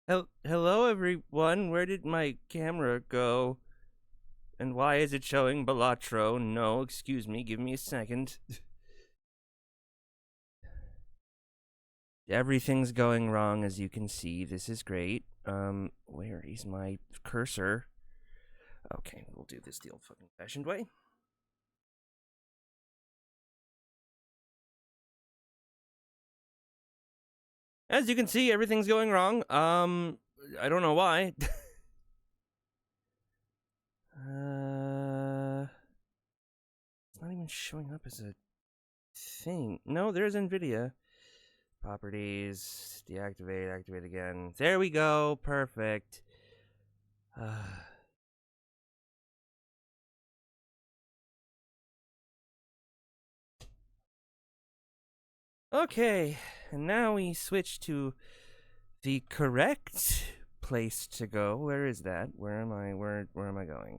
Hello, everyone. Where did my camera go? And why is it showing Balatro? No, excuse me. Give me a second. Everything's going wrong, as you can see. This is great. Where is my cursor? Okay, we'll do this the old fucking fashioned way. As you can see, everything's going wrong. I don't know why. It's not even showing up as a thing. No, there's NVIDIA. Properties, deactivate, activate again. There we go, perfect. Okay, and now we switch to the correct place to go. Where is that? Where am I? Where am I going?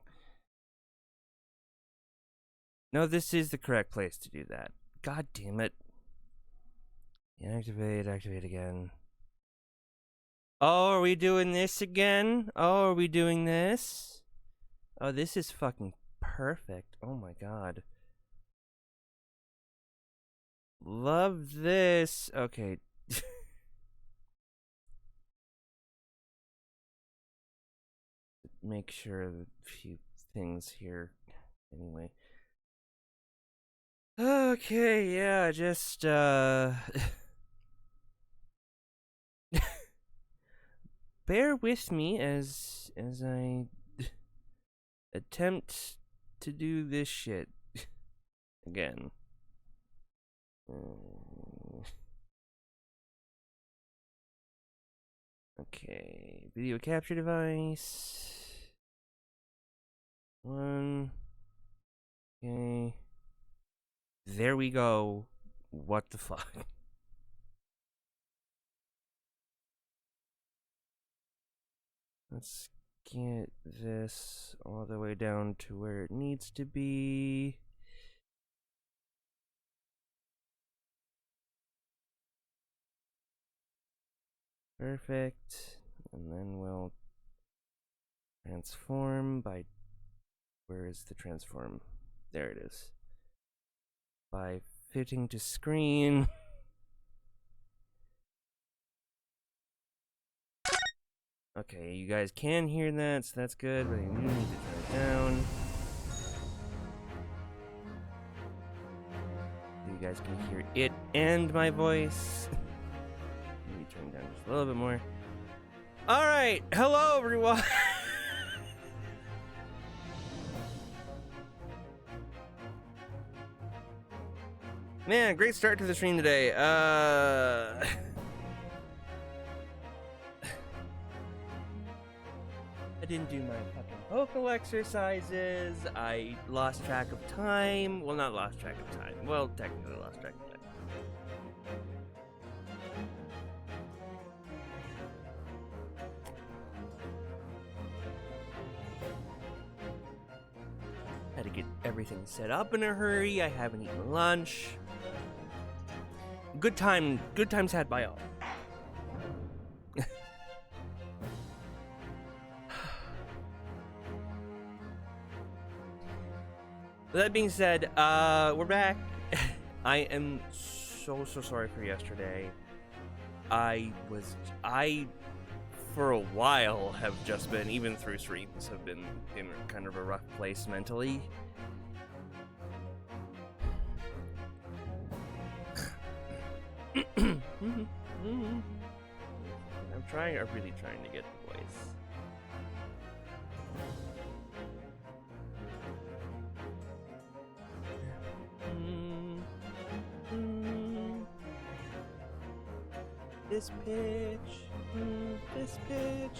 No, this is the correct place to do that. God damn it. Deactivate, activate again. Oh, are we doing this again? Oh, are we doing this? Oh, this is fucking perfect. Oh my god. Love this. Okay. Make sure a few things here. Anyway. Okay, yeah, just bear with me as I attempt to do this shit again. Okay, video capture device. One. Okay. There we go. What the fuck? Let's get this all the way down to where it needs to be. Perfect. And then we'll transform by... Where is the transform? There it is. By fitting to screen. Okay, you guys can hear that, so that's good, but you need to turn it down. So you guys can hear it and my voice. Maybe turn it down just a little bit more. Alright, hello everyone! Man, great start to the stream today. I didn't do my fucking vocal exercises. I lost track of time. Well, not lost track of time. Well, technically lost track of time. Had to get everything set up in a hurry. I haven't eaten lunch. Good times had by all. That being said, we're back. I am so sorry for yesterday. I for a while have just been, even through streams, have been in kind of a rough place mentally. I'm really trying to get the voice. This pitch, this pitch,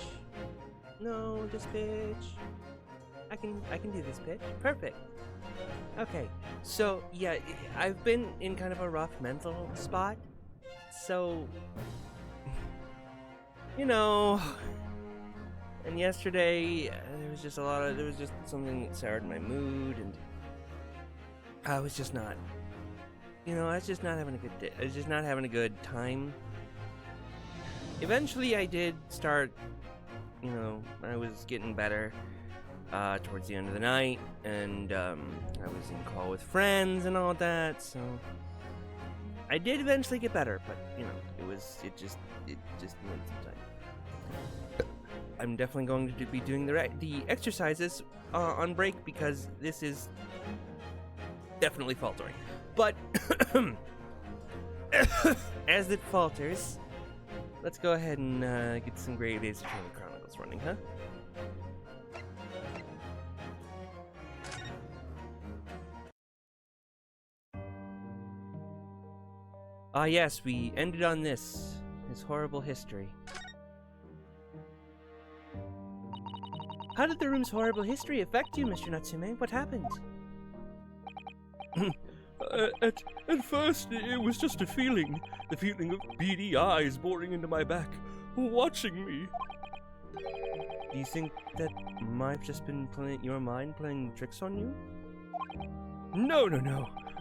no, this pitch. I can do this pitch. Perfect. Okay, so yeah, I've been in kind of a rough mental spot. So, you know, and yesterday there was just something that soured my mood, and I was just not, I was just not having a good day. I was just not having a good time. eventually I did start, you know, I was getting better towards the end of the night, and I was in call with friends and all that, so I did eventually get better, but, you know, it just went some time. I'm definitely going to be doing the exercises on break, because this is definitely faltering. But as it falters, let's go ahead and get some Grave Days of Charlie Chronicles running, huh? Ah yes, we ended on this. His horrible history. How did the room's horrible history affect you, Mr. Natsume? What happened? At first, it was just a feeling. The feeling of beady eyes boring into my back, watching me. Do you think that might have just been your mind playing tricks on you? No.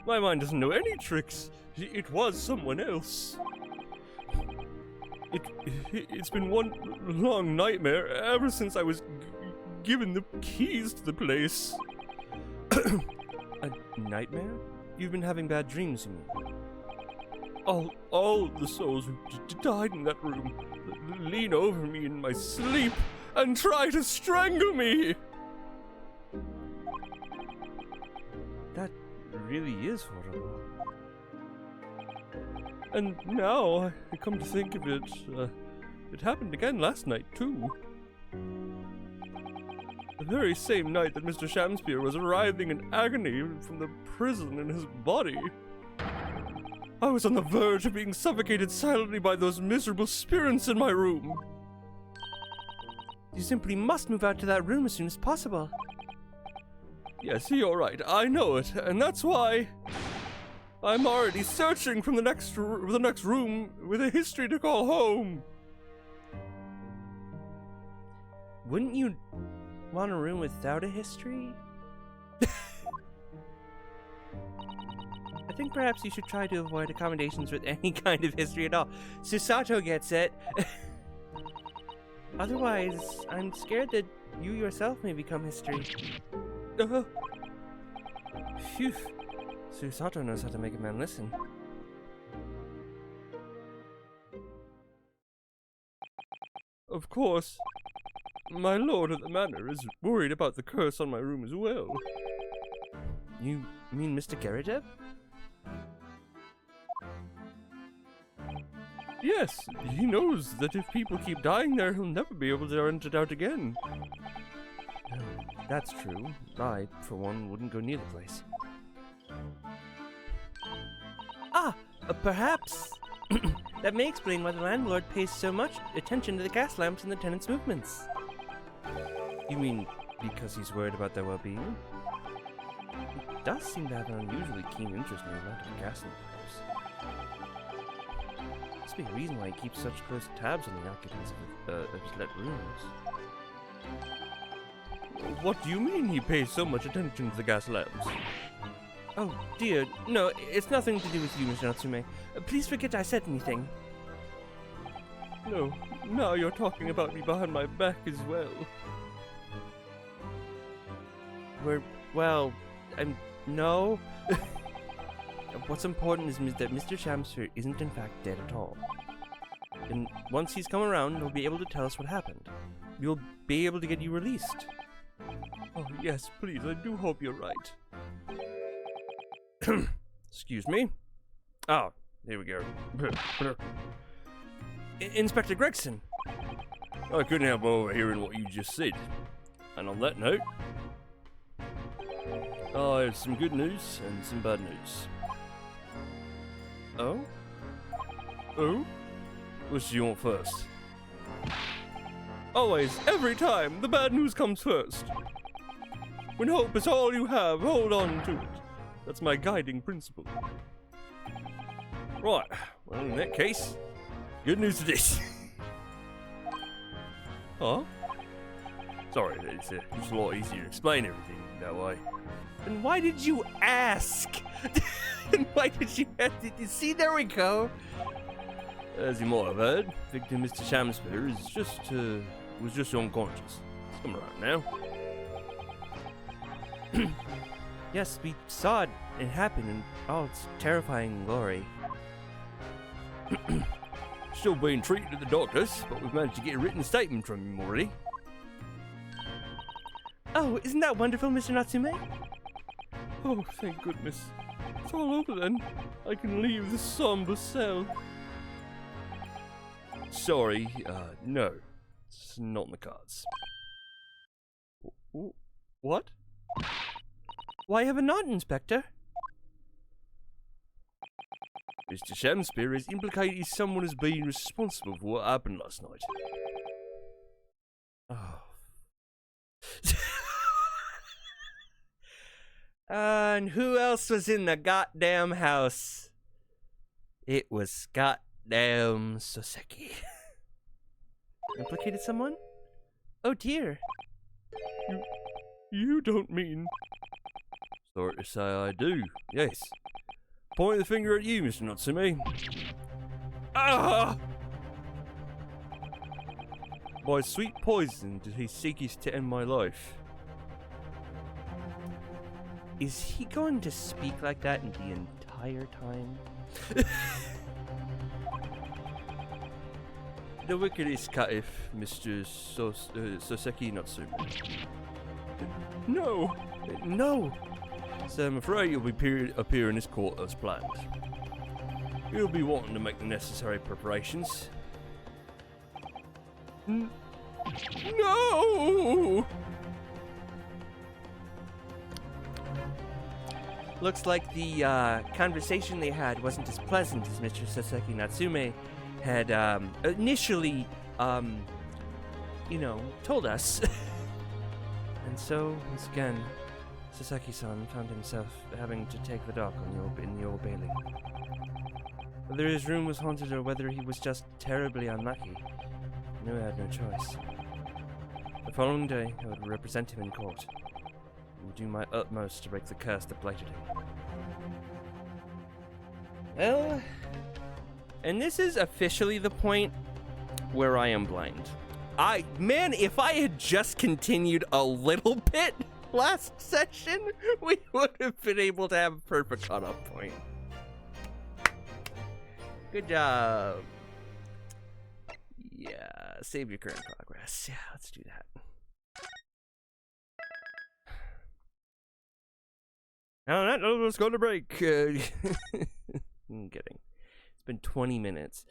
My mind doesn't know any tricks. It was someone else. It's been one long nightmare ever since I was given the keys to the place. A nightmare? You've been having bad dreams, you mean? All the souls who died in that room lean over me in my sleep and try to strangle me. That really is horrible. And now I come to think of it, it happened again last night too. The very same night that Mr. Shamspeare was writhing in agony from the prison in his body. I was on the verge of being suffocated silently by those miserable spirits in my room. You simply must move out to that room as soon as possible. Yes, you're right. I know it, and that's why I'm already searching for the next room with a history to call home. Wouldn't you want a room without a history? I think perhaps you should try to avoid accommodations with any kind of history at all. Susato gets it. Otherwise, I'm scared that you yourself may become history. Phew. Susato knows how to make a man listen. Of course, my lord of the manor is worried about the curse on my room as well. You mean Mr. Geradev? Yes, he knows that if people keep dying there, he'll never be able to rent it out again. That's true. I, for one, wouldn't go near the place. Perhaps that may explain why the landlord pays so much attention to the gas lamps and the tenants' movements. You mean because he's worried about their well-being? He does seem to have an unusually keen interest in the amount of gas in the house. Must be a reason why he keeps such close tabs on the occupants of his let rooms. What do you mean he pays so much attention to the gas lamps? Oh dear, no, it's nothing to do with you, Mr. Natsume. Please forget I said anything. No, now you're talking about me behind my back as well. No. What's important is that Mr. Shamspeare isn't in fact dead at all. And once he's come around, he'll be able to tell us what happened. We'll be able to get you released. Oh yes, please, I do hope you're right. Excuse me. Oh, here we go. Inspector Gregson. I couldn't help overhearing what you just said. And on that note, I have some good news and some bad news. Oh? Oh? Which do you want first? Always, every time, the bad news comes first. When hope is all you have, hold on to it. That's my guiding principle. Right, well in that case, good news it is. Huh? Sorry, it's just a lot easier to explain everything that way. And why did you ask? And why did you have to see, there we go. As you might have heard, victim Mr. Shamspeare is was just unconscious. He's come around now. Yes, we saw it happen in all its terrifying glory. Still being treated at the doctor's, but we've managed to get a written statement from him already. Oh, isn't that wonderful, Mr. Natsume? Oh, thank goodness. It's all over then. I can leave this somber cell. Sorry, no. It's not in the cards. What? Why have a not, Inspector? Mr. Shamspeare has implicated someone as being responsible for what happened last night. Oh. And who else was in the goddamn house? It was goddamn Soseki. Implicated someone? Oh dear. You don't mean... Sorry to say I do, yes. Point the finger at you, Mr. Natsume. Ah! By sweet poison did he seek his to end my life. Is he going to speak like that in the entire time? The wickedest caitiff, Mr. Soseki Natsume. No! No! So I'm afraid you'll be appear in this court as planned. You'll be wanting to make the necessary preparations. No! Looks like the conversation they had wasn't as pleasant as Mr. Soseki Natsume had initially, told us. And so, once again, Soseki-san found himself having to take the dock in the Old Bailey. Whether his room was haunted or whether he was just terribly unlucky, I knew I had no choice. The following day, I would represent him in court and do my utmost to break the curse that blighted him. Well, and this is officially the point where I am blind. Man, if I had just continued a little bit last session, we would have been able to have a perfect cutoff point. Good job. Yeah, save your current progress. Yeah, let's do that. No, let's go to break. I'm kidding. It's been 20 minutes.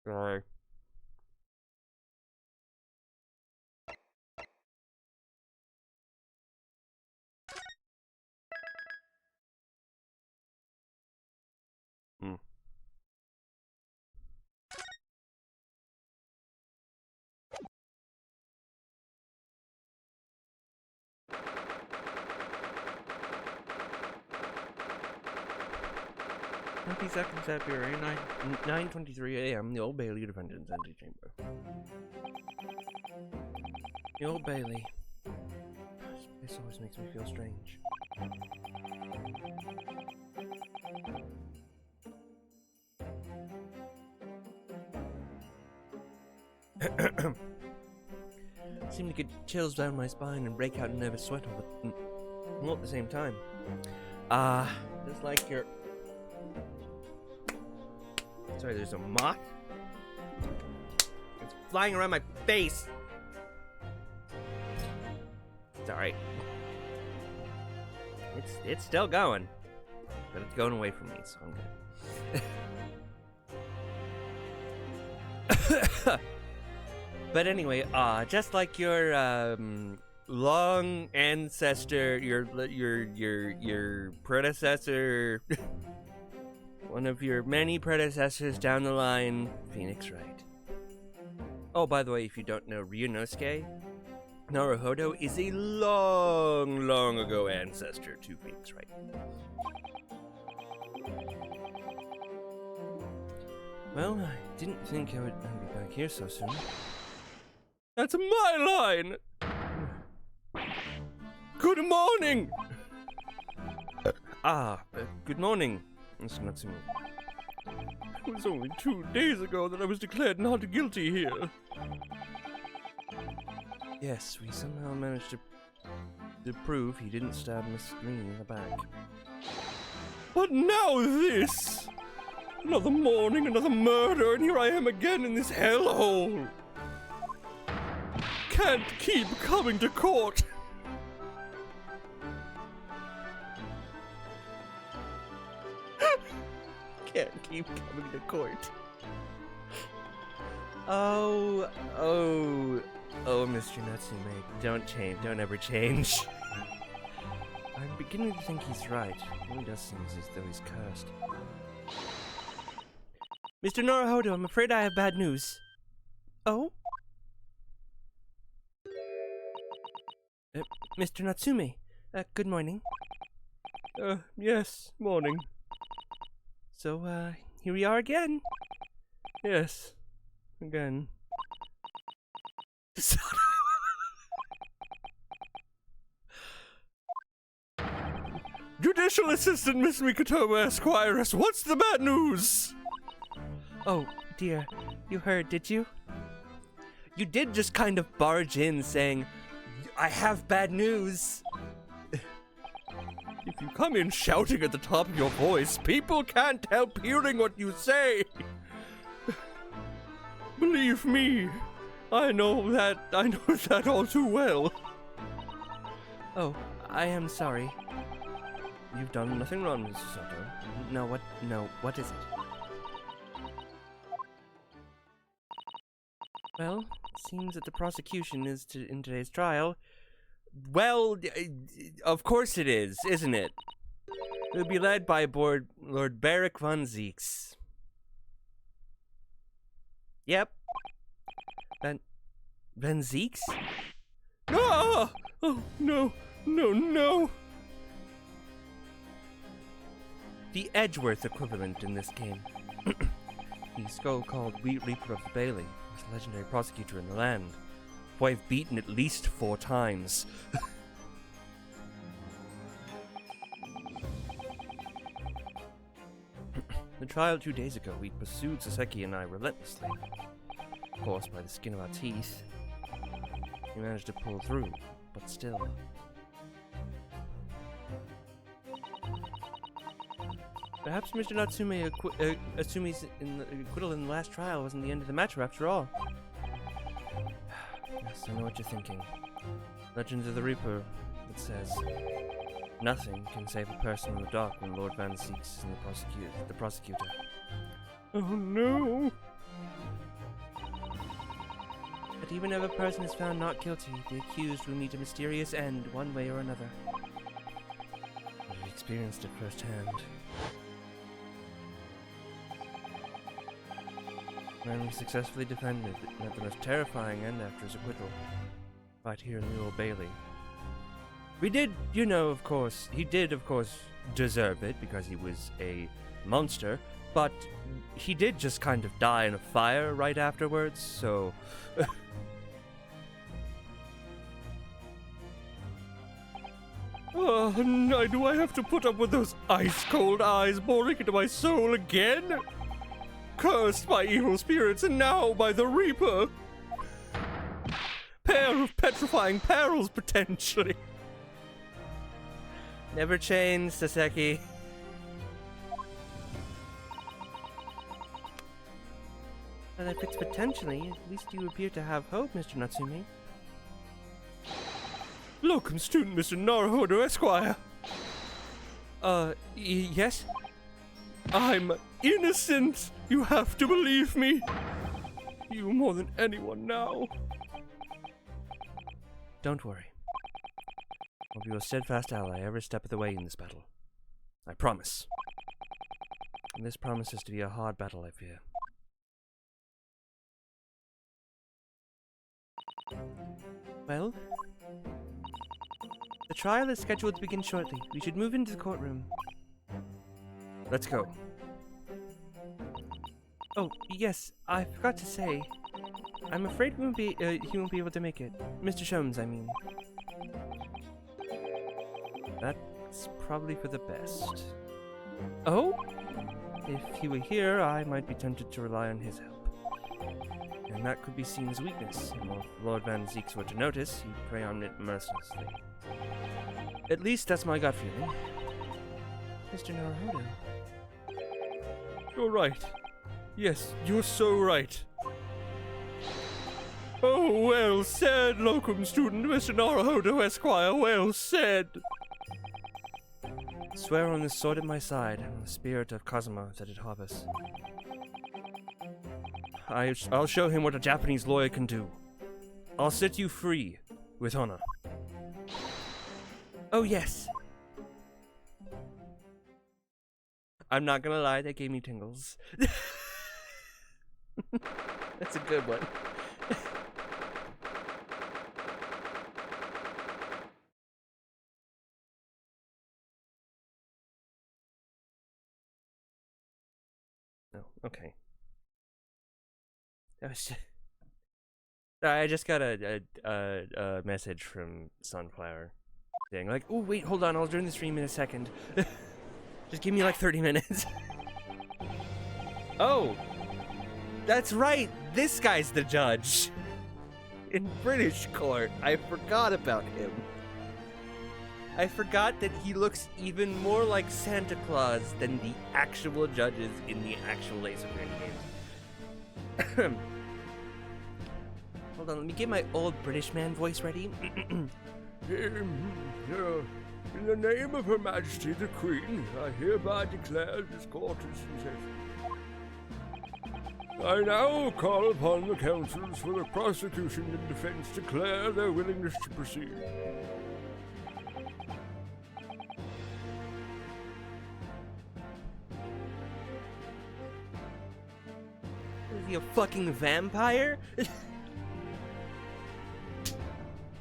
Sorry. Seconds February 9:23 a.m. The Old Bailey Defendant's Antechamber. The Old Bailey. This always makes me feel strange. Seem to get chills down my spine and break out in nervous sweat all at the same time. Just like your... Sorry, there's a moth. It's flying around my face. It's alright. It's still going. But it's going away from me, so I'm good. But anyway, just like your long ancestor, your predecessor, one of your many predecessors down the line, Phoenix Wright. Oh, by the way, if you don't know, Ryunosuke Naruhodo is a long, long ago ancestor to Phoenix Wright. Well, I didn't think I would be back here so soon. That's my line! Good morning! Good morning, Mr. Natsume. It was only 2 days ago that I was declared not guilty here. Yes, we somehow managed to prove he didn't stab Miss Green in the back. But now this! Another morning, another murder, and here I am again in this hellhole! Can't keep coming to court! Can't keep coming to court. Oh, Mr. Natsume, don't change, don't ever change. I'm beginning to think he's right. It really does seem as though he's cursed. Mr. Naruhodo, I'm afraid I have bad news. Oh? Mr. Natsume, good morning. Yes, morning. So, here we are again. Yes, again. Judicial Assistant Miss Mikatomo Esquires, what's the bad news? Oh, dear. You heard, did you? You did just kind of barge in saying, I have bad news. If you come in shouting at the top of your voice, people can't help hearing what you say. Believe me, I know that all too well. Oh, I am sorry. You've done nothing wrong, Mr. Soto. No, what is it? Well, it seems that the prosecution is in today's trial. Well, of course it is, isn't it? It will be led by Lord Barrick von Zeeks. Yep. Van Zeeks? Ah! Oh, no. The Edgeworth equivalent in this game. The so-called Reaper of the Bailey was a legendary prosecutor in the land, who I've beaten at least 4 times. The trial 2 days ago, we pursued Saseki and I relentlessly. Of course, by the skin of our teeth. We managed to pull through, but still. Perhaps Mr. Natsume's acquittal in the last trial wasn't the end of the matter after all. Yes, I know what you're thinking. Legends of the Reaper, it says, nothing can save a person in the dark when Lord Van Zeeks is the prosecutor. Oh no! But even if a person is found not guilty, the accused will meet a mysterious end one way or another. I've experienced it firsthand. Man successfully defended, met the most terrifying end after his acquittal. Right here in the Old Bailey. He did, of course, deserve it because he was a monster, but he did just kind of die in a fire right afterwards, so... Oh, no, do I have to put up with those ice-cold eyes boring into my soul again? Cursed by evil spirits and now by the Reaper! Pair of petrifying perils, potentially! Never change, Saseki. And if it's potentially, at least you appear to have hope, Mr. Natsume. Locum student Mr. Naruhodo Esquire! Yes? I'm innocent! You have to believe me! You more than anyone now. Don't worry. I'll be your steadfast ally every step of the way in this battle. I promise. And this promises to be a hard battle, I fear. Well, the trial is scheduled to begin shortly. We should move into the courtroom. Let's go. Oh, yes, I forgot to say. I'm afraid he won't be able to make it. Mr. Sholmes, I mean. That's probably for the best. Oh? If he were here, I might be tempted to rely on his help. And that could be seen as weakness, and if Lord Van Zeeks were to notice, he'd prey on it mercilessly. At least that's my gut feeling. Mr. Naruhodo. You're right. Yes, you're so right. Oh, well said, locum student, Mr. Naruhodo Esquire, well said. Swear on this sword at my side, and on the spirit of Kazuma that it harbors. I'll show him what a Japanese lawyer can do. I'll set you free, with honor. Oh, yes. I'm not gonna lie, that gave me tingles. That's a good one. No, okay. I just got a message from Sunflower saying like, "Oh wait, hold on, I'll join the stream in a second." Just give me like 30 minutes. Oh, that's right. This guy's the judge in British court. I forgot about him. I forgot that he looks even more like Santa Claus than the actual judges in the actual Ace Attorney game. Hold on, let me get my old British man voice ready. In the name of Her Majesty the Queen, I hereby declare this court is in session. I now call upon the counsels for the prosecution and defense to declare their willingness to proceed. Is he a fucking vampire?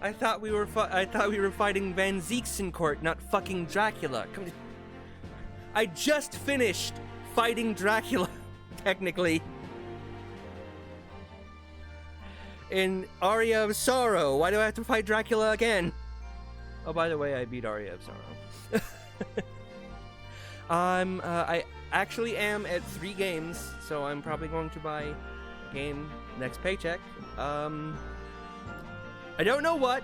I thought we were fighting Van Zeeks in court, not fucking Dracula. Come I just finished fighting Dracula, technically. In Aria of Sorrow. Why do I have to fight Dracula again? Oh, by the way, I beat Aria of Sorrow. I actually am at 3 games, so I'm probably going to buy a game next paycheck. I don't know what.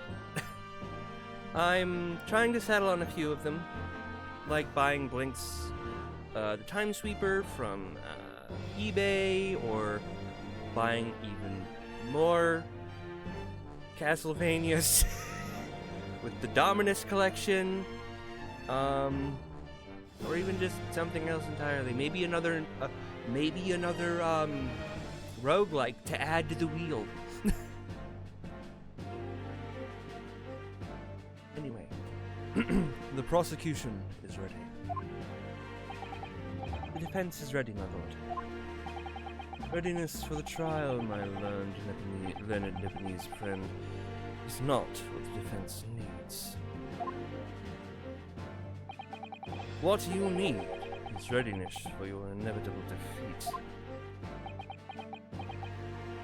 I'm trying to settle on a few of them, like buying Blink's the Time Sweeper from eBay, or buying even more Castlevanias with the Dominus collection, or even just something else entirely. Maybe another roguelike to add to the wheel. Anyway, the prosecution is ready. The defense is ready, my lord. Readiness for the trial, my learned Nipponese friend, is not what the defense needs. What you need is readiness for your inevitable defeat.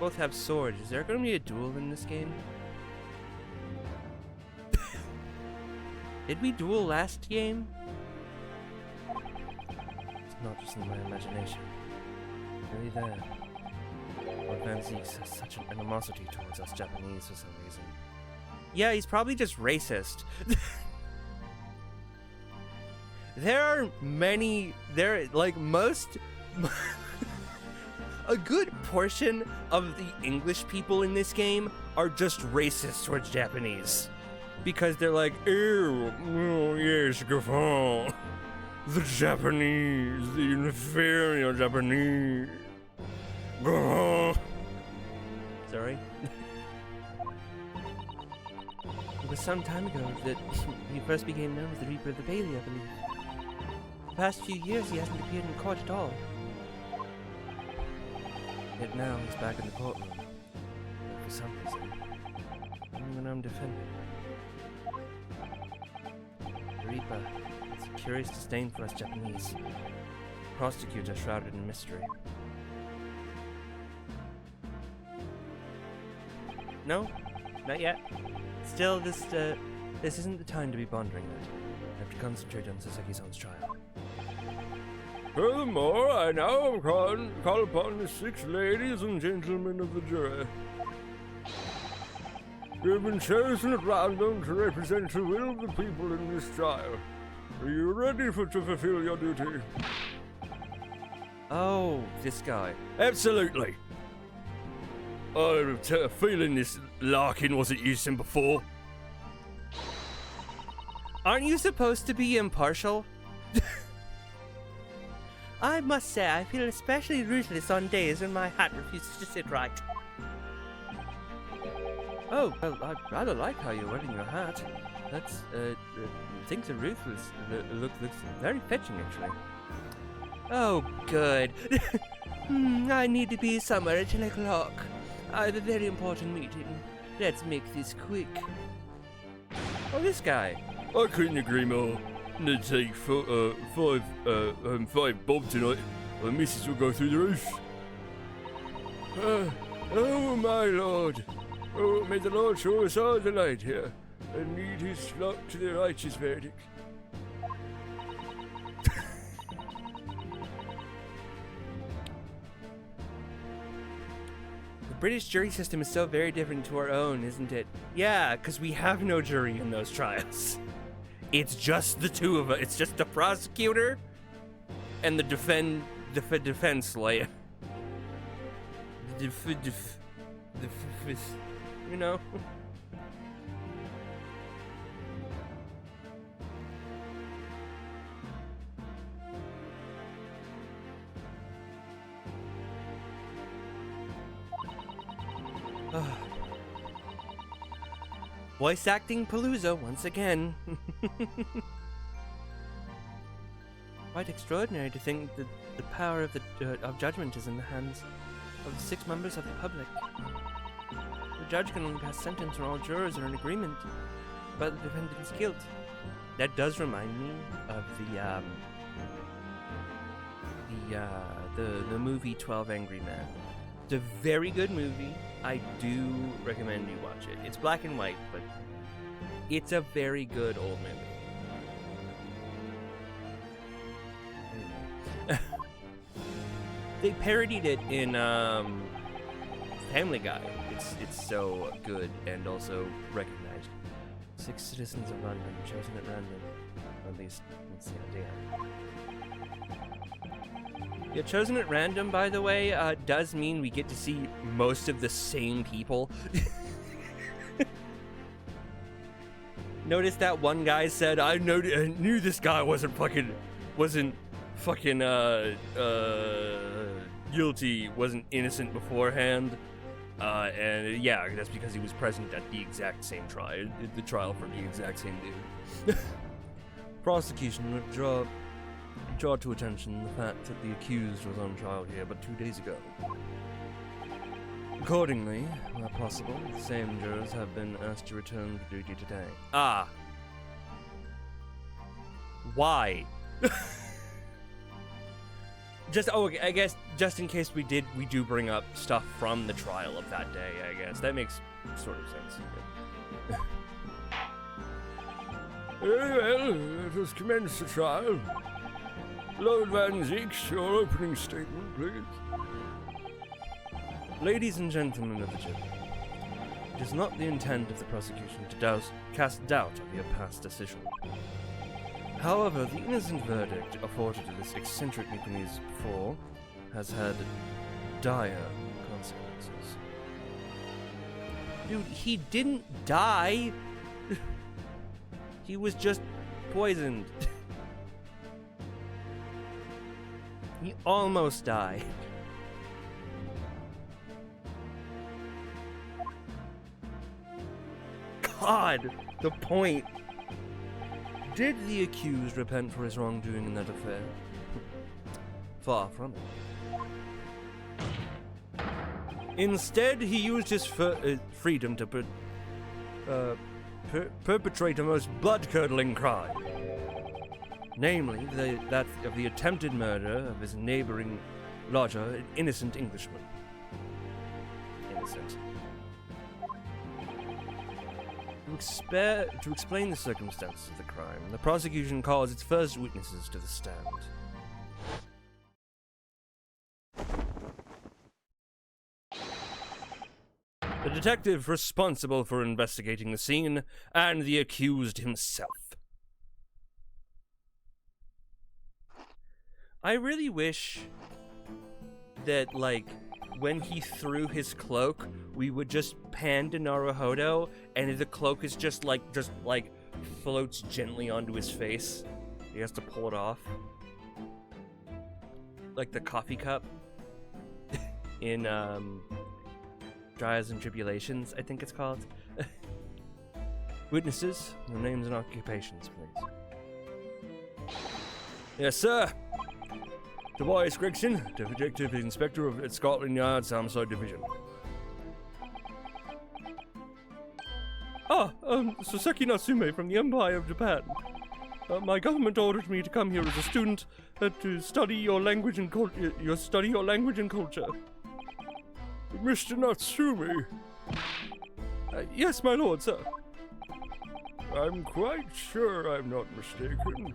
Both have swords. Is there going to be a duel in this game? Did we duel last game? It's not just in my imagination. Really there. Lord Van Zeeks has such an animosity towards us Japanese for some reason. Yeah, he's probably just racist. A good portion of the English people in this game are just racist towards Japanese. Because they're like, ew, oh yes, guffaw. The Japanese, the inferior Japanese. Guffaw. Sorry. It was some time ago that he first became known as the Reaper of the Bailey, I believe. The past few years he hasn't appeared in court at all. Yet now he's back in the courtroom. For some reason. Only when I'm defending. Reaper. It's a curious disdain for us Japanese. Prosecutor shrouded in mystery. No? Not yet? Still, this isn't the time to be pondering that. I have to concentrate on Sasaki-san's trial. Furthermore, I now call upon the 6 ladies and gentlemen of the jury. You have been chosen at random to represent the will of the people in this trial. Are you ready to fulfill your duty? Oh, this guy. Absolutely. I have a feeling this Larkin wasn't using before. Aren't you supposed to be impartial? I must say, I feel especially ruthless on days when my hat refuses to sit right. Oh, well, I rather like how you're wearing your hat. That's, think the ruthless looks very fetching, actually. Oh, good. I need to be somewhere at 10 o'clock. I have a very important meeting. Let's make this quick. Oh, this guy. I couldn't agree more. I'm gonna take 5 bob tonight. The missus will go through the roof. Oh my lord. Oh, may the Lord show us all the light here, and lead his flock to the righteous verdict. The British jury system is so very different to our own, isn't it? Yeah, because we have no jury in those trials. It's just the two of us. It's just the prosecutor and the defense lawyer. You know? Voice acting Palooza once again. Quite extraordinary to think that the power of judgment is in the hands of the 6 members of the public. The judge can only pass sentence when all jurors are in agreement about the defendant's guilt. That does remind me of the movie 12 Angry Men. It's a very good movie. I do recommend you watch it. It's black and white, but it's a very good old movie. They parodied it in Family Guy. It's so good and also recognized. 6 citizens of London chosen at random. Or at least, that's the idea. Yeah, chosen at random, by the way, does mean we get to see most of the same people. Notice that one guy said, I knew this guy wasn't fucking guilty, wasn't innocent beforehand. And yeah, that's because he was present at the exact same trial, the trial for the exact same dude. Prosecution would draw to attention the fact that the accused was on trial here but 2 days ago. Accordingly, where possible, the same jurors have been asked to return to duty today. Ah. Why? I guess just in case we do bring up stuff from the trial of that day, I guess. That makes sort of sense. Very well, let us commence the trial. Lord Van Zeeks, your opening statement, please. Ladies and gentlemen of the jury, it is not the intent of the prosecution to cast doubt of your past decision. However, the innocent verdict afforded to this eccentric Nipponese before has had dire consequences. Dude, he didn't die. He was just poisoned. He almost died. God, the point. Did the accused repent for his wrongdoing in that affair? Far from it. Instead, he used his freedom to perpetrate a most blood-curdling crime. Namely, that of the attempted murder of his neighboring lodger, an innocent Englishman. Innocent. To explain the circumstances of the crime, the prosecution calls its first witnesses to the stand. The detective responsible for investigating the scene, and the accused himself. I really wish that, like, when he threw his cloak, we would just pan to Naruhodo, and the cloak is just floats gently onto his face. He has to pull it off. Like the coffee cup in, Trials and Tribulations, I think it's called. Witnesses, your names and occupations, please. Yes, sir. Tobias Gregson, Detective Inspector of Scotland Yard's Homicide Division. Saseki Natsume from the Empire of Japan. My government ordered me to come here as a student to study your language and culture. Mr. Natsume. Yes, my lord, sir. I'm quite sure I'm not mistaken.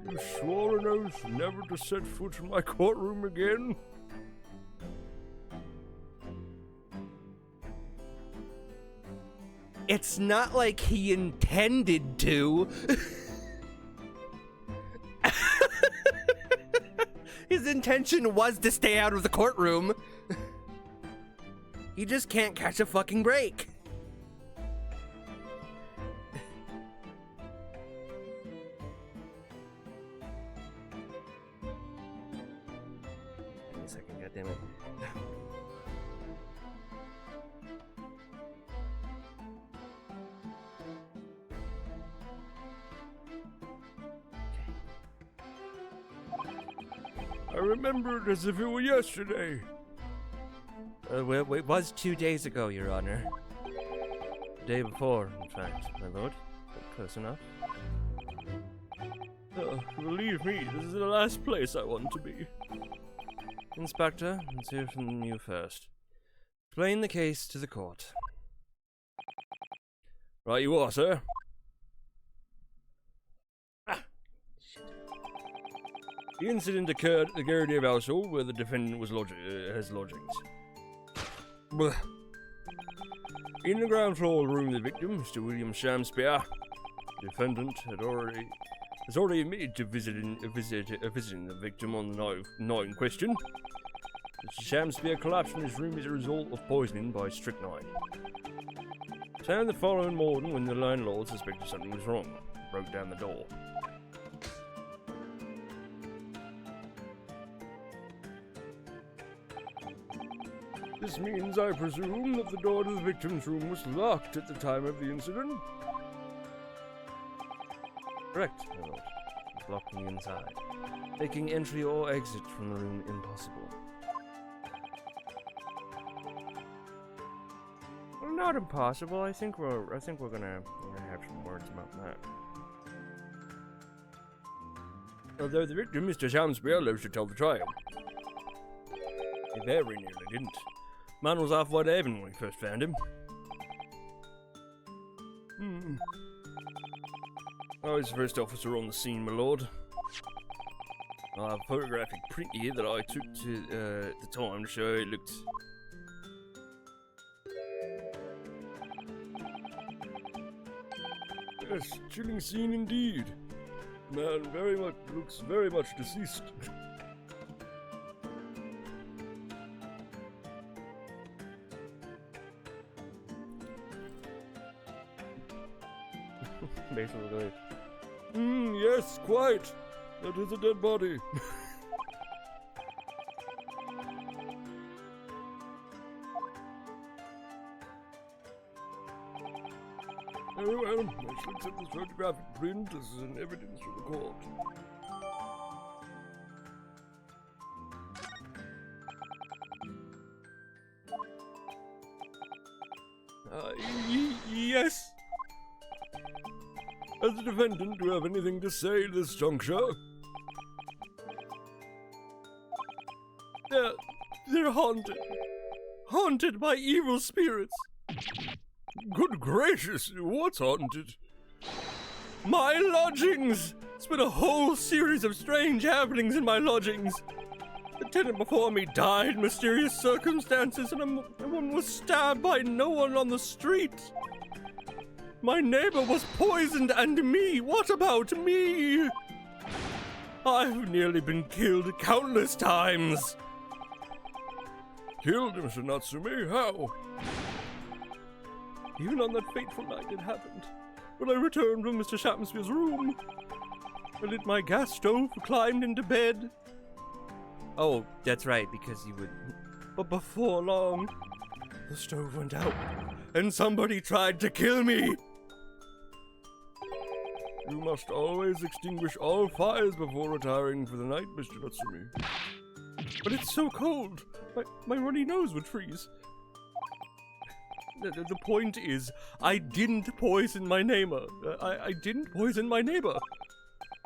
You swore an oath never to set foot in my courtroom again? It's not like he intended to. His intention was to stay out of the courtroom. He just can't catch a fucking break. Wait a second, goddammit. I remember it as if it were yesterday. Well, it was 2 days ago, Your Honor. The day before, in fact, my lord. Close enough. Believe me, this is the last place I want to be. Inspector, let's hear from you first. Explain the case to the court. Right you are, sir. The incident occurred at the Garridave household where the defendant was has lodgings. In the ground floor room of the victim, Mr. William Shamspeare, the defendant has already admitted to visiting the victim on the night in question. Mr. Shamspeare collapsed in his room as a result of poisoning by strychnine. Found the following morning when the landlord suspected something was wrong, broke down the door. This means, I presume, that the door to the victim's room was locked at the time of the incident? Correct, my lord. It was locked from the inside, making entry or exit from the room impossible. Well, not impossible. I think we're gonna have some words about that. Although the victim, Mr. Shamspeare, lives to tell the trial. He very nearly didn't. Man was off wide heaven when we first found him. I was the first officer on the scene, my lord. I have a photographic print here that I took at the time to show it looked. Yes, chilling scene indeed. Man looks very much deceased. Basically. Yes, quite. That is a dead body. Very well. I shall accept this photographic print as an evidence for the court. Yes. As the defendant, do you have anything to say at this juncture? They're haunted. Haunted by evil spirits. Good gracious, what's haunted? My lodgings! It's been a whole series of strange happenings in my lodgings. The tenant before me died in mysterious circumstances, and a woman was stabbed by no one on the street. My neighbor was poisoned, and me, what about me? I've nearly been killed countless times. Killed, Mr. Natsume? How? Even on that fateful night it happened. When I returned from Mr. Shamspeare's room, I lit my gas stove, climbed into bed. Oh, that's right, because you would... But before long, the stove went out, and somebody tried to kill me. You must always extinguish all fires before retiring for the night, Mr. Natsume. But it's so cold. My runny nose would freeze. The point is, I didn't poison my neighbor. I didn't poison my neighbor.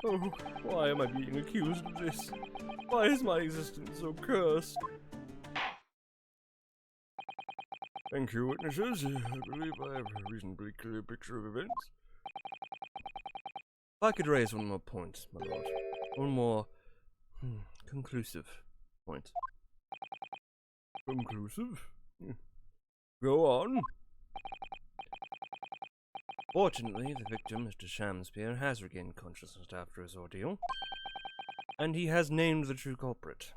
Oh, why am I being accused of this? Why is my existence so cursed? Thank you, witnesses. I believe I have a reasonably clear picture of events. If I could raise one more point, my lord. One more conclusive point. Conclusive? Go on. Fortunately, the victim, Mr. Shamspeare, has regained consciousness after his ordeal, and he has named the true culprit.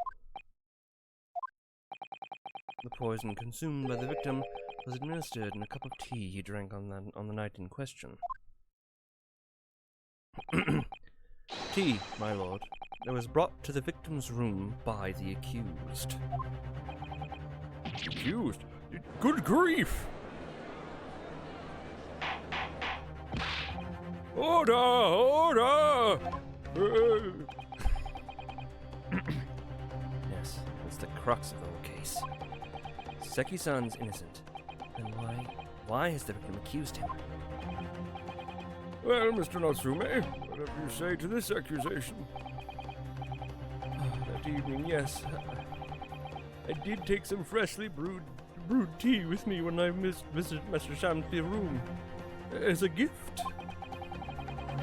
The poison consumed by the victim was administered in a cup of tea he drank on the night in question. Tea, my lord, that was brought to the victim's room by the accused. Accused? Good grief! Order! Order! Yes, that's the crux of the whole case. Seki-san's innocent. Then why has the victim accused him? Well, Mr. Natsume, whatever you say to this accusation? That evening, yes, I did take some freshly brewed tea with me when I visited Mr. Shamspeare's room as a gift.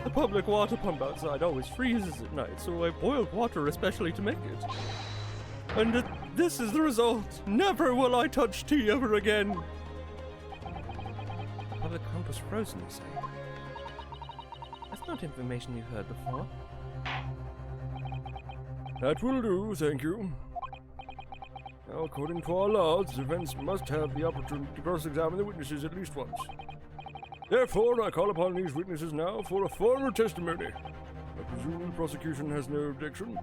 The public water pump outside always freezes at night, so I boiled water especially to make it. And this is the result. Never will I touch tea ever again. The public pump was frozen, you say? That's not information we've heard before. That will do, thank you. Now, according to our laws, the defense must have the opportunity to cross-examine the witnesses at least once. Therefore, I call upon these witnesses now for a formal testimony. I presume the prosecution has no objection.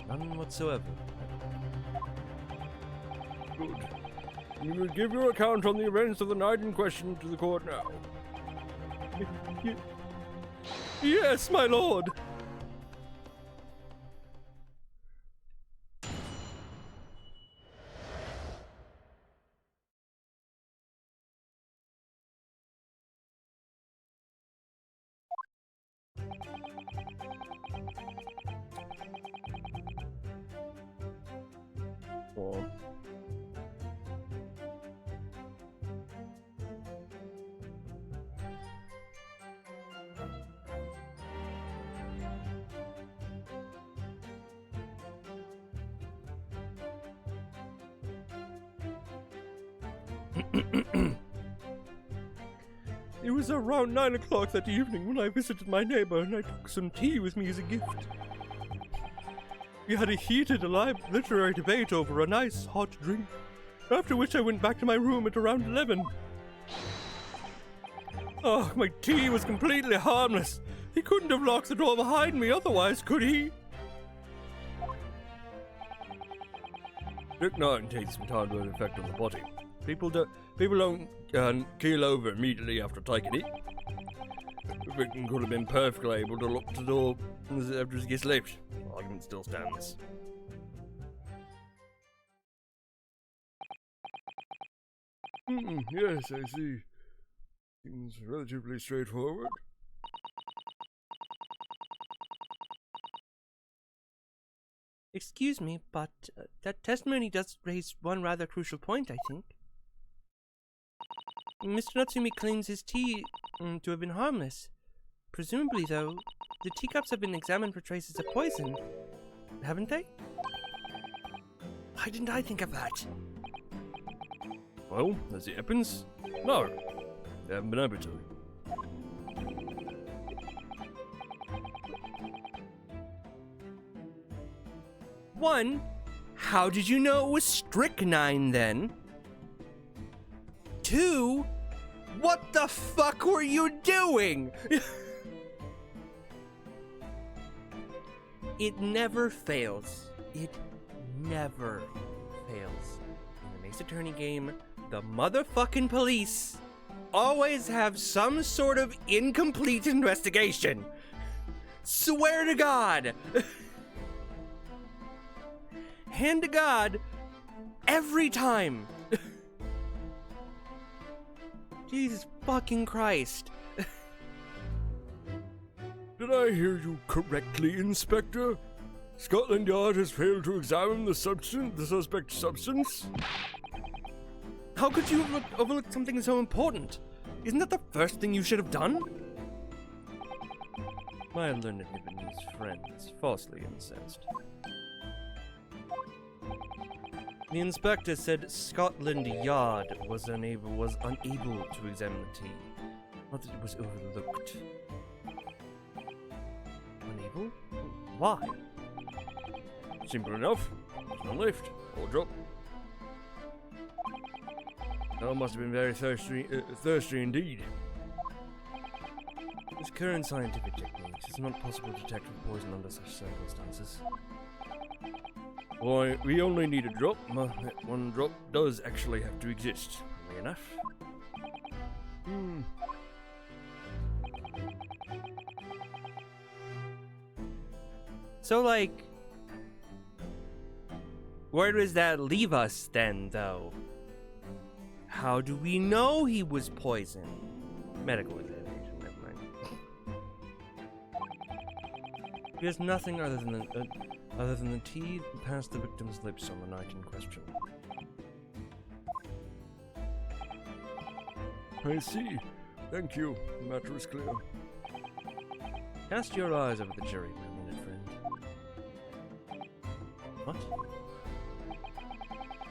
None whatsoever. Good. You will give your account on the events of the night in question to the court now. Yes, my lord! Or It was around 9 o'clock that evening when I visited my neighbor and I took some tea with me as a gift. We had a heated, alive literary debate over a nice, hot drink, after which I went back to my room at around 11. Oh, my tea was completely harmless. He couldn't have locked the door behind me otherwise, could he? Strychnine takes some time to effect on the body. People don't keel over immediately after taking it. The victim could have been perfectly able to lock the door after he gets left. The argument still stands. Yes, I see. Seems relatively straightforward. Excuse me, but that testimony does raise one rather crucial point, I think. Mr. Natsumi claims his tea to have been harmless. Presumably, though, the teacups have been examined for traces of poison, haven't they? Why didn't I think of that? Well, as it happens, no. They haven't been able to. One, how did you know it was strychnine then? Two, what the fuck were you doing? It never fails. It never fails. In the Ace Attorney game, the motherfucking police always have some sort of incomplete investigation. Swear to God. Hand to God, every time. Jesus fucking Christ. Did I hear you correctly, Inspector? Scotland Yard has failed to examine the suspect's substance? How could you have overlooked something so important? Isn't that the first thing you should have done? My learned Nipponese friend is falsely incensed. The inspector said Scotland Yard was unable to examine the tea. Not that it was overlooked. Unable? Why? Simple enough. There's no lift or drop. Oh, must have been very thirsty indeed. With current scientific techniques, it's not possible to detect poison under such circumstances. Why, we only need a drop. One drop does actually have to exist. Funnily enough. So, like, where does that leave us then, though? How do we know he was poisoned? Medical examination, never mind. There's nothing other than the tea that passed the victim's lips on the night in question. I see. Thank you. The matter is clear. Cast your eyes over the jury, my learned friend. What?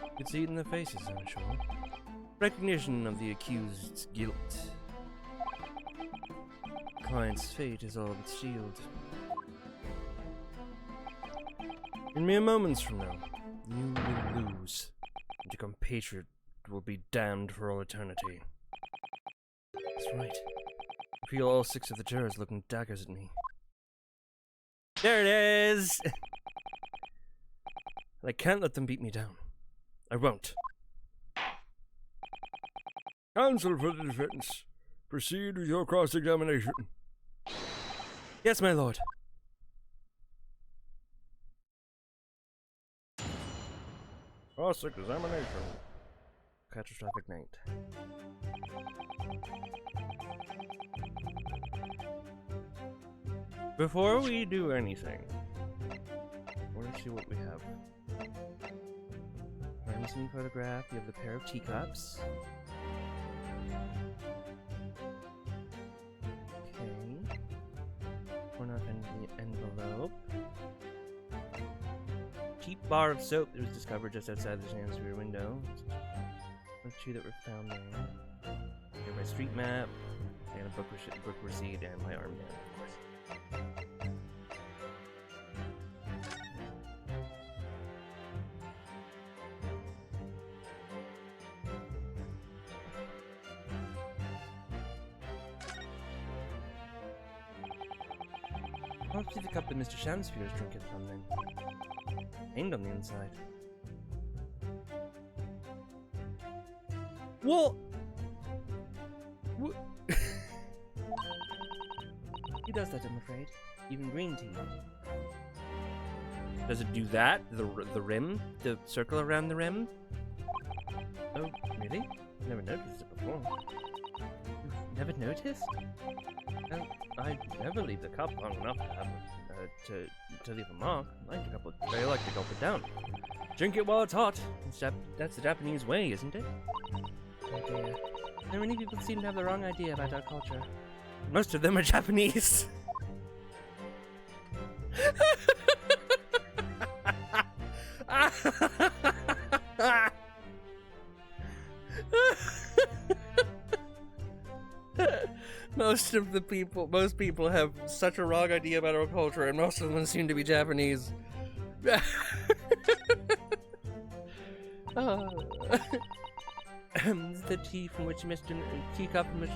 You could see it in their faces, I'm sure. Recognition of the accused's guilt. Client's fate is all but sealed. In mere moments from now, you will lose, and your compatriot will be damned for all eternity. That's right. I feel all 6 of the jurors looking daggers at me. There it is! I can't let them beat me down. I won't. Counsel for the defense. Proceed with your cross-examination. Yes, my lord. Cross-examination. Catastrophic night. Before we do anything, I want to see what we have. Crime scene photograph. You have the pair of teacups. Okay. Torn off the envelope. Cheap bar of soap that was discovered just outside the Shamspeare window. Those 2 that were found there. Here's my street map, and a book receipt, and my armband, of course. I'll see the cup that Mr. Shamspeare is drinking from then. Named on the inside. Well, he does that, I'm afraid. Even green tea. Does it do that? The rim? The circle around the rim? Oh, really? Never noticed it before. You've never noticed? I never leave the cup long enough to have to leave a mark. I like to gulp it down. Drink it while it's hot. That's the Japanese way, isn't it? Oh dear. There many people seem to have the wrong idea about our culture. Most of them are Japanese. Most people have such a wrong idea about our culture, and most of them seem to be Japanese. The tea from which Mr. Teacup and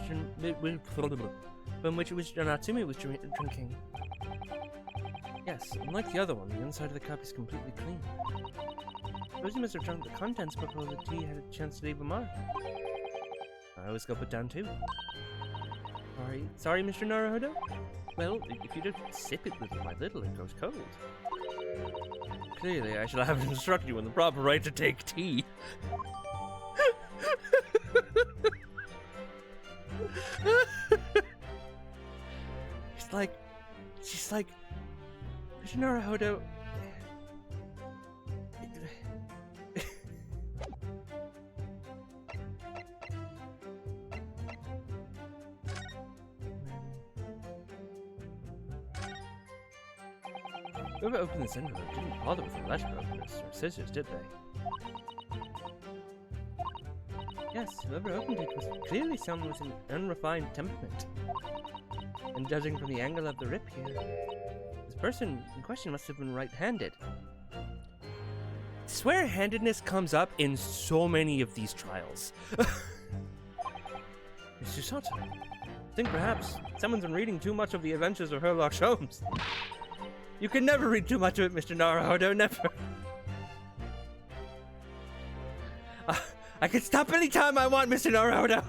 from which Mr. Natsume was drinking. Yes, unlike the other one, the inside of the cup is completely clean. Suppose you must have drunk the contents before the tea had a chance to leave a mark. I always go put down too. Sorry, Mr. Naruhodo? Well, if you just sip it little by little, it goes cold. Clearly, I shall have to instruct you on the proper way to take tea. She's like, Mr. Naruhodo. Whoever opened this envelope didn't bother with a letter openers or scissors, did they? Yes, whoever opened it was clearly someone with an unrefined temperament. And judging from the angle of the rip here, this person in question must have been right-handed. Swear-handedness comes up in so many of these trials. Mr. Sato, I think perhaps someone's been reading too much of the adventures of Sherlock Holmes. You can never read too much of it, Mr. Naruhodo, never. I can stop any time I want, Mr. Naruhodo.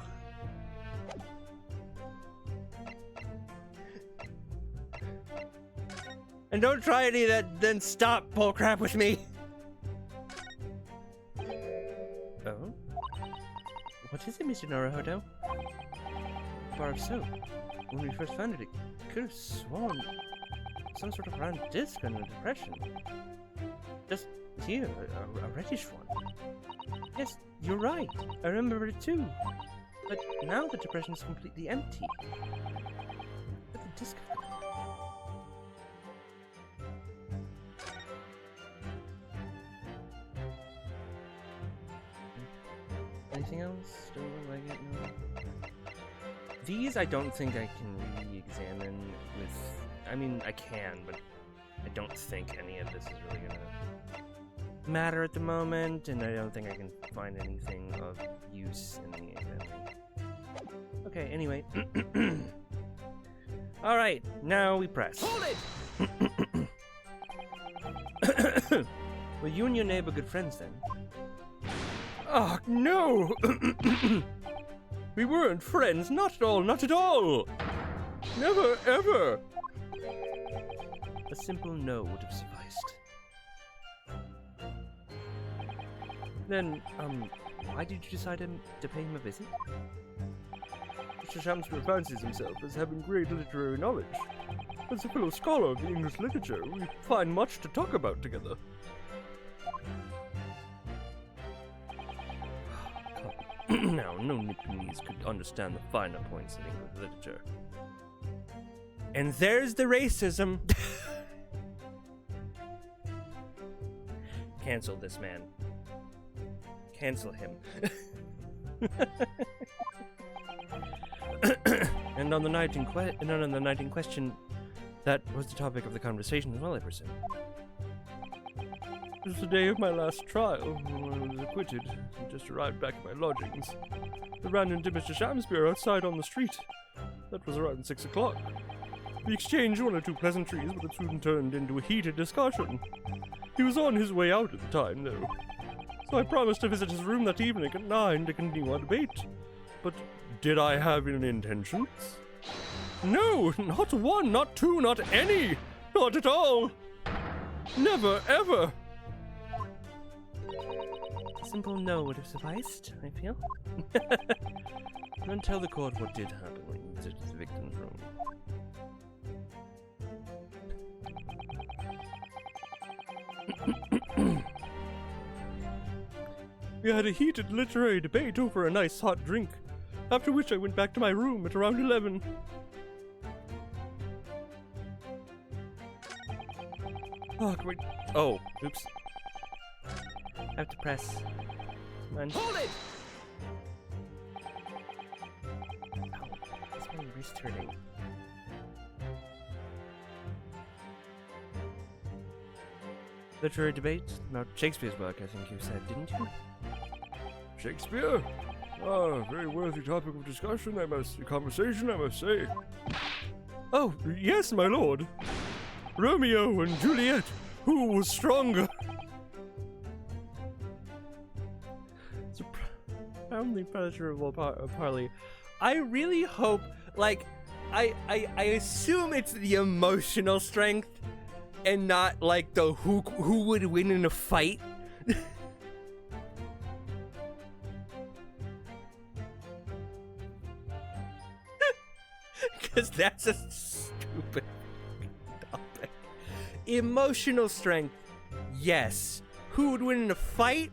And don't try any of that, then stop bullcrap with me. Oh? What is it, Mr. Naruhodo? A bar of soap. When we first found it, I could have sworn some sort of round disc under depression. Just here, a reddish one. Yes, you're right. I remember it too. But now the depression is completely empty. But the disc. Anything else? Still like it? No. These I don't think I can re-examine with. I mean, I can, but I don't think any of this is really gonna matter at the moment, and I don't think I can find anything of use in the exam. Okay, anyway. Alright, now we press. Hold it! Well, you and your neighbor good friends then? Oh, no! We weren't friends, not at all, not at all! Never, ever! A simple no would have sufficed. Then, why did you decide to pay him a visit? Mr. Shamspeare fancies himself as having great literary knowledge. As a fellow scholar of the English literature, we find much to talk about together. Now, no Nipponese could understand the finer points of English literature. And there's the racism! Cancel this man. Cancel him. And on the night in question, that was the topic of the conversation as well, I presume. It was the day of my last trial, when I was acquitted. I just arrived back at my lodgings. I ran into Mr. Shamspeare outside on the street. That was around 6 o'clock. We exchanged one or two pleasantries, but it soon turned into a heated discussion. He was on his way out at the time, though. So I promised to visit his room that evening at 9 to continue our debate. But did I have any intentions? No, not one, not two, not any! Not at all! Never, ever! A simple no would have sufficed, I feel. Then tell the court what did happen when you visited the victim's room. We had a heated literary debate over a nice hot drink. After which I went back to my room at around 11. Oh, wait. Oh, oops. I have to press. Come on. Hold it! It's my wrist hurting. Literary debate about Shakespeare's work, I think you said, didn't you? Shakespeare? Ah, very worthy topic of discussion, conversation, I must say. Oh, yes, my lord. Romeo and Juliet. Who was stronger? It's a profoundly pleasurable parley. I really hope, like, I assume it's the emotional strength and not like the who would win in a fight. Because that's a stupid topic. Emotional strength, yes. Who would win in a fight?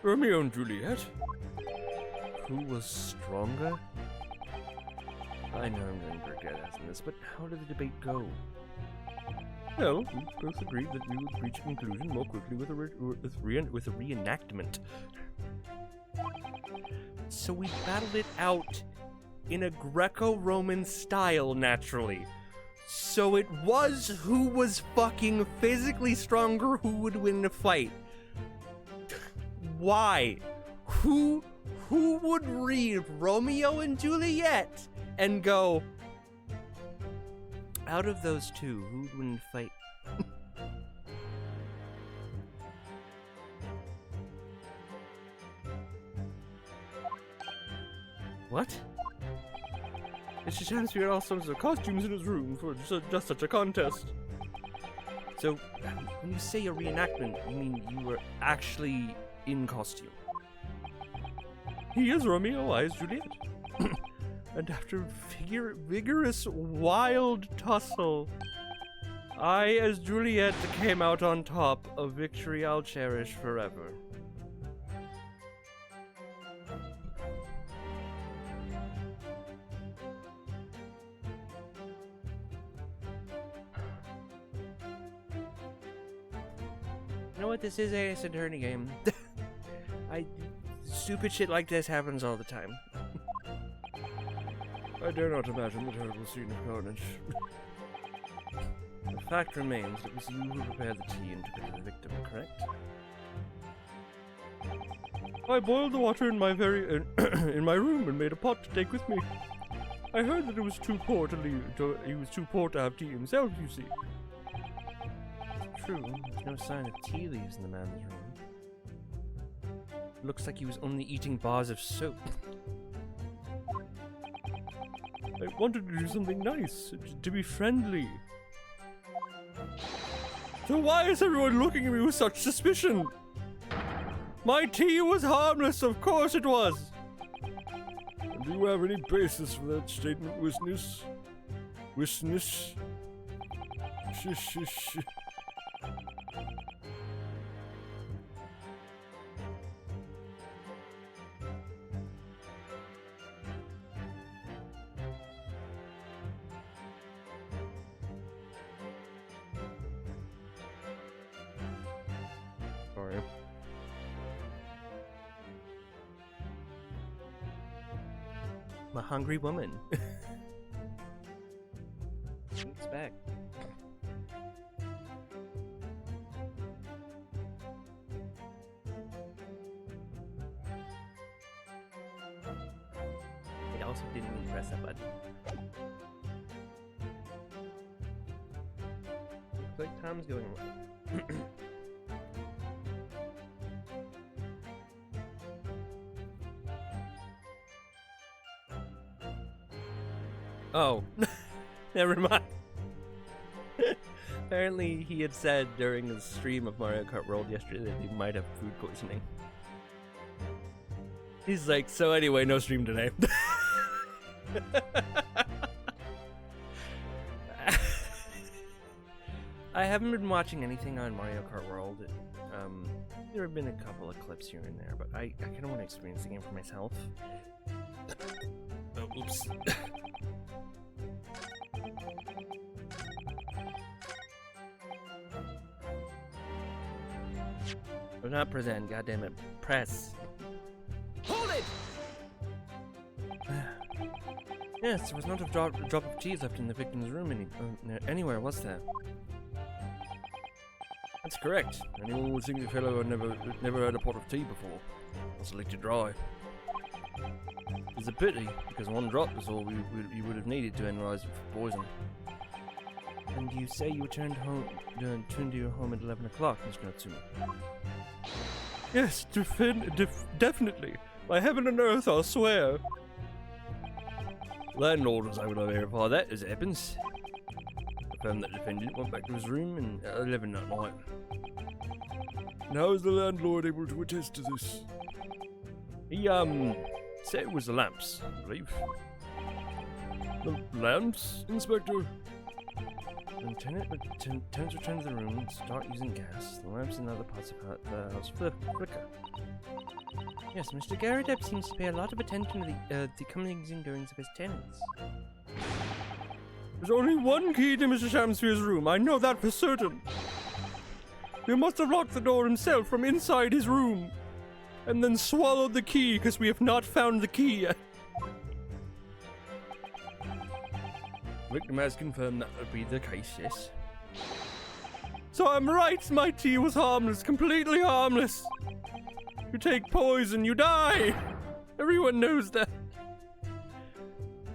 Romeo and Juliet? Who was stronger? I know I'm going to regret asking this, but how did the debate go? Well, we both agreed that we would reach a conclusion more quickly with a reenactment. So we battled it out in a Greco-Roman style, naturally. So it was who was fucking physically stronger who would win in a fight. Why? Who would read Romeo and Juliet and go, out of those two, who would win in a fight? What? Mr. Shamspeare had all sorts of costumes in his room for just such a contest. So, when you say a reenactment, you mean you were actually in costume? He is Romeo, I is Juliet. And after vigorous, wild tussle, I as Juliet came out on top, a victory I'll cherish forever. You know what this is, Ace Attorney game. Stupid shit like this happens all the time. I dare not imagine the terrible scene of carnage. The fact remains that it was you who prepared the tea and took it to the victim, correct? I boiled the water in my in my room and made a pot to take with me. I heard that it was too poor to leave. He was too poor to have tea himself, you see. True, there's no sign of tea leaves in the man's room. Looks like he was only eating bars of soap. I wanted to do something nice, to be friendly. So why is everyone looking at me with such suspicion? My tea was harmless, of course it was. Do you have any basis for that statement, Witness? Witness? Shish. Sorry. I'm a hungry woman. It's back. It also didn't even press that button. Looks like Tom's going away. Oh, never mind. Apparently, he had said during his stream of Mario Kart World yesterday that he might have food poisoning. He's like, so anyway, no stream today. I haven't been watching anything on Mario Kart World. There have been a couple of clips here and there, but I kind of want to experience the game for myself. Oh, oops. Do not present, goddammit. Press. Hold it! Yes, there was not a drop of tea left in the victim's room anywhere, was there? That's correct. Anyone would think the fellow had never had a pot of tea before. Must licked it dry. It's a pity, because one drop is all you would have needed to analyze it for poison. And you say you returned to your home at 11 o'clock, Mr. Natsumi? Yes, definitely. By heaven and earth, I'll swear. Landlord was able to verify that as it happens. Confirmed that the defendant went back to his room at 11 that night. And how is the landlord able to attest to this? He, said it was the lamps, I believe. The lamps, Inspector? When tenants return to the room and start using gas, the lamps in other parts of the house flicker. Yes, Mr. Garrideb seems to pay a lot of attention to the comings and goings of his tenants. There's only one key to Mr. Shamspeare's room, I know that for certain. He must have locked the door himself from inside his room, and then swallowed the key because we have not found the key yet. Victim has confirmed that would be the case, yes. So I'm right, my tea was harmless, completely harmless. You take poison, you die. Everyone knows that.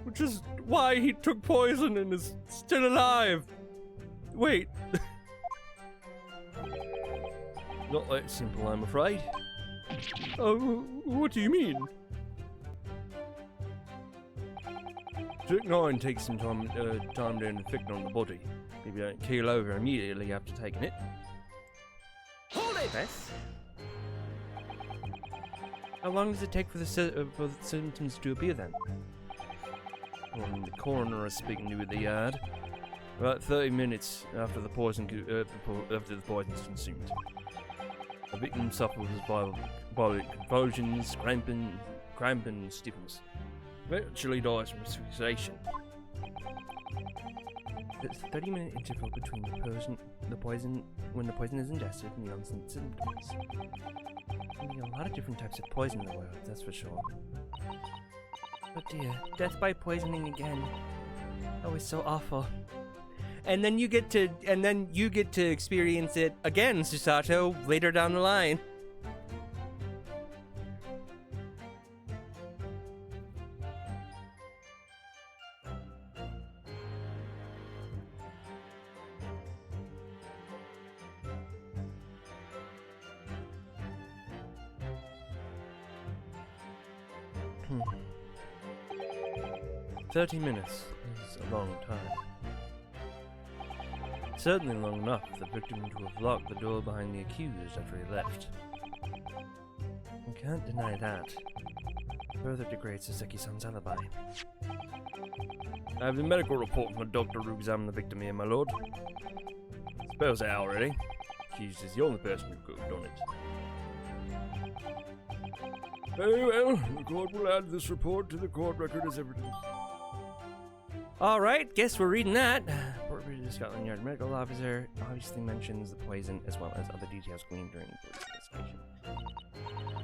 Which is why he took poison and is still alive. Wait. Not that simple, I'm afraid. Oh, what do you mean? Strychnine takes some time to inflict on the body. If you don't keel over immediately after taking it. Hold it! Yes. How long does it take for the symptoms to appear then? Well, the coroner is speaking to the yard. About 30 minutes after the poison is consumed. The victim suffers by convulsions, cramp and stiffness. Eventually dies from asphyxiation. There's a 30-minute interval between the poison when the poison is ingested and the onset symptoms. There can be a lot of different types of poison in the world, that's for sure. Oh dear, death by poisoning again. Oh, it's so awful. And then you get to experience it again, Susato, later down the line. Hmm. 30 minutes is a long time. Certainly long enough for the victim to have locked the door behind the accused after he left. You can't deny that. Further degrades Saseki-san's alibi. I have the medical report from a doctor who examined the victim here, my lord. Spells it out already. Accused is the only person who could have done it. Very well, the court will add this report to the court record as evidence. Alright, guess we're reading that. Report to the Scotland Yard medical officer obviously mentions the poison as well as other details gleaned during the police investigation.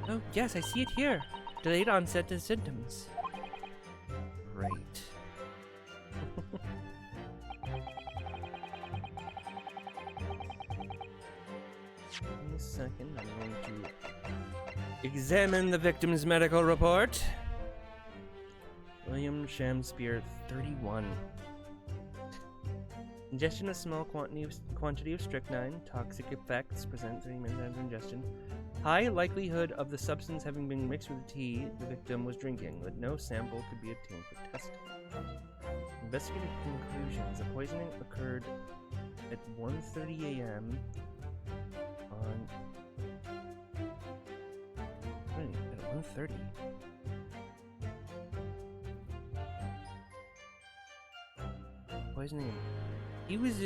Oh, yes, I see it here. Delayed onset of symptoms. Great. In a second, I'm going to examine the victim's medical report. William Shamspeare, 31. Ingestion of small quantity of strychnine. Toxic effects present 3 minutes after ingestion. High likelihood of the substance having been mixed with the tea the victim was drinking, but no sample could be obtained for testing. Investigative conclusions. The poisoning occurred at 1:30 a.m. on... Wait, at 1:30? Poisoning. He was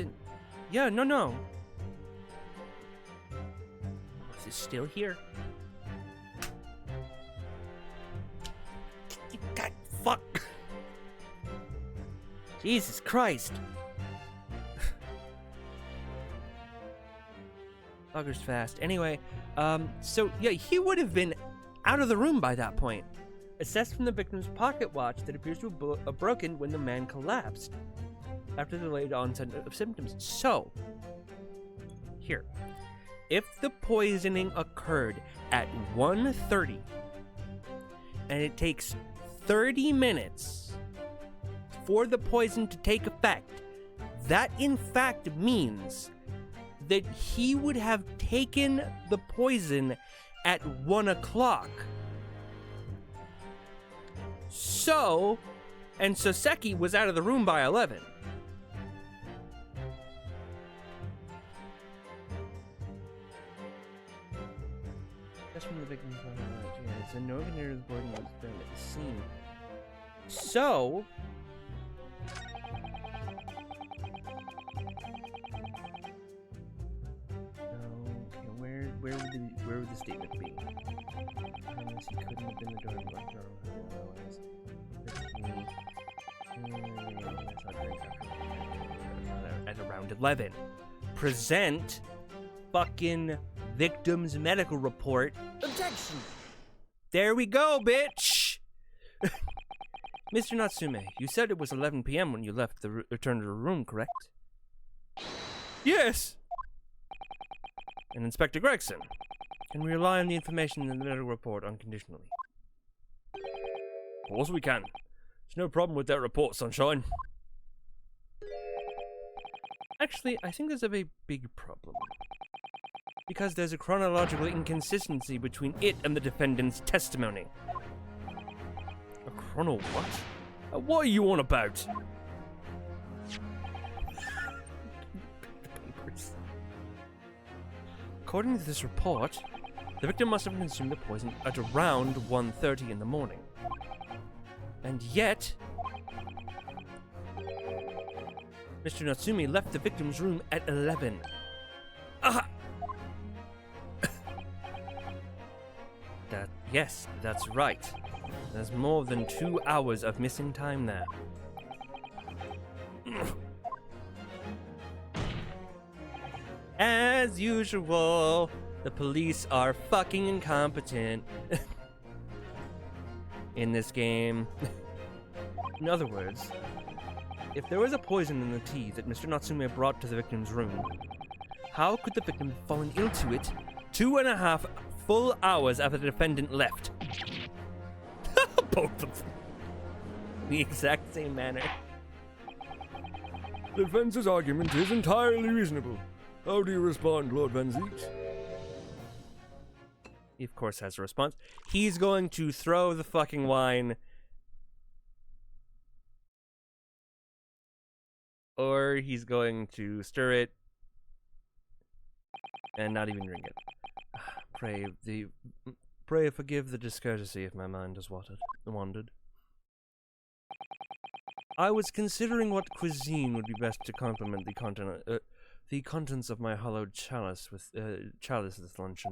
Yeah, no. Is it still here? God, fuck. Jesus Christ. Bugger's fast. Anyway, so yeah, he would have been out of the room by that point. Assessed from the victim's pocket watch that appears to have broken when the man collapsed after the delayed onset of symptoms. So, here. If the poisoning occurred at 1:30 and it takes 30 minutes for the poison to take effect, that in fact means that he would have taken the poison at 1 o'clock. So, and Soseki was out of the room by 11. That's from the victim's yeah, no ordinary recording was found at the scene. So, okay, where would the statement be? Unless he couldn't have been the door at around 11. Present fucking victim's medical report. Objection! There we go, bitch! Mr. Natsume, you said it was 11 p.m. when you left the return to the room, correct? Yes! And Inspector Gregson, can we rely on the information in the medical report unconditionally? Of course we can. There's no problem with that report, Sunshine. Actually, I think there's a very big problem. Because there's a chronological inconsistency between it and the defendant's testimony. A chrono what? What are you on about? According to this report, the victim must have consumed the poison at around 1:30 in the morning. And yet, Mr. Natsume left the victim's room at 11. Ah! Yes, that's right. There's more than 2 hours of missing time there. As usual, the police are fucking incompetent in this game. In other words, if there was a poison in the tea that Mr. Natsume brought to the victim's room, how could the victim have fallen ill to it 2.5 full hours after the defendant left? Both of them. The exact same manner. The defense's argument is entirely reasonable. How do you respond, Lord Van Zeeks? He, of course, has a response. He's going to throw the fucking wine. Or he's going to stir it. And not even drink it. Pray forgive the discourtesy if my mind has wandered. I was considering what cuisine would be best to complement the contents of my hollowed chalice this luncheon.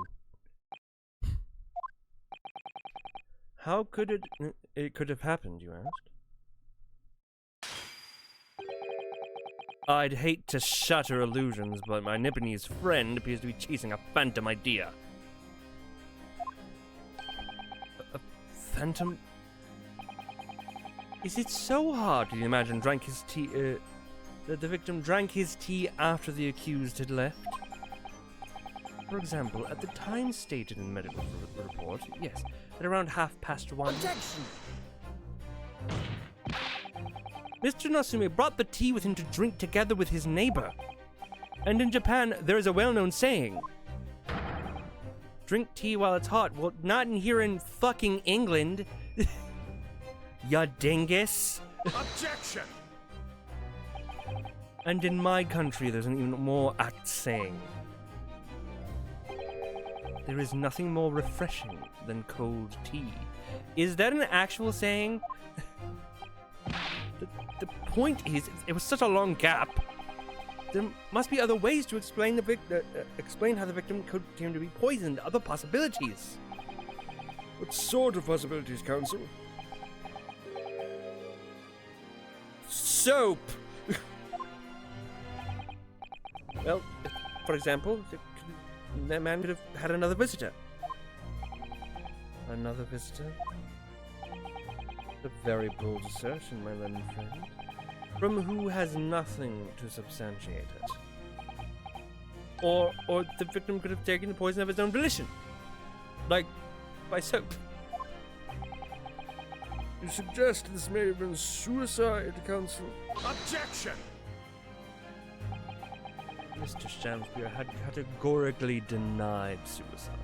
How could it could have happened, you asked? I'd hate to shatter illusions, but my Nipponese friend appears to be chasing a phantom idea. A phantom? Is it so hard to imagine that the victim drank his tea after the accused had left? For example, at the time stated in the medical report, yes, at around 1:30. Objection! Mr. Natsume brought the tea with him to drink together with his neighbor. And in Japan, there is a well-known saying. Drink tea while it's hot. Well, not in here in fucking England. Ya dingus. Objection! And in my country, there's an even more apt saying. There is nothing more refreshing than cold tea. Is that an actual saying? The point is, it was such a long gap. there must be other ways to explain explain how the victim came to be poisoned. Other possibilities. What sort of possibilities, Counsel? Soap. Well, for example, that man could have had another visitor. Another visitor? A very bold assertion, my learned friend. From who has nothing to substantiate it. Or the victim could have taken the poison of his own volition. Like, by soap. You suggest this may have been suicide, Counsel? Objection! Mr. Shamspeare had categorically denied suicide.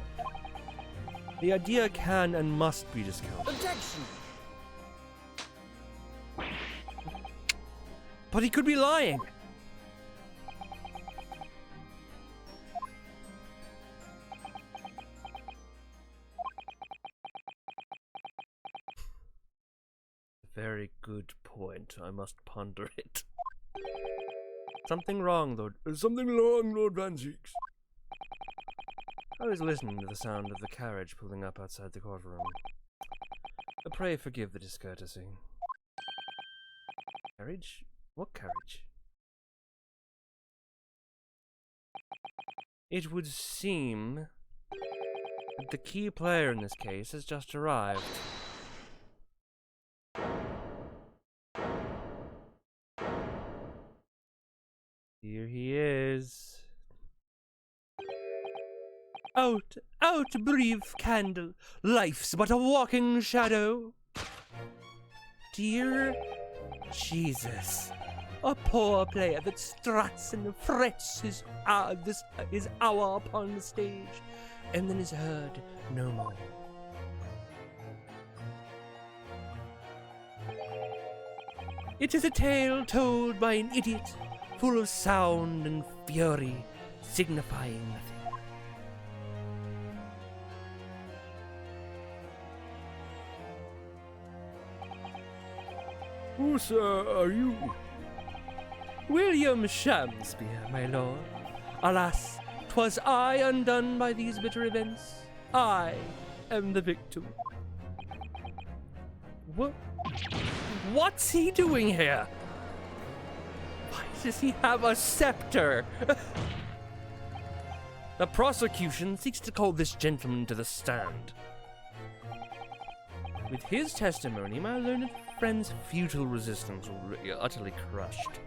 The idea can and must be discounted. Objection! But he could be lying. Very good point. I must ponder it. Something wrong, Lord. There's something wrong, Lord Van Zieks. I was listening to the sound of the carriage pulling up outside the courtroom. Pray forgive the discourtesy. Carriage? What carriage? It would seem that the key player in this case has just arrived. Here he is. Out, out, brief candle. Life's but a walking shadow. Dear Jesus. A poor player that struts and frets his hour upon the stage, and then is heard no more. It is a tale told by an idiot, full of sound and fury, signifying nothing. Who, sir, are you? William Shamspeare, my lord. Alas, 'twas I undone by these bitter events. I am the victim. What's he doing here? Why does he have a scepter? The prosecution seeks to call this gentleman to the stand. With his testimony, my learned friend's futile resistance will be utterly crushed.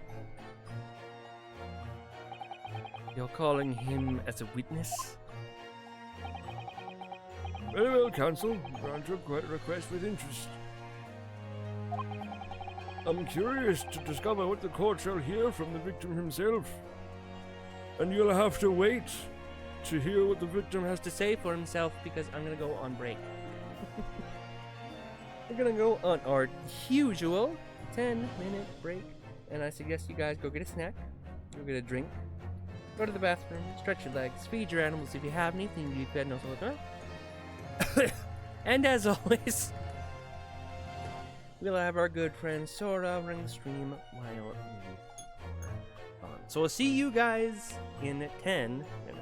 You're calling him as a witness? Very well, Counsel. Grant your request with interest. I'm curious to discover what the court shall hear from the victim himself. And you'll have to wait to hear what the victim has To say for himself, because I'm gonna go on break. We're gonna go on our usual 10-minute break, and I suggest you guys go get a snack, go get a drink, go to the bathroom, stretch your legs, feed your animals if you have anything to be fed, and also look. And as always, we'll have our good friend Sora ring the stream while we are on. So we'll see you guys in 10 minutes.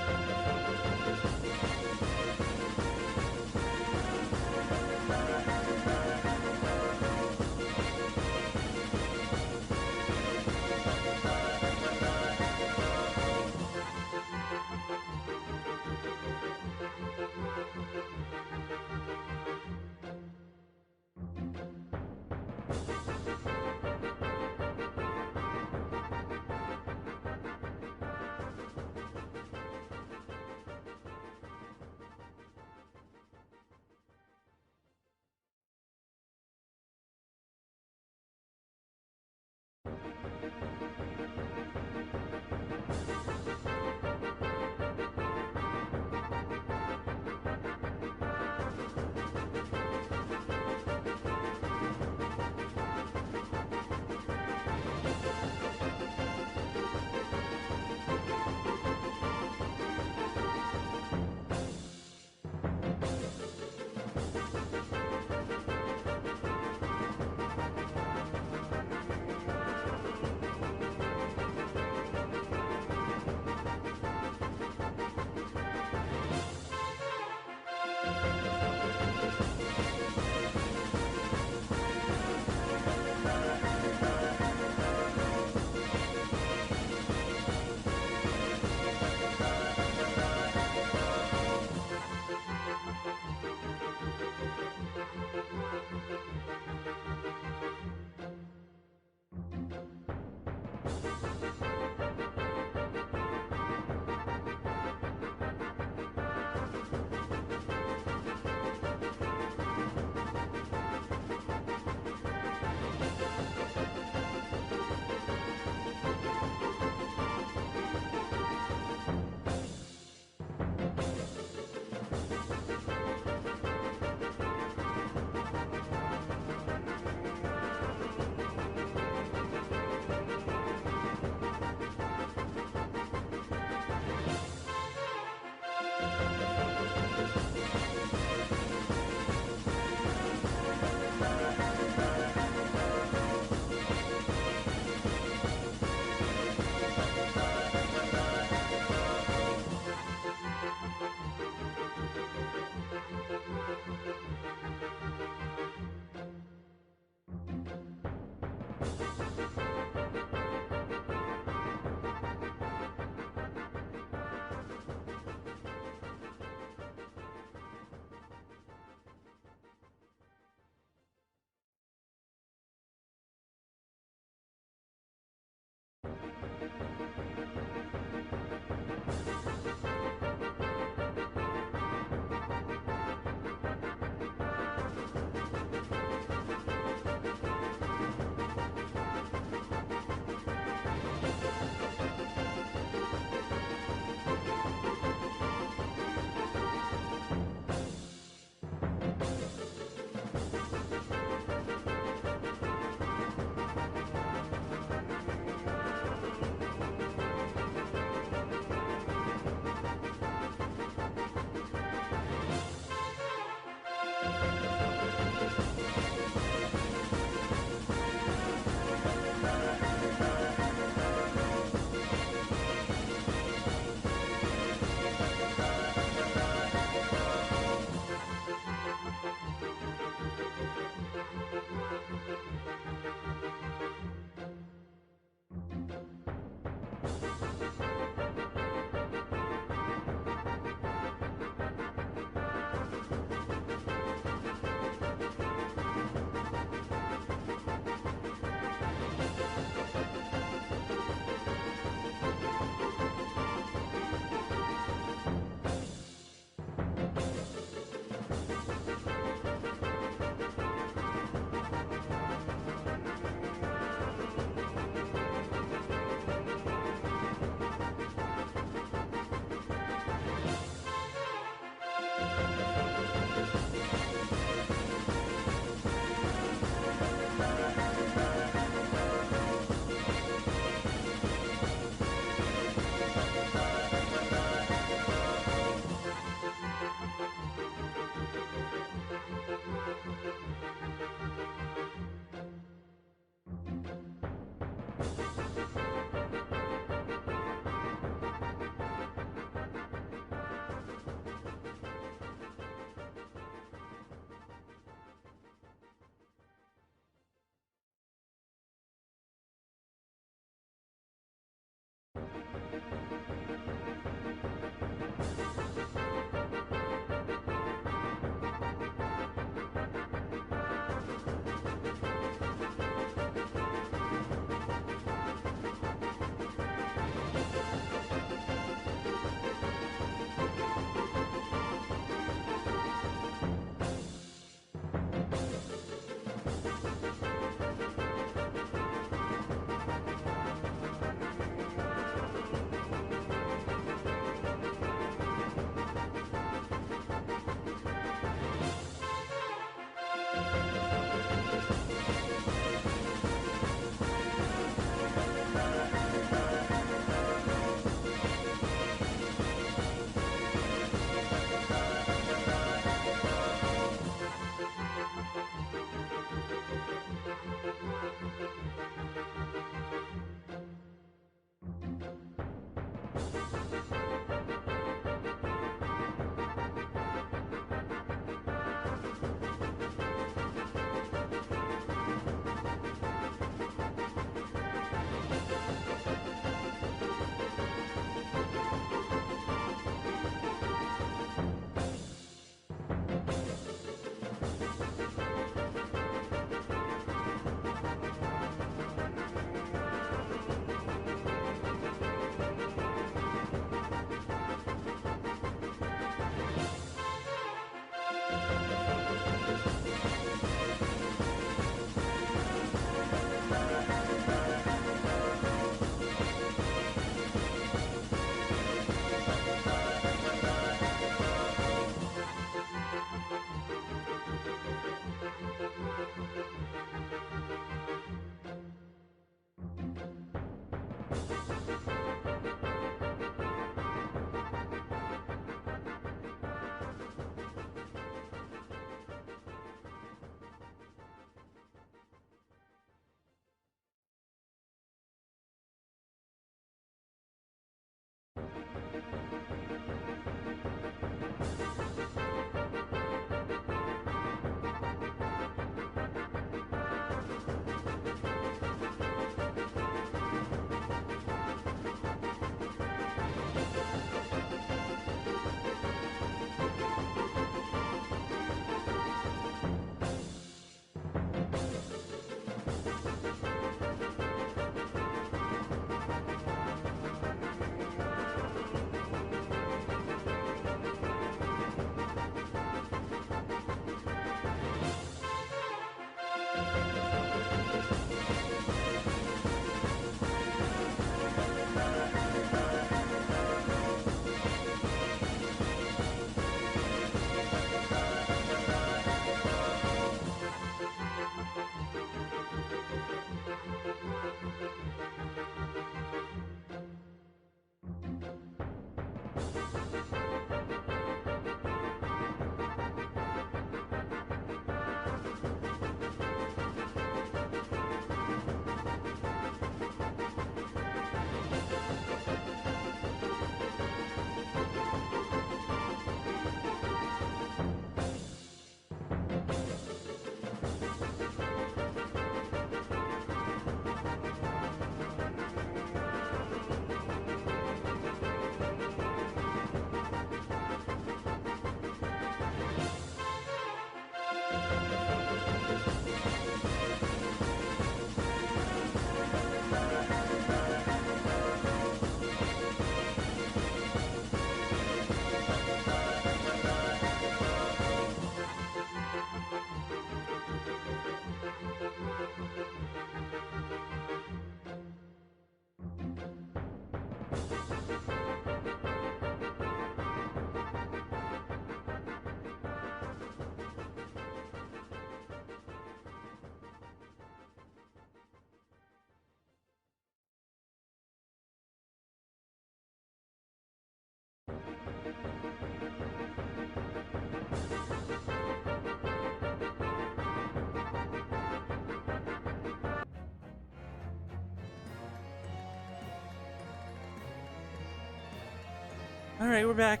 All right, we're back.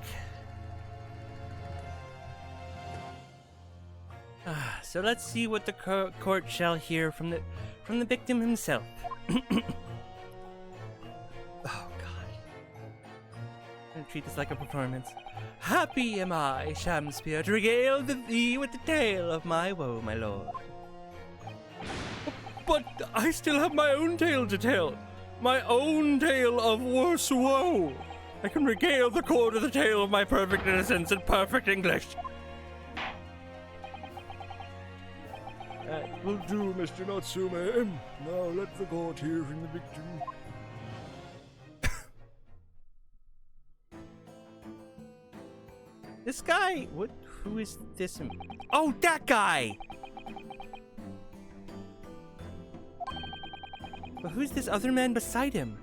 So let's see what the court shall hear from the victim himself. Oh God! I'm gonna treat this like a performance. Happy am I, Shamspeare, to regale thee with the tale of my woe, my lord. But I still have my own tale to tell. My own tale of worse woe. I can regale the court of the tale of my perfect innocence in perfect English. Will do, Mr. Natsume. Now let the court hear from the victim. This guy, who is this? Oh, that guy! But who's this other man beside him?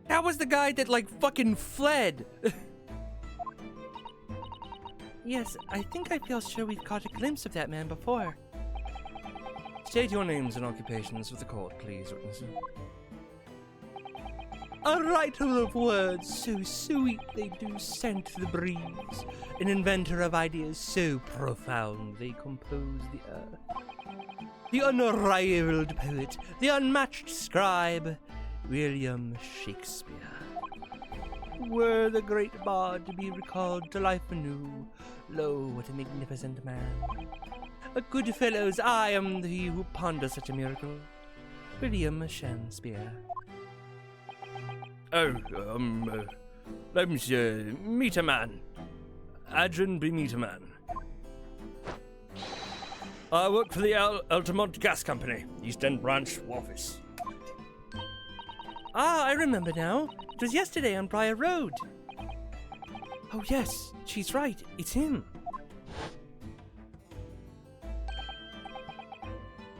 That was the guy that, like, fucking fled! Yes, I think I feel sure we've caught a glimpse of that man before. State your names and occupations for the court, please, witnesses. A writer of words so sweet they do scent the breeze, an inventor of ideas so profound they compose the earth. The unrivaled poet, the unmatched scribe, William Shakespeare. Were the great bard to be recalled to life anew, lo, what a magnificent man. A good fellows, I am he who ponders such a miracle. William Shamspeare. Oh, name's, Meter Man. Adrian B. Meter Man. I work for the Altamont Gas Company, East End Branch office. Ah, I remember now. It was yesterday on Briar Road. Oh yes, she's right. It's him.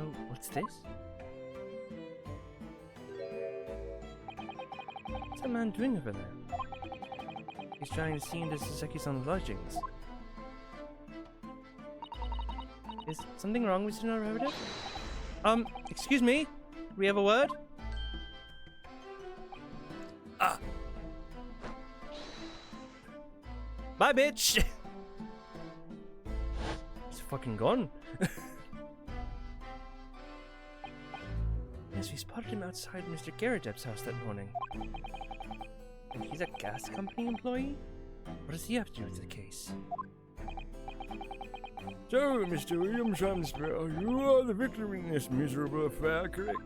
Oh, what's this? What's that man doing over there? He's trying to see into Saseki-san's lodgings. Is something wrong with Tsunoda? Excuse me? We have a word? Ah. Bye, bitch! He's fucking gone. Yes, we spotted him outside Mr. Garradep's house that morning. And he's a gas company employee? What does he have to do with the case? So, Mr. William Shamspeare, you are the victim in this miserable affair, correct?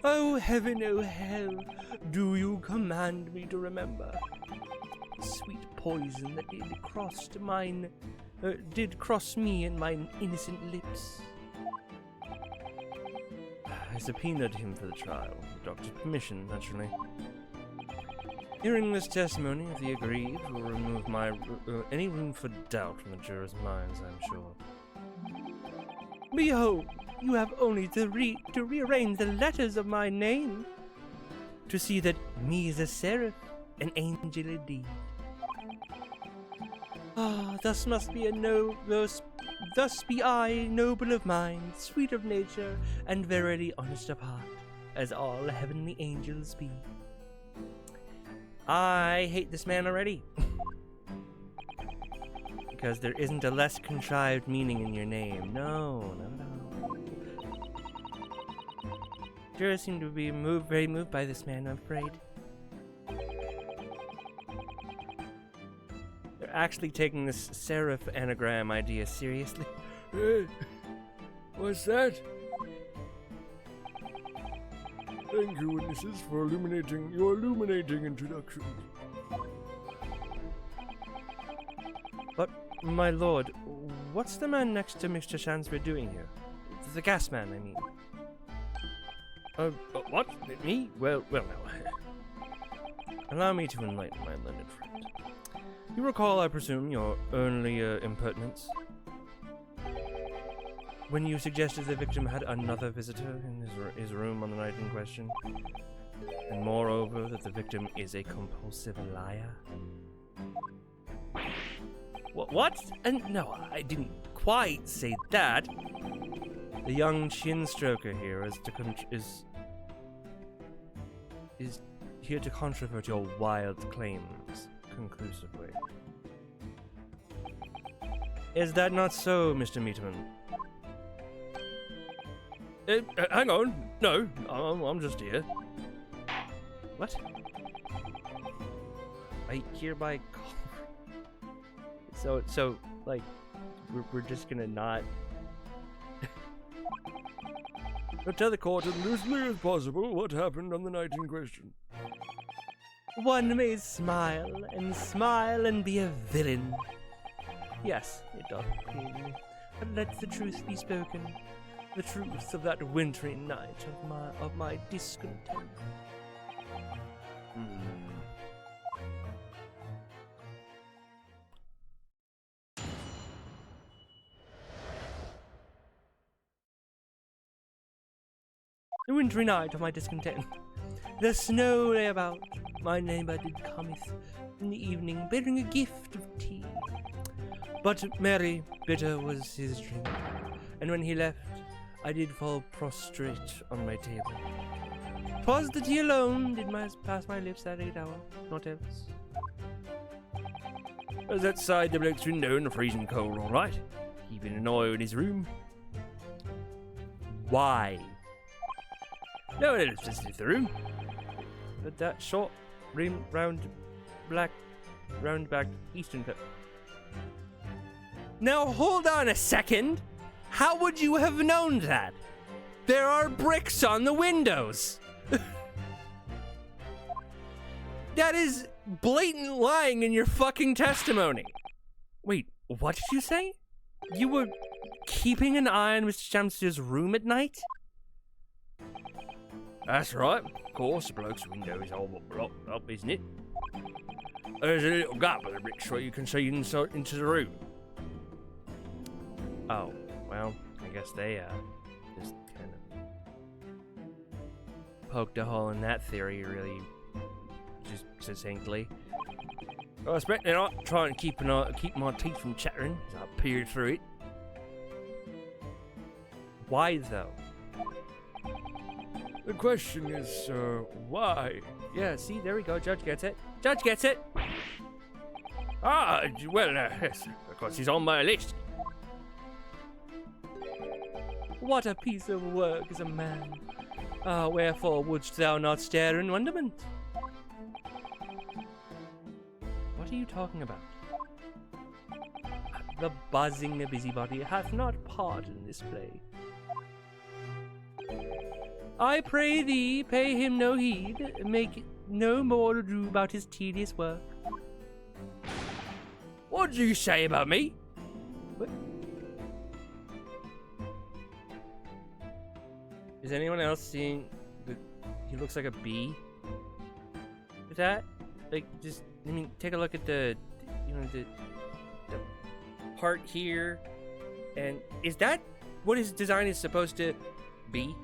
Oh heaven, oh hell, do you command me to remember? Sweet poison that did cross me and mine innocent lips. I subpoenaed him for the trial, with the doctor's permission, naturally. Hearing this testimony of the aggrieved will remove any room for doubt from the jurors' minds, I'm sure. Behold, you have only to rearrange the letters of my name to see that me is a seraph, an angel indeed. Ah, thus be I, noble of mind, sweet of nature, and verily honest of heart, as all heavenly angels be. I hate this man already. Because there isn't a less contrived meaning in your name. No. Jurors seem to be very moved by this man, I'm afraid. They're actually taking this seraph anagram idea seriously. Hey, what's that? Thank you, witnesses, for your illuminating introduction. But, my lord, what's the man next to Mr. Shamspeare doing here? The gas man, I mean. What? Me? Well, no. Allow me to enlighten my learned friend. You recall, I presume, your early impertinence? When you suggested the victim had another visitor in his room on the night in question? And moreover, that the victim is a compulsive liar? What? And no, I didn't quite say that. The young chin stroker here is here to controvert your wild claims conclusively. Is that not so, Mr. Meatman? Hang on. No, I'm just here. What? I hereby call. So, like, we're just gonna not. But tell the court as loosely as possible what happened on the night in question. One may smile and be a villain. Yes, it doth pain, but let the truth be spoken. The truth of that wintry night of my discontent. The wintry night of my discontent. The snow lay about. My neighbour did cometh in the evening, bearing a gift of tea. But merry, bitter was his drink, and when he left, I did fall prostrate on my table. 'Twas the tea alone did pass my lips that 8 hour, not else. As that side the bloke's window in the freezing cold, all right. Keeping an eye in his room. Why? No one else visits the room. But that short, round, black, round-backed Eastern pip. Now hold on a second! How would you have known that? There are bricks on the windows! That is blatant lying in your fucking testimony. Wait, what did you say? You were keeping an eye on Mr. Shamspeare's room at night? That's right. Of course, the bloke's window is all blocked up, isn't it? There's a little gap in the brick so you can see into the room. Oh, well, I guess they, just kind of poked a hole in that theory really just succinctly. I expect they're not trying to keep my teeth from chattering as I peered through it. Why, though? The question is, why? Yeah, see, there we go. Judge gets it. Judge gets it! Ah, well, yes, because he's on my list. What a piece of work is a man. Ah, wherefore wouldst thou not stare in wonderment? What are you talking about? The buzzing busybody hath not part in this play. I pray thee, pay him no heed, make no more ado about his tedious work. What did you say about me? What? Is anyone else seeing he looks like a bee? Is that? Like, just, I mean, take a look at the part here, and is that what his design is supposed to be?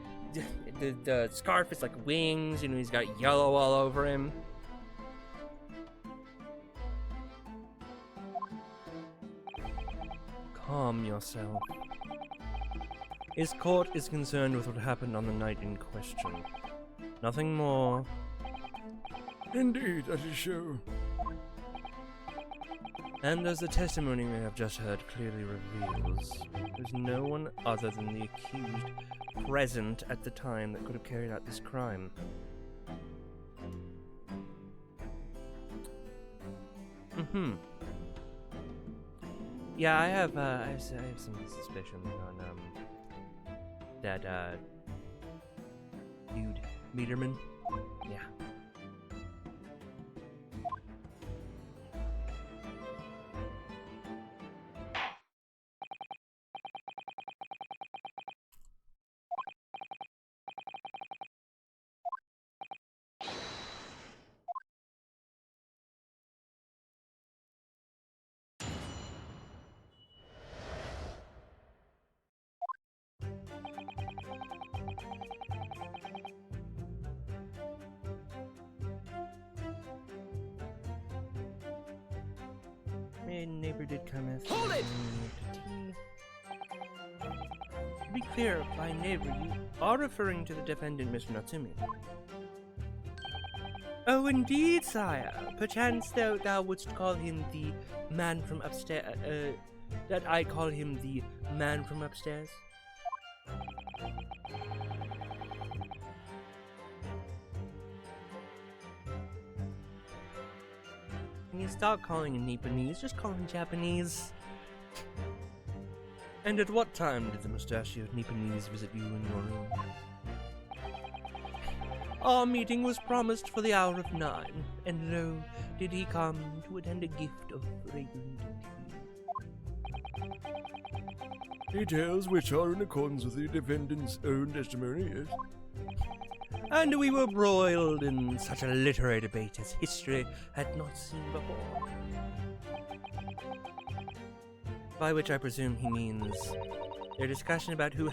The scarf is like wings, and he's got yellow all over him. Calm yourself. His court is concerned with what happened on the night in question. Nothing more. Indeed, that is so. And as the testimony we have just heard clearly reveals, there's no one other than the accused present at the time that could have carried out this crime. Yeah, I have some suspicions on that dude Meterman. Yeah. My neighbor did come in. Hold it! To be clear, by neighbor, you are referring to the defendant, Mr. Natsumi. Oh, indeed, sire. Perchance thou wouldst call him the man from upstairs. That I call him the man from upstairs? Can you stop calling him Nipponese? Just call him Japanese. And at what time did the mustachioed Nipponese visit you in your room? Our meeting was promised for the hour of 9, and lo, did he come to attend a gift of fragrant tea. Details which are in accordance with the defendant's own testimony, yes. And we were broiled in such a literary debate as history had not seen before. By which I presume he means Their discussion about who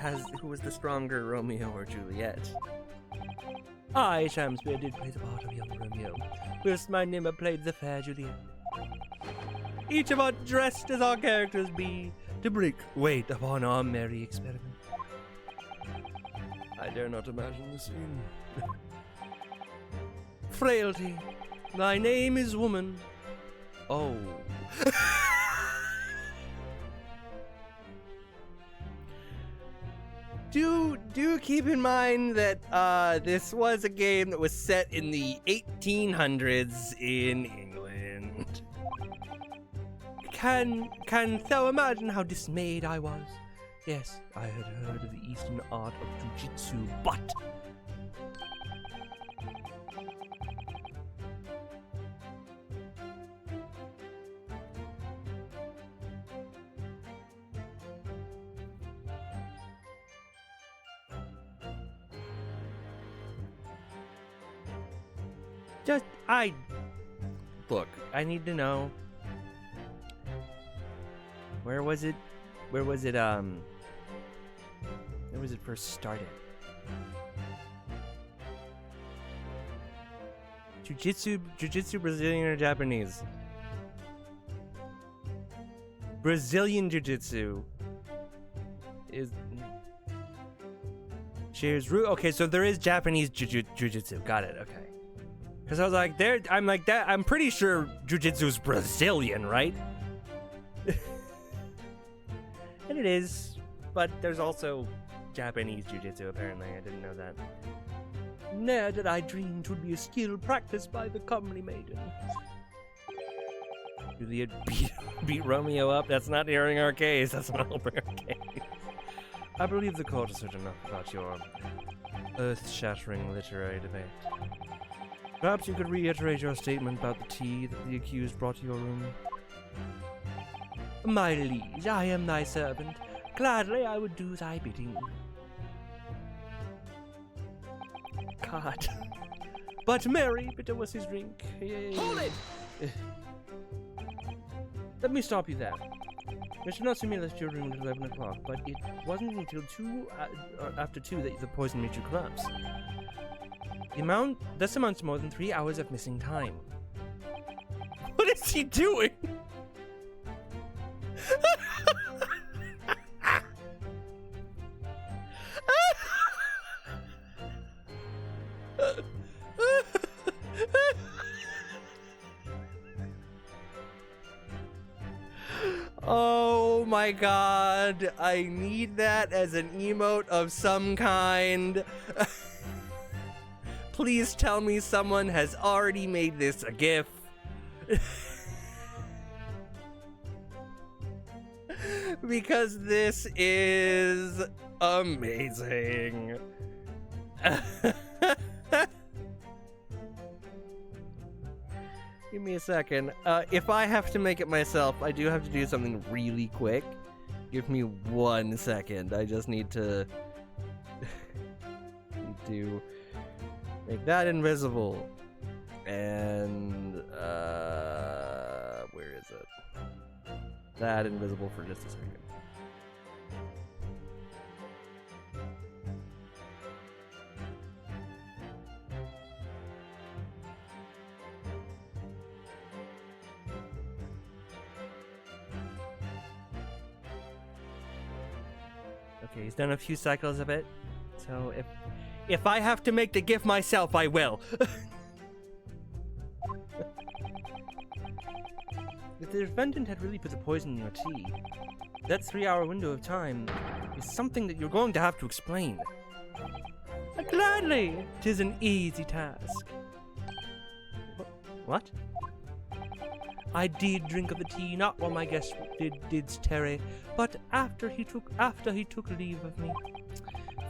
was the stronger, Romeo or Juliet. I, Shamspeare, did play the part of young Romeo, whilst my Nympha played the fair Juliet. Each of us dressed as our characters be, to break weight upon our merry experiment. I dare not imagine the scene. Frailty, thy name is woman. Oh. Do keep in mind that this was a game that was set in the 1800s in England. Can thou imagine how dismayed I was? Yes, I had heard of the Eastern art of Jiu-Jitsu, but look, I need to know. Where was it first started? Jiu-Jitsu, Brazilian or Japanese? Brazilian Jiu-Jitsu is shares root. Okay, so there is Japanese Jiu-Jitsu. Got it. Okay. Because I was like, I'm pretty sure Jiu-Jitsu is Brazilian, right? And it is, but there's also Japanese Jiu-Jitsu, apparently. I didn't know that. Ne'er did I dream 'twould be a skill practiced by the comely maiden. Juliet beat Romeo up? That's not hearing our case. That's not helping our case. I believe the court has heard enough about your earth-shattering literary debate. Perhaps you could reiterate your statement about the tea that the accused brought to your room. My liege, I am thy servant. Gladly I would do thy bidding. God. But merry bitter was his drink. Hold it! Let me stop you there. Mr. Natsumi left your room at 11 o'clock, but it wasn't until after 2 that the poison made you collapse. This amounts to more than 3 hours of missing time. What is he doing? Oh my god, I need that as an emote of some kind. Please tell me someone has already made this a GIF. Because this is amazing. Give me a second. If I have to make it myself, I do have to do something really quick. Give me 1 second. I just need to make that invisible. And where is it? That invisible for just a second. Okay, he's done a few cycles of it. So if I have to make the GIF myself, I will. If the defendant had really put the poison in your tea, that 3-hour window of time is something that you're going to have to explain. Gladly, 'tis an easy task. What? I did drink of the tea, not while my guest didst tarry, but after he took leave of me.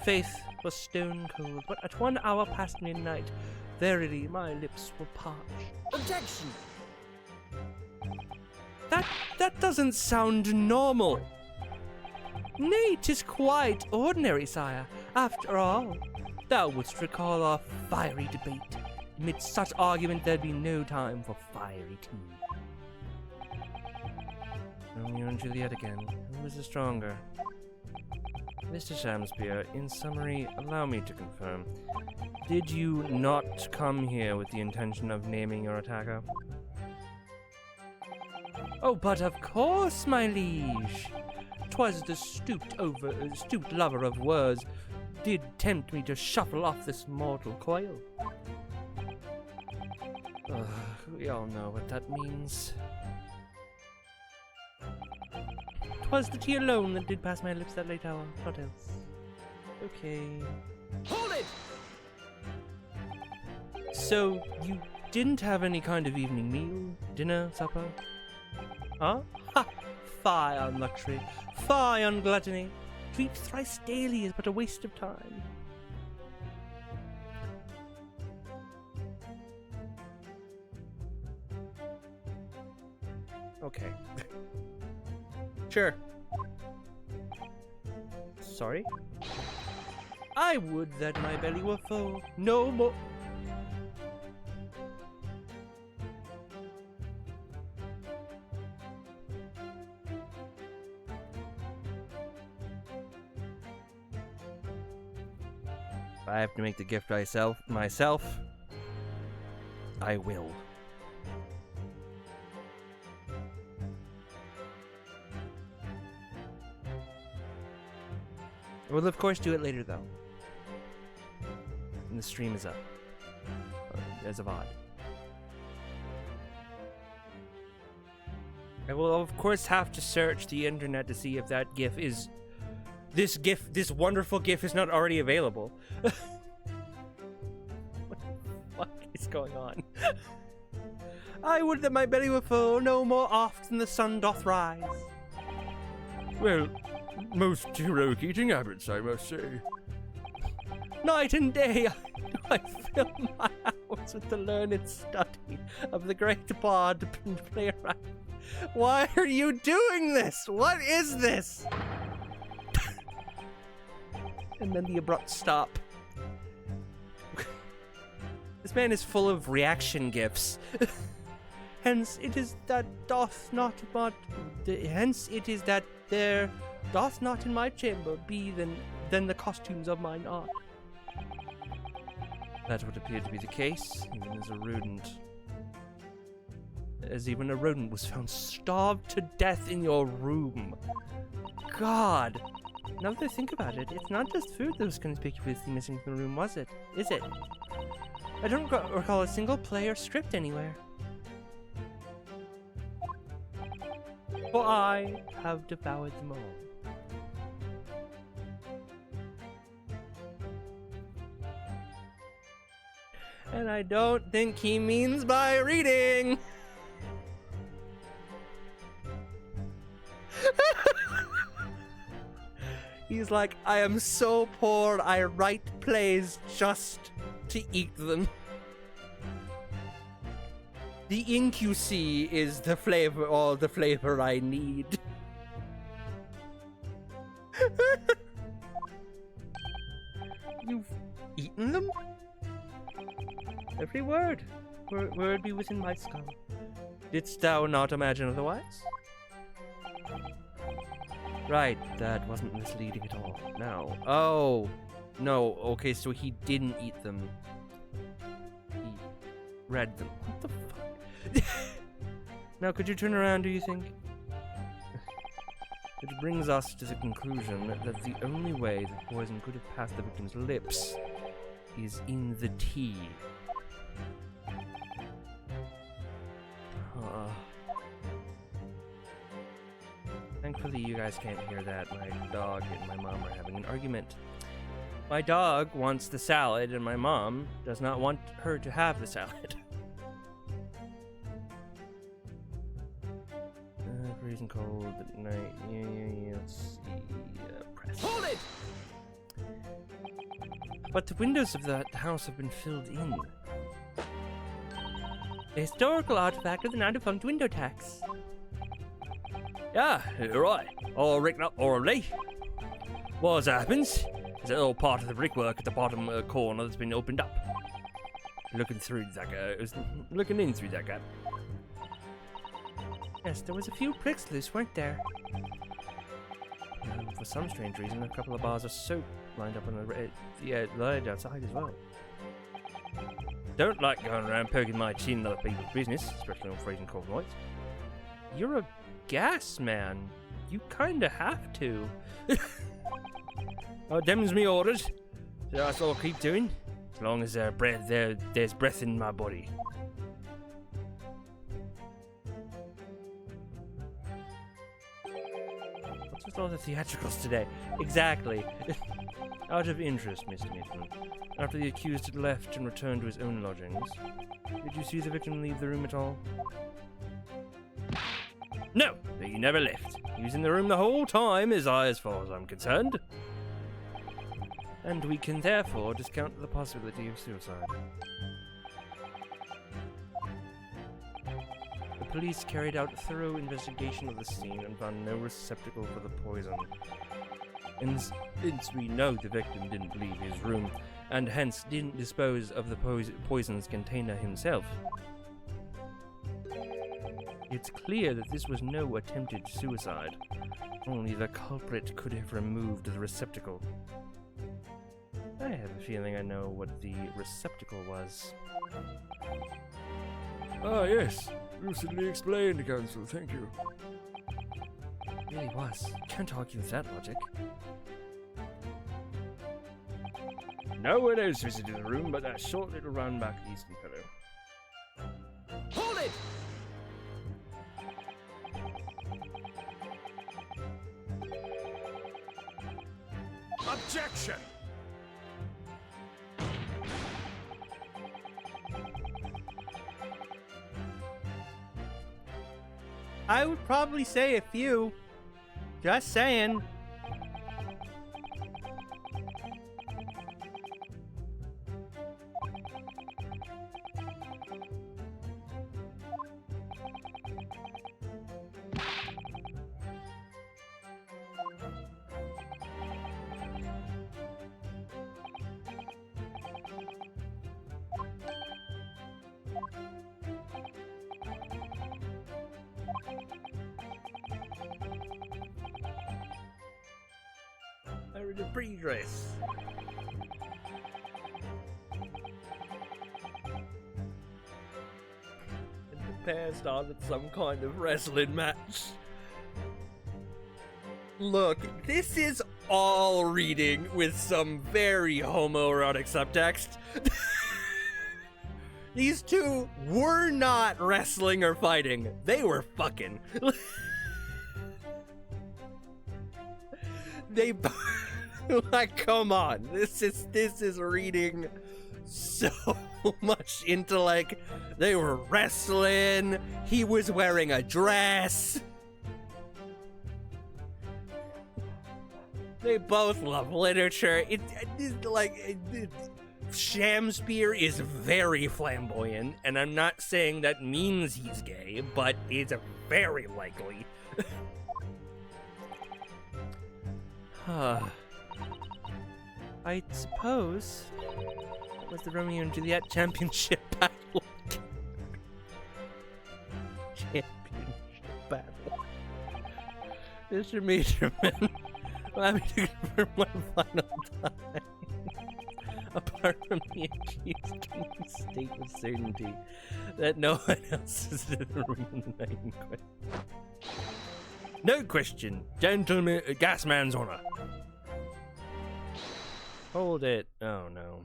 Faith was stone cold, but at 1 hour past midnight, verily my lips were parched. Objection! That doesn't sound normal. Nay, 'tis quite ordinary, sire. After all, thou wouldst recall our fiery debate. Amidst such argument there'd be no time for fiery tea. Romeo and Juliet again. Who is the stronger? Mr. Shamspeare, in summary, allow me to confirm. Did you not come here with the intention of naming your attacker? Oh, but of course, my liege. 'Twas the stooped lover of words did tempt me to shuffle off this mortal coil. We all know what that means. 'Twas the tea alone that did pass my lips that late hour, not else. Okay. Hold it! So, you didn't have any kind of evening meal? Dinner? Supper? Huh? Ha! Fie on luxury! Fie on gluttony! To eat thrice daily is but a waste of time. Okay. Sure. Sorry? I would that my belly were full. No more. If I have to make the gift myself, I will. We'll of course do it later though. And the stream is up. As a VOD. I will of course have to search the internet to see if that GIF is... This wonderful GIF is not already available. What the fuck is going on? I would that my belly were full no more oft than the sun doth rise. Well, most heroic eating habits, I must say. Night and day I fill my house with the learned study of the great bard and playwright. Why are you doing this? What is this? And then the abrupt stop. This man is full of reaction gifs. Hence it is that there doth not in my chamber be than the costumes of mine art. That would appear to be the case, even a rodent was found starved to death in your room. God! Now that I think about it, it's not just food that was conspicuously missing from the room, was it? Is it? I don't recall a single play or script anywhere. For I have devoured them all. And I don't think he means by reading. He's like, I am so poor, I write plays just to eat them. The INQC is the flavor, all the flavor I need. You've eaten them? Every word. Word be within my skull. Didst thou not imagine otherwise? Right, that wasn't misleading at all. No. Oh! No, okay, so he didn't eat them. He read them. What the fuck? Now, could you turn around, do you think? Which brings us to the conclusion that the only way the poison could have passed the victim's lips is in the tea. Thankfully, you guys can't hear that. My dog and my mom are having an argument. My dog wants the salad, and my mom does not want her to have the salad. Freezing cold at night. Yeah. Let's see. Press. Hold it! But the windows of that house have been filled in. A historical artifact of the non-defunct window tax. Yeah, right. All written up already. What happens? There's a little part of the brickwork at the bottom corner that's been opened up. Looking in through that gap. Yes, there was a few bricks loose, weren't there? for some strange reason, a couple of bars of soap lined up on the ledge outside as well. Don't like going around poking my chin in other people's business, especially on freezing cold nights. You're a gas man. You kinda have to. Oh, them's me orders. So that's all I'll keep doing, as long as there's breath in my body. What's with all the theatricals today? Exactly. Out of interest, Mr. Mitchell, after the accused had left and returned to his own lodgings, did you see the victim leave the room at all? No, he never left. He was in the room the whole time, as far as I'm concerned. And we can therefore discount the possibility of suicide. The police carried out a thorough investigation of the scene and found no receptacle for the poison. And since we know the victim didn't leave his room, and hence didn't dispose of the poison's container himself, it's clear that this was no attempted suicide. Only the culprit could have removed the receptacle. I have a feeling I know what the receptacle was. Ah, yes. Lucidly explained, Counsel. Thank you. It really was. Can't argue with that logic. No one else visited the room but that short little round-back Eastern fellow. Hold it! Objection! I would probably say a few. Just saying. Or the pre-dress. And the pair started some kind of wrestling match. Look, this is all reading with some very homoerotic subtext. These two were not wrestling or fighting. They were fucking. They like, come on. This is reading so much into, like, they were wrestling. He was wearing a dress. They both love literature. Shamspeare is very flamboyant, and I'm not saying that means he's gay, but it's very likely. I suppose it was the Romeo and Juliet championship battle. Mr. Majorman, allow me to confirm one final time. Apart from the accused, can you state with certainty that no one else is in the room in the night in question? No question, gentleman, gasman's honor. Hold it. Oh no.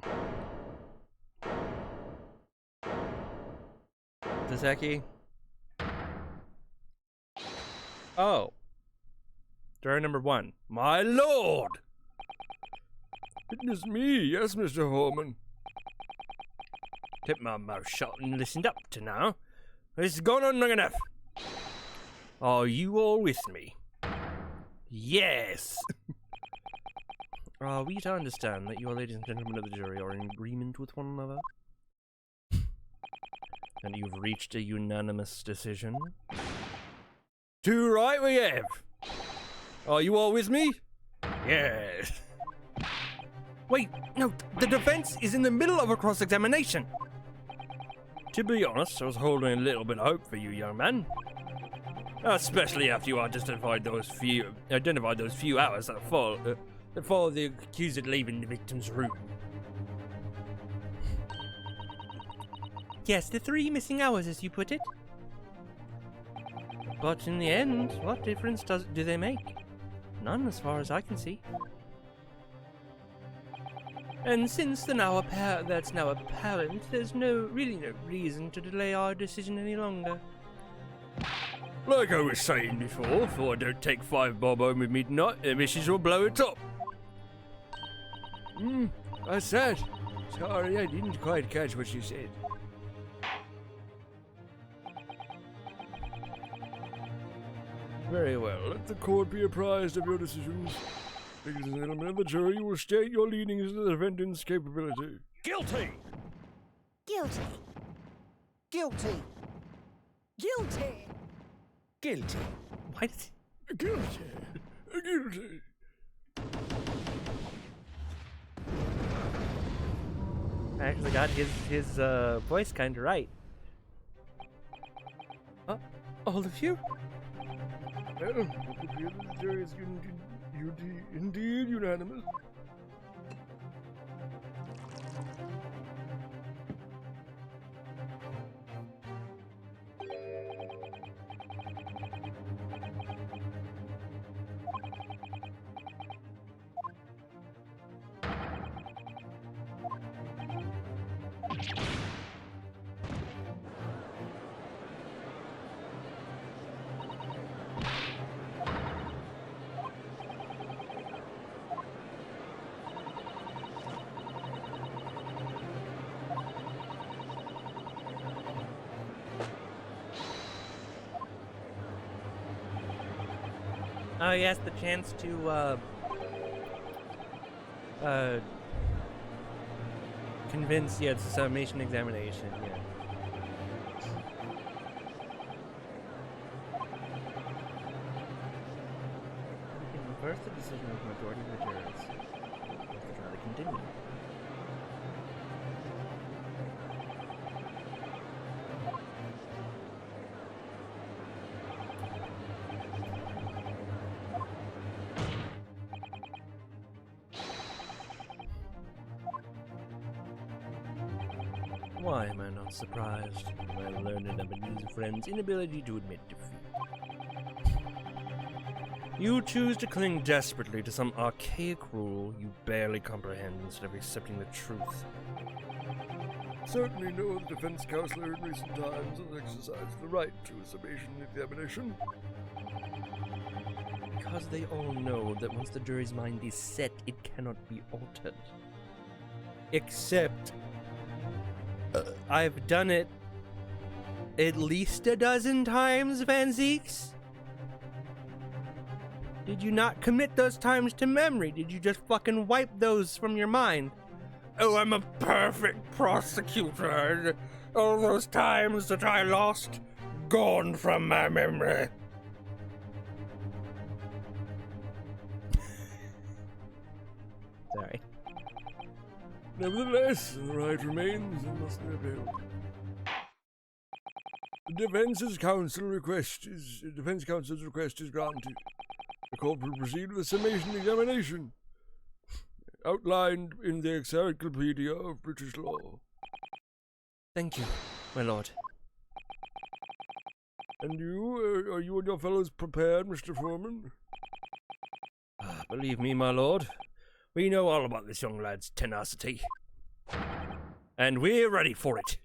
Taseki? Oh. Juror number 1. My lord! It is me, yes, Mr. Holman. Kept my mouth shut and listened up to now. This has gone on long enough. Are you all with me? Yes! Are we to understand that you, ladies and gentlemen of the jury, are in agreement with one another? And you've reached a unanimous decision? Too right we have! Are you all with me? Yes! Wait, no, the defense is in the middle of a cross-examination! To be honest, I was holding a little bit of hope for you, young man. Especially after you identified those few hours that follow the accused leaving the victim's room. Yes, the 3 missing hours, as you put it. But in the end, what difference do they make? None, as far as I can see. And since that's now apparent, there's really no reason to delay our decision any longer. Like I was saying before, if I don't take 5 bob home at midnight, the missus will blow it up. I said. Sorry, I didn't quite catch what you said. Very well, let the court be apprised of your decisions. Ladies and gentlemen of the jury, you will state your leanings to the defendant's capability. Guilty! Guilty. Guilty. Guilty. Guilty. Why does Guilty. Guilty. I actually got his voice kind of right. All of you? Well, it appears the jury is indeed unanimous. Oh yes, the chance to convince. Yeah, it's a summation examination. Yeah. We can reverse the decision of the majority of the jurors. Let the trial continue. Why am I not surprised at my learned Ebenezer friend's inability to admit defeat? You choose to cling desperately to some archaic rule you barely comprehend instead of accepting the truth. Certainly no defense counsel in recent times has exercised the right to a summation examination. Because they all know that once the jury's mind is set, it cannot be altered. Except I've done it at least a dozen times, Van Zeeks. Did you not commit those times to memory? Did you just fucking wipe those from your mind? Oh, I'm a perfect prosecutor. All those times that I lost, gone from my memory. Sorry. Nevertheless, the right remains and must be upheld. The defense counsel's request is granted. The court will proceed with a summation examination, outlined in the Encyclopedia of British Law. Thank you, my lord. And you, are you and your fellows prepared, Mr. Foreman? Believe me, my lord, we know all about this young lad's tenacity. And we're ready for it.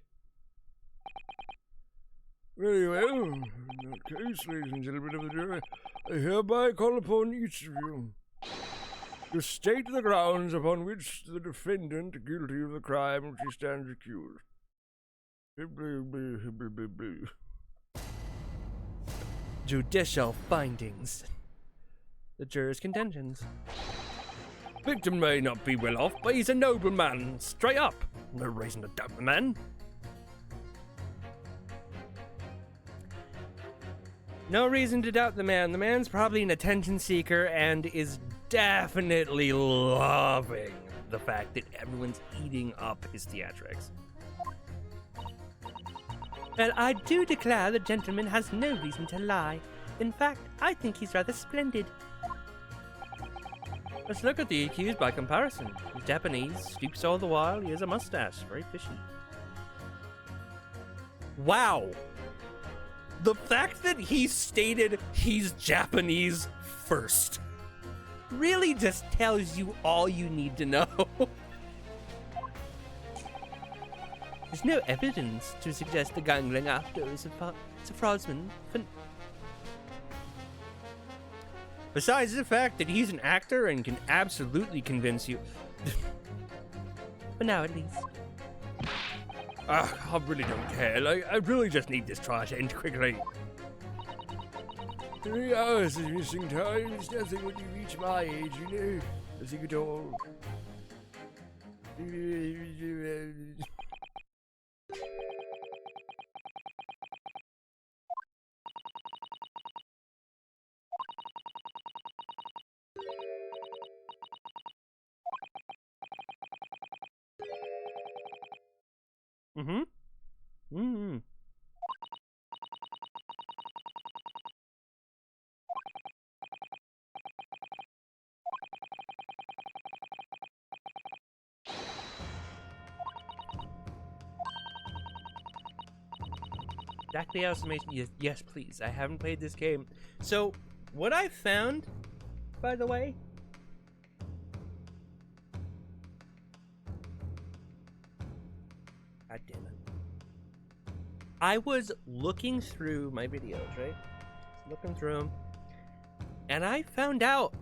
Very well. In that case, ladies and gentlemen of the jury, I hereby call upon each of you to state the grounds upon which the defendant guilty of the crime which he stands accused. Judicial findings. The jurors' contentions. Victim may not be well off, but he's a noble man, straight up. No reason to doubt the man. No reason to doubt the man. The man's probably an attention seeker and is definitely loving the fact that everyone's eating up his theatrics. Well, I do declare the gentleman has no reason to lie. In fact, I think he's rather splendid. Let's look at the accused by comparison. He's Japanese, stoops all the while, he has a mustache, very fishy. Wow! The fact that he stated he's Japanese first really just tells you all you need to know. There's no evidence to suggest the gangling actor is a fraudman. Besides the fact that he's an actor and can absolutely convince you. For now, at least. I really don't care. Like, I really just need this trial to end quickly. 3 hours is missing time. It's nothing when you reach my age, you know. As you get old. Mm-hmm. Mm-hmm. Exactly how summation. Yes, please. I haven't played this game. So, what I found, by the way, God damn it. I was looking through my videos, right? Looking through them, and I found out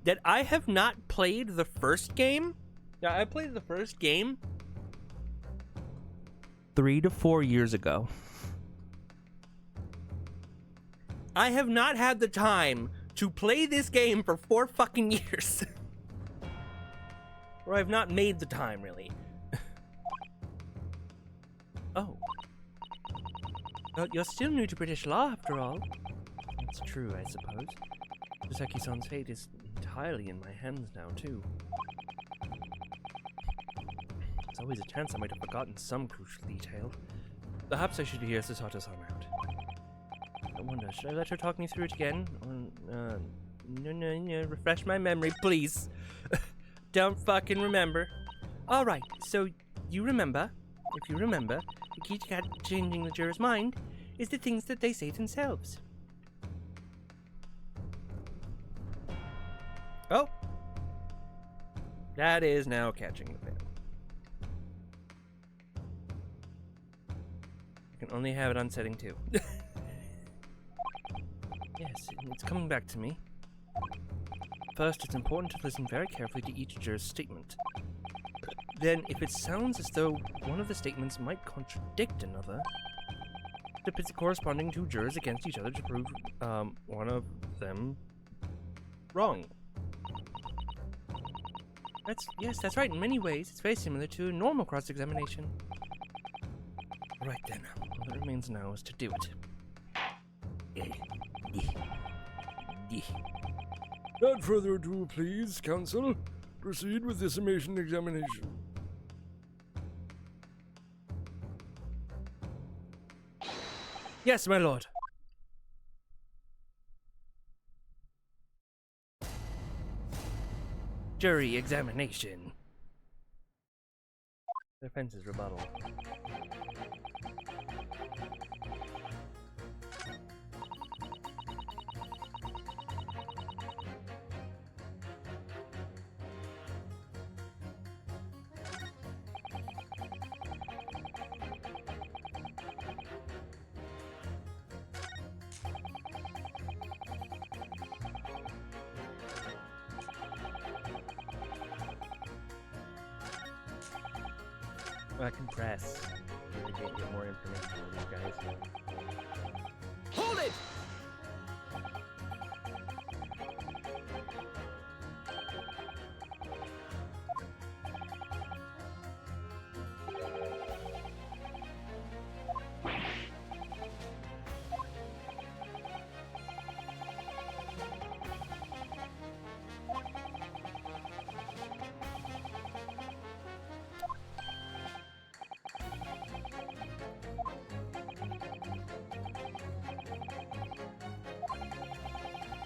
that I have not played the first game. Now, I played the first game 3 to 4 years ago. I have not had the time to play this game for 4 fucking years. Or I've not made the time, really. Oh. Well, you're still new to British law, after all. That's true, I suppose. Joseki-san's fate is entirely in my hands now, too. There's always a chance I might have forgotten some crucial detail. Perhaps I should hear Sasato-san out. I wonder, should I let her talk me through it again? Or, no, refresh my memory, please. Don't fucking remember. Alright, so you remember, if you remember, the key to changing the juror's mind is the things that they say themselves. Oh. That is now catching the veil. You can only have it on setting 2. Yes, it's coming back to me. First, it's important to listen very carefully to each juror's statement. Then, if it sounds as though one of the statements might contradict another, to pit the corresponding 2 jurors against each other to prove one of them wrong. That's right. In many ways, it's very similar to a normal cross-examination. Right then, all that remains now is to do it. Without further ado, please, counsel, proceed with the summation examination. Yes, my lord. Jury examination. Defense's rebuttal. I can press. Really get more information from these guys. Hold it!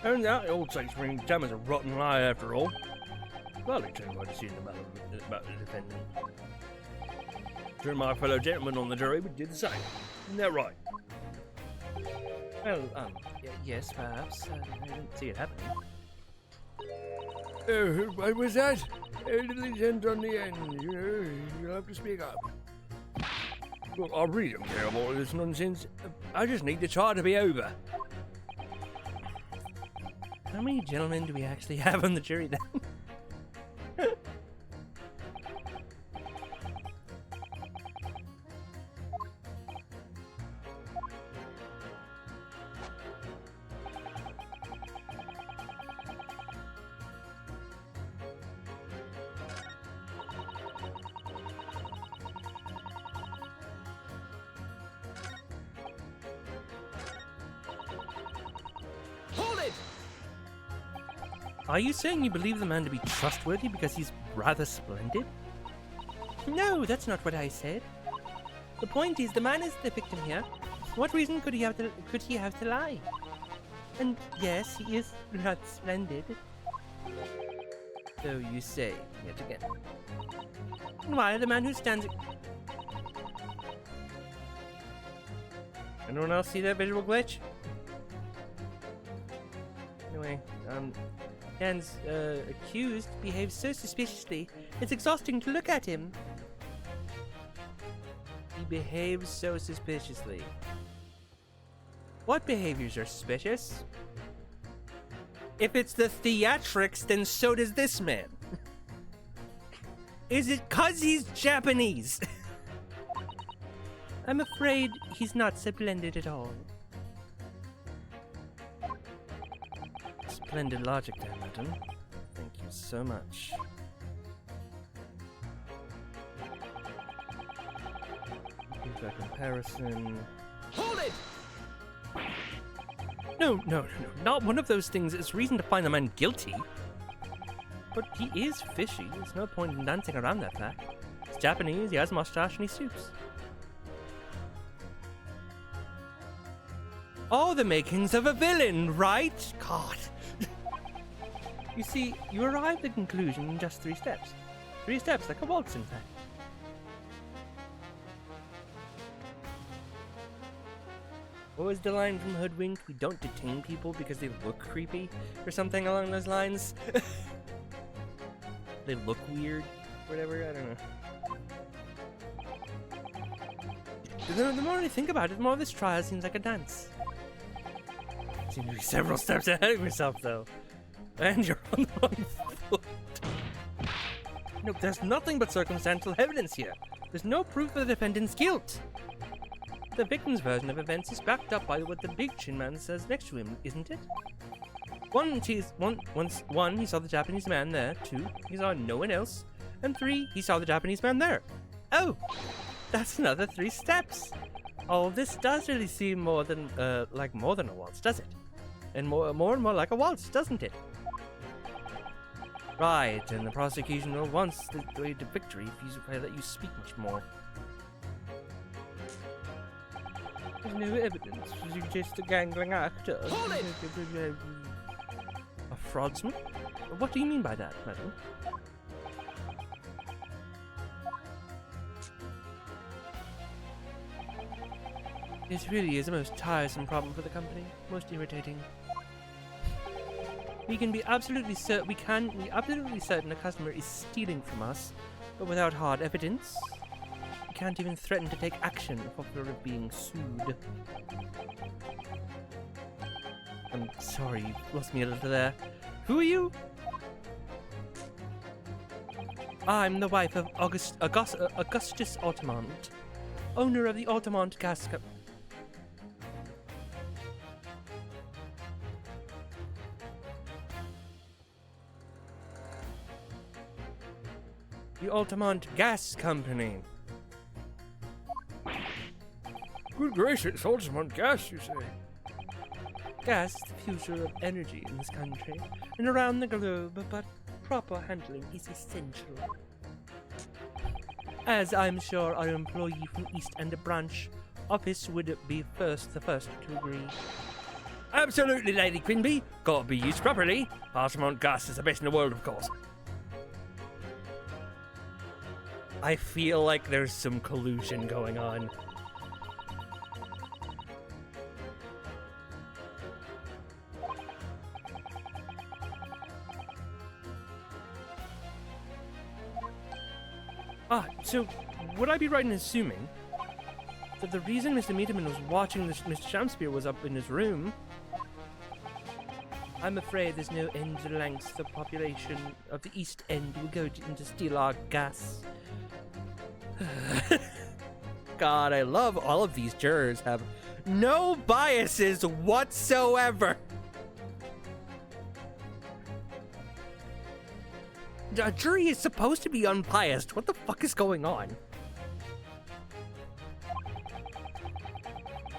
Turns out the old Shakespearean jam is a rotten lie after all. Well, I tell you what to see about the defendant. Sure, my fellow gentlemen on the jury would do the same. Isn't that right? Well, yes, perhaps. I didn't see it happening. What was that? Little end on the end. You'll have to speak up. Well, I really don't care about all this nonsense. I just need the trial to be over. How many gentlemen do we actually have on the jury then? Are you saying you believe the man to be trustworthy because he's rather splendid? No, that's not what I said. The point is, the man is the victim here. What reason could he have to lie? And yes, he is rather splendid. So you say, yet again. Why, the man who stands... Anyone else see that visual glitch? Anyway, Dan's accused behaves so suspiciously, it's exhausting to look at him. He behaves so suspiciously. What behaviors are suspicious? If it's the theatrics, then so does this man. Is it 'cause he's Japanese? I'm afraid he's not splendid at all. Splendid logic there, madam. Thank you so much. Here's our comparison. Hold it! No. Not one of those things is reason to find the man guilty. But he is fishy. There's no point in dancing around that fact. He's Japanese, he has a mustache, and he suits. All the makings of a villain, right? God. You see, you arrive at the conclusion in just 3 steps. 3 steps, like a waltz, in fact. What was the line from Hoodwink? We don't detain people because they look creepy, or something along those lines. They look weird, whatever, I don't know. The more I think about it, the more this trial seems like a dance. Seem to be several steps ahead of yourself, though. And you're on the wrong foot. No, there's nothing but circumstantial evidence here. There's no proof of the defendant's guilt. The victim's version of events is backed up by what the big chin man says next to him, isn't it? One, he saw the Japanese man there. 2, he saw no one else. And 3, he saw the Japanese man there. Oh, that's another 3 steps. Oh, this does really seem more than a waltz, does it? And more and more like a waltz, doesn't it? Right, and the prosecution will want the way to victory if I let you speak much more. There's no evidence. You're just a gangling actor. Hold it! A fraudsman? What do you mean by that, madam? This really is the most tiresome problem for the company. Most irritating. We can be absolutely certain a customer is stealing from us, but without hard evidence, we can't even threaten to take action for fear of being sued. I'm sorry, you lost me a little there. Who are you? I'm the wife of Augustus Altamont, owner of the Altamont Gas Company. The Altamont Gas Company. Good gracious, Altamont Gas, you say? Gas is the future of energy in this country and around the globe, but proper handling is essential. As I'm sure our employee from East End Branch office would be the first to agree. Absolutely, Lady Quinby. Gotta be used properly. Altamont gas is the best in the world, of course. I feel like there's some collusion going on. So would I be right in assuming that the reason Mr. Meterman was watching Mr. Shamspeare was up in his room? I'm afraid there's no end to the lengths the population of the East End will go to steal our gas. God, I love all of these jurors have no biases whatsoever. A jury is supposed to be unbiased. What the fuck is going on?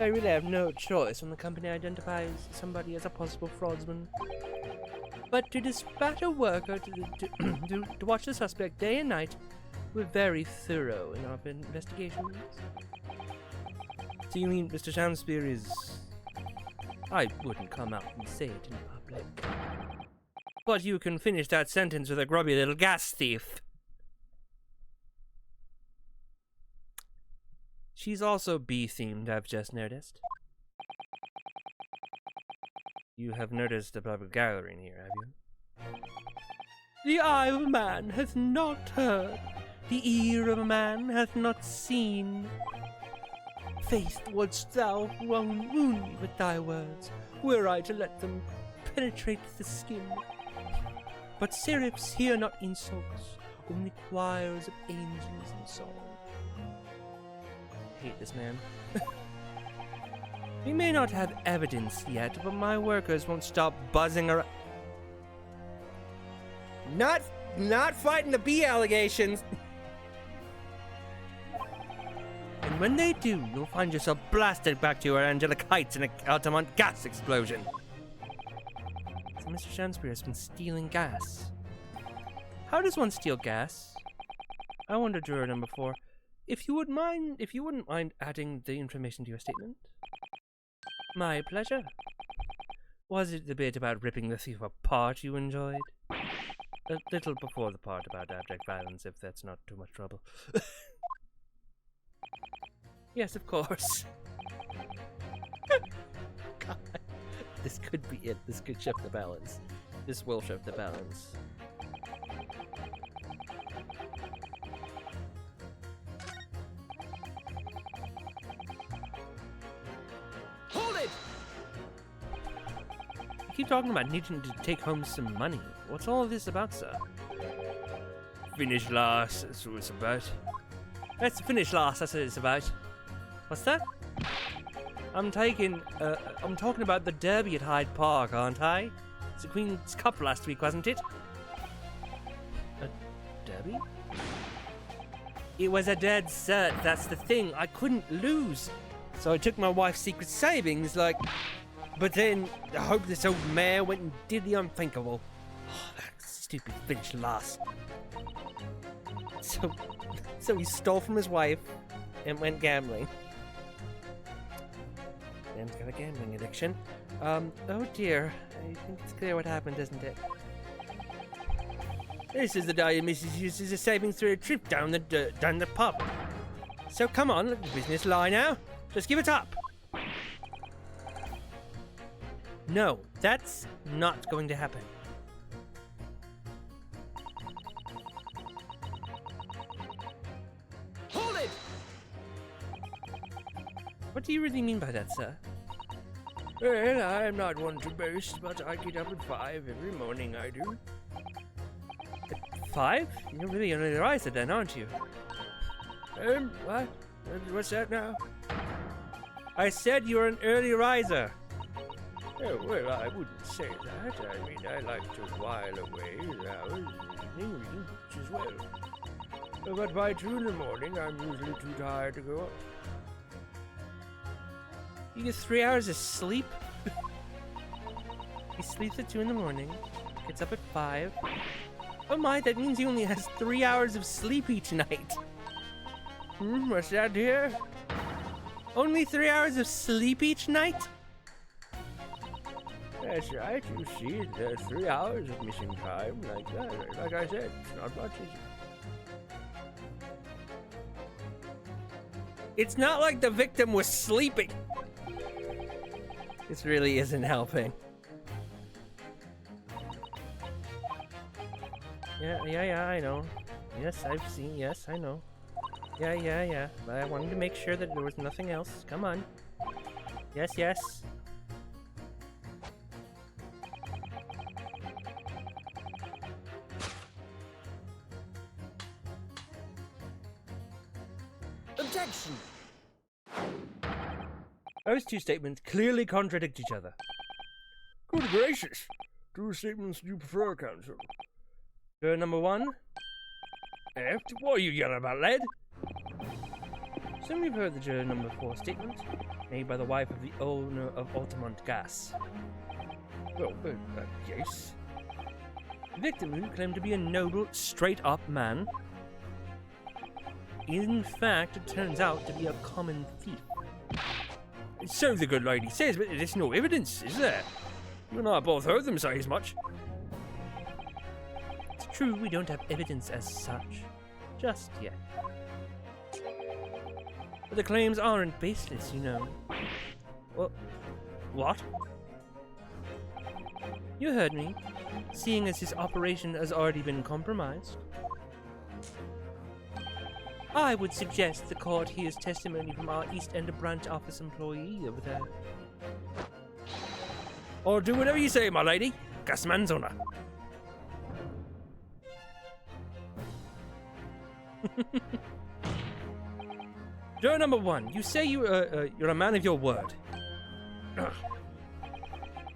I really have no choice when the company identifies somebody as a possible fraudsman. But to dispatch a worker to watch the suspect day and night, we're very thorough in our investigations. So you mean Mr. Shamspeare is... I wouldn't come out and say it in public. But you can finish that sentence with a grubby little gas thief. She's also bee-themed, I've just noticed. You have noticed the public gathering here, have you? The eye of a man hath not heard, the ear of a man hath not seen. Faith, wouldst thou wound me with thy words, were I to let them penetrate the skin. But seraphs hear not insults, only choirs of angels in song. I hate this man. We may not have evidence yet, but my workers won't stop buzzing around. Not fighting the bee allegations. And when they do, you'll find yourself blasted back to your angelic heights in an Altamont gas explosion. So Mr. Shamspeare has been stealing gas. How does one steal gas? I wondered juror number 4. If you wouldn't mind adding the information to your statement. My pleasure. Was it the bit about ripping the thief apart you enjoyed? A little before the part about abject violence, if that's not too much trouble. Yes, of course. God. This could be it. This could shift the balance. This will shift the balance. Hold it! You keep talking about needing to take home some money. What's all of this about, sir? Finish last, that's what it's about. Let's finish last, that's what it's about. What's that? I'm talking about the Derby at Hyde Park, aren't I? It's the Queen's Cup last week, wasn't it? A Derby? It was a dead cert, that's the thing. I couldn't lose. So I took my wife's secret savings, like... But then, I hope this old mare went and did the unthinkable. Oh, that stupid Finch lass. So he stole from his wife and went gambling. Man's got a gambling addiction. Oh dear. I think it's clear what happened, isn't it? This is the day Mrs. uses a savings through a trip down the pub. So come on, let the business lie now. Just give it up. No, that's not going to happen. Hold it! What do you really mean by that, sir? Well, I'm not one to boast, but I get up at 5 every morning, I do. At 5? You're really an early riser then, aren't you? What? What's that now? I said you're an early riser. Oh, well, I wouldn't say that. I mean, I like to while away the hours in the evening reading books as well. But by 2 in the morning, I'm usually too tired to go up. You get 3 hours of sleep? He sleeps at 2 in the morning, gets up at 5. Oh my, that means he only has 3 hours of sleep each night. What's that here? Only 3 hours of sleep each night? That's right, you see, there's 3 hours of missing time, like that. Like I said, it's not much, is it? It's not like the victim was sleeping. This really isn't helping. Yeah, I know. Yes, I've seen, yes, I know. Yeah. But I wanted to make sure that there was nothing else. Come on. Yes. Objection! Those two statements clearly contradict each other. Good gracious! 2 statements do you prefer, counsel? Juror number 1. Aft? What are you yelling about, lad? Assume you've heard the juror number 4 statement, made by the wife of the owner of Altamont Gas. Well, yes. The victim, who claimed to be a noble, straight-up man, in fact, it turns out to be a common thief. So the good lady says, but there's no evidence, is there? You and I both heard them say as much. It's true, we don't have evidence as such, just yet. But the claims aren't baseless, you know. Well, what? You heard me, seeing as his operation has already been compromised. I would suggest the court hears testimony from our East End branch office employee over there. I'll do whatever you say, my lady. Gasman's honour. Juror number 1, you say you're a man of your word.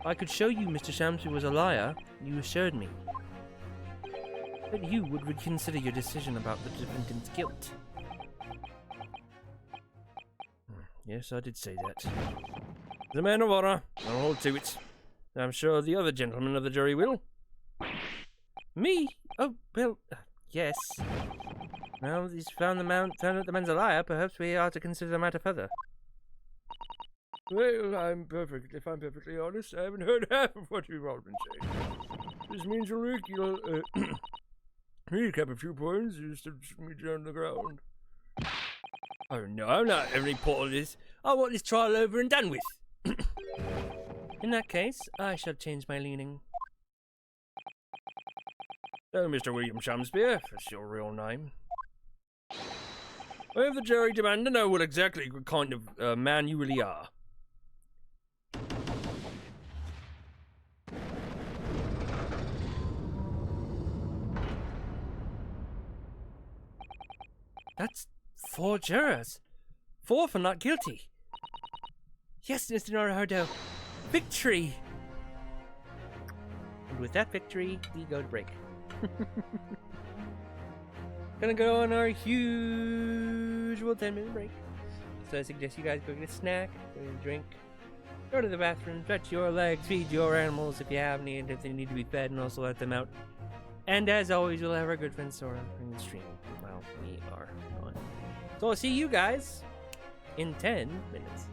I could show you Mr. Shamspeare was a liar, you assured me. But you would reconsider your decision about the defendant's guilt. Yes, I did say that. As a man of honour, I'll hold to it. I'm sure the other gentlemen of the jury will. Me? Oh, well, yes. Now that he's found out the man's a liar, perhaps we ought to consider the matter further. Well, if I'm perfectly honest, I haven't heard half of what you've all been saying. This means you'll recap a few points just to sit me down on the ground. Oh no, I'm not having any part of this. I want this trial over and done with. In that case, I shall change my leaning. So, Mr. William Shamspeare, that's your real name. I have the jury demand to know what exactly kind of man you really are. That's 4 jurors. 4 for not guilty. Yes, Mr. Naruhodo. Victory! And with that victory, we go to break. Gonna go on our usual 10-minute break. So I suggest you guys go get a snack, go get a drink, go to the bathroom, stretch your legs, feed your animals if you have any, and if they need to be fed, and also let them out. And as always, we'll have our good friend Sora in the stream while we are on. So I'll see you guys in 10 minutes.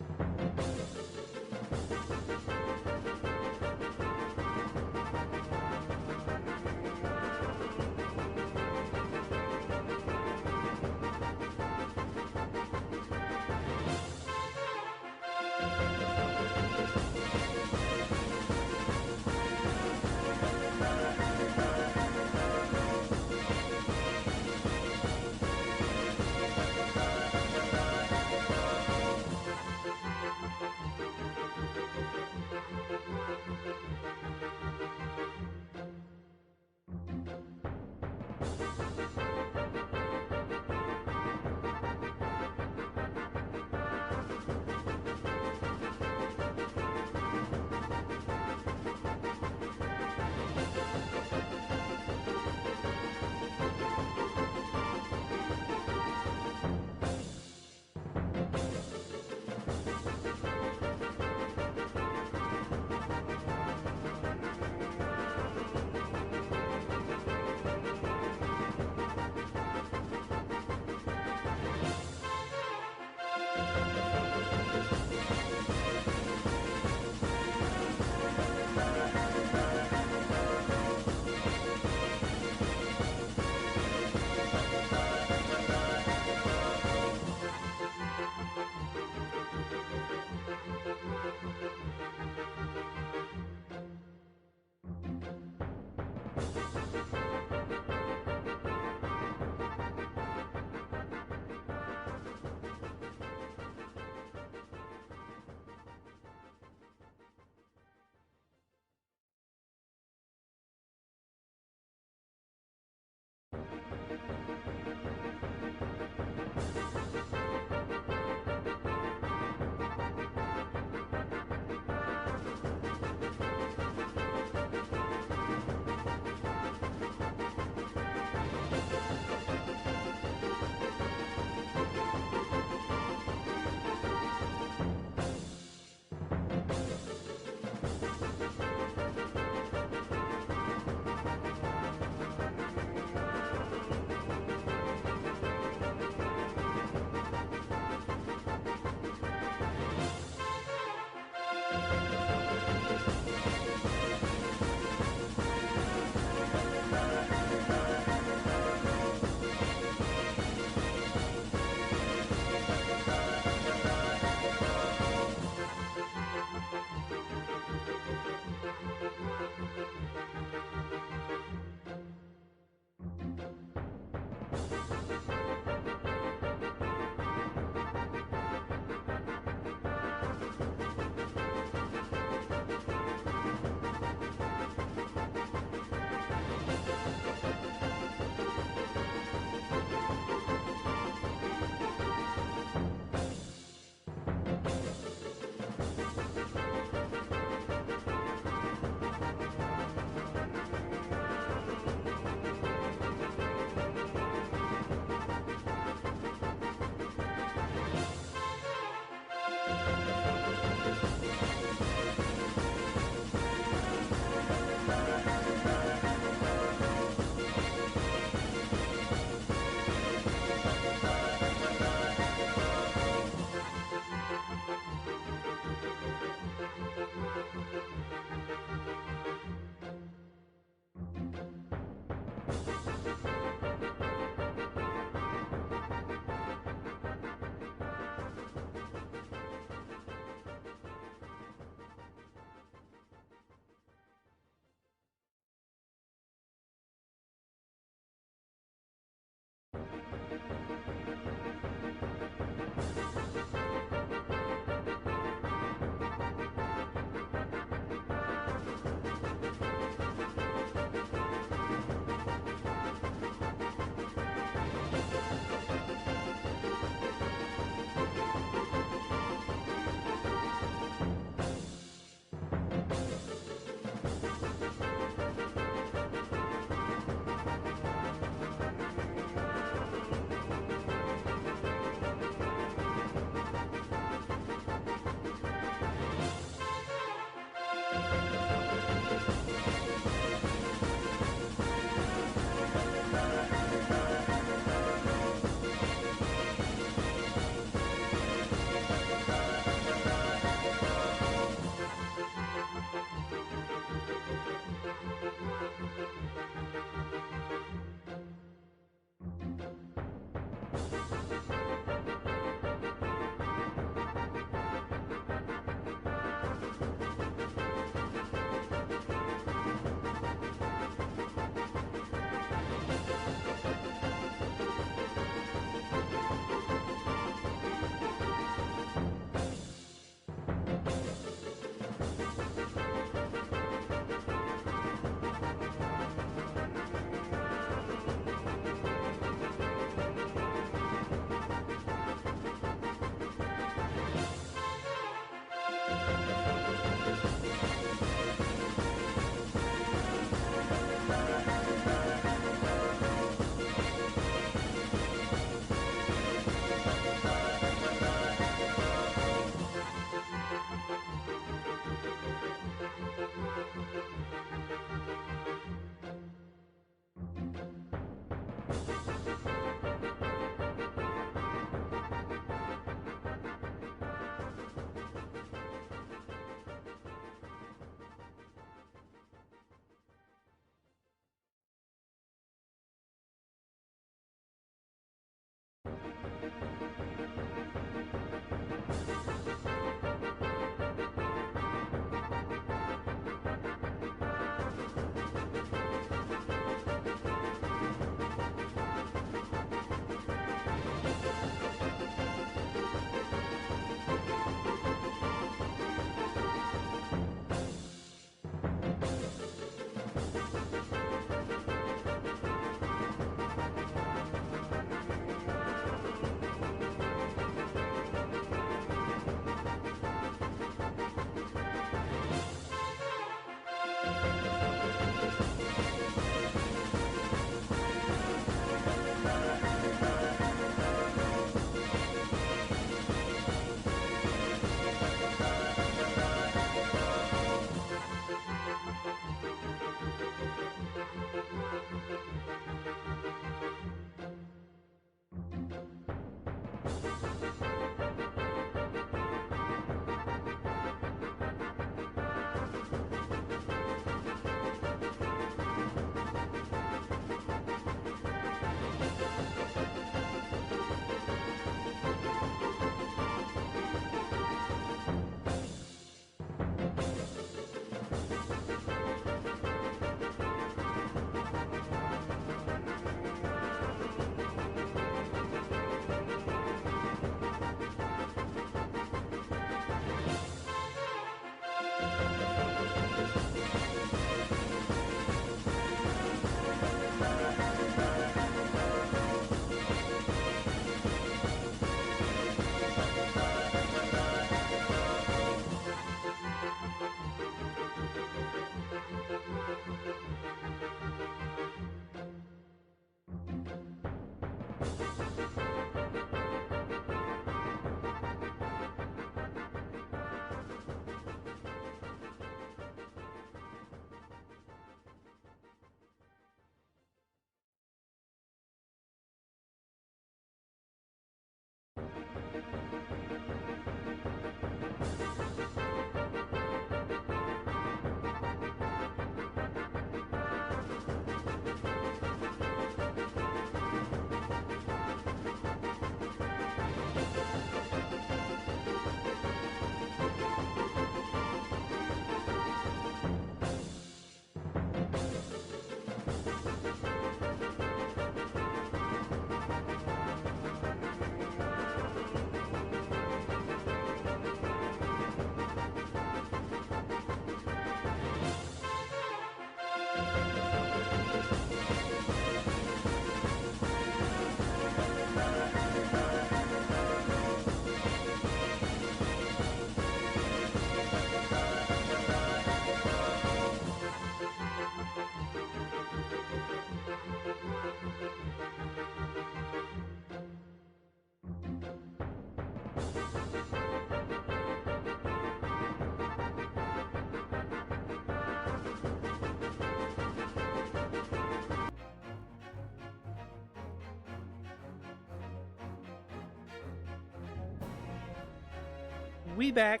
We back.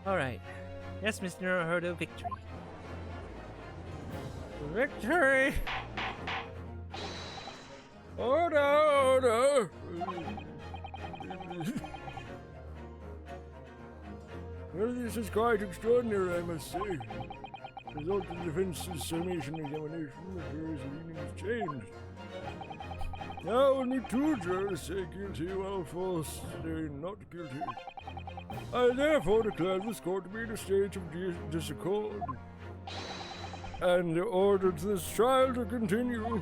All right. Yes, Mr. Naruto, victory. Victory! Order! Well, this is quite extraordinary, I must say. The result of the defense's summation examination, the jury's leaning has changed. Now only two jurors say guilty while four say not guilty. I therefore declare this court to be in a state of disaccord, and order this trial to continue.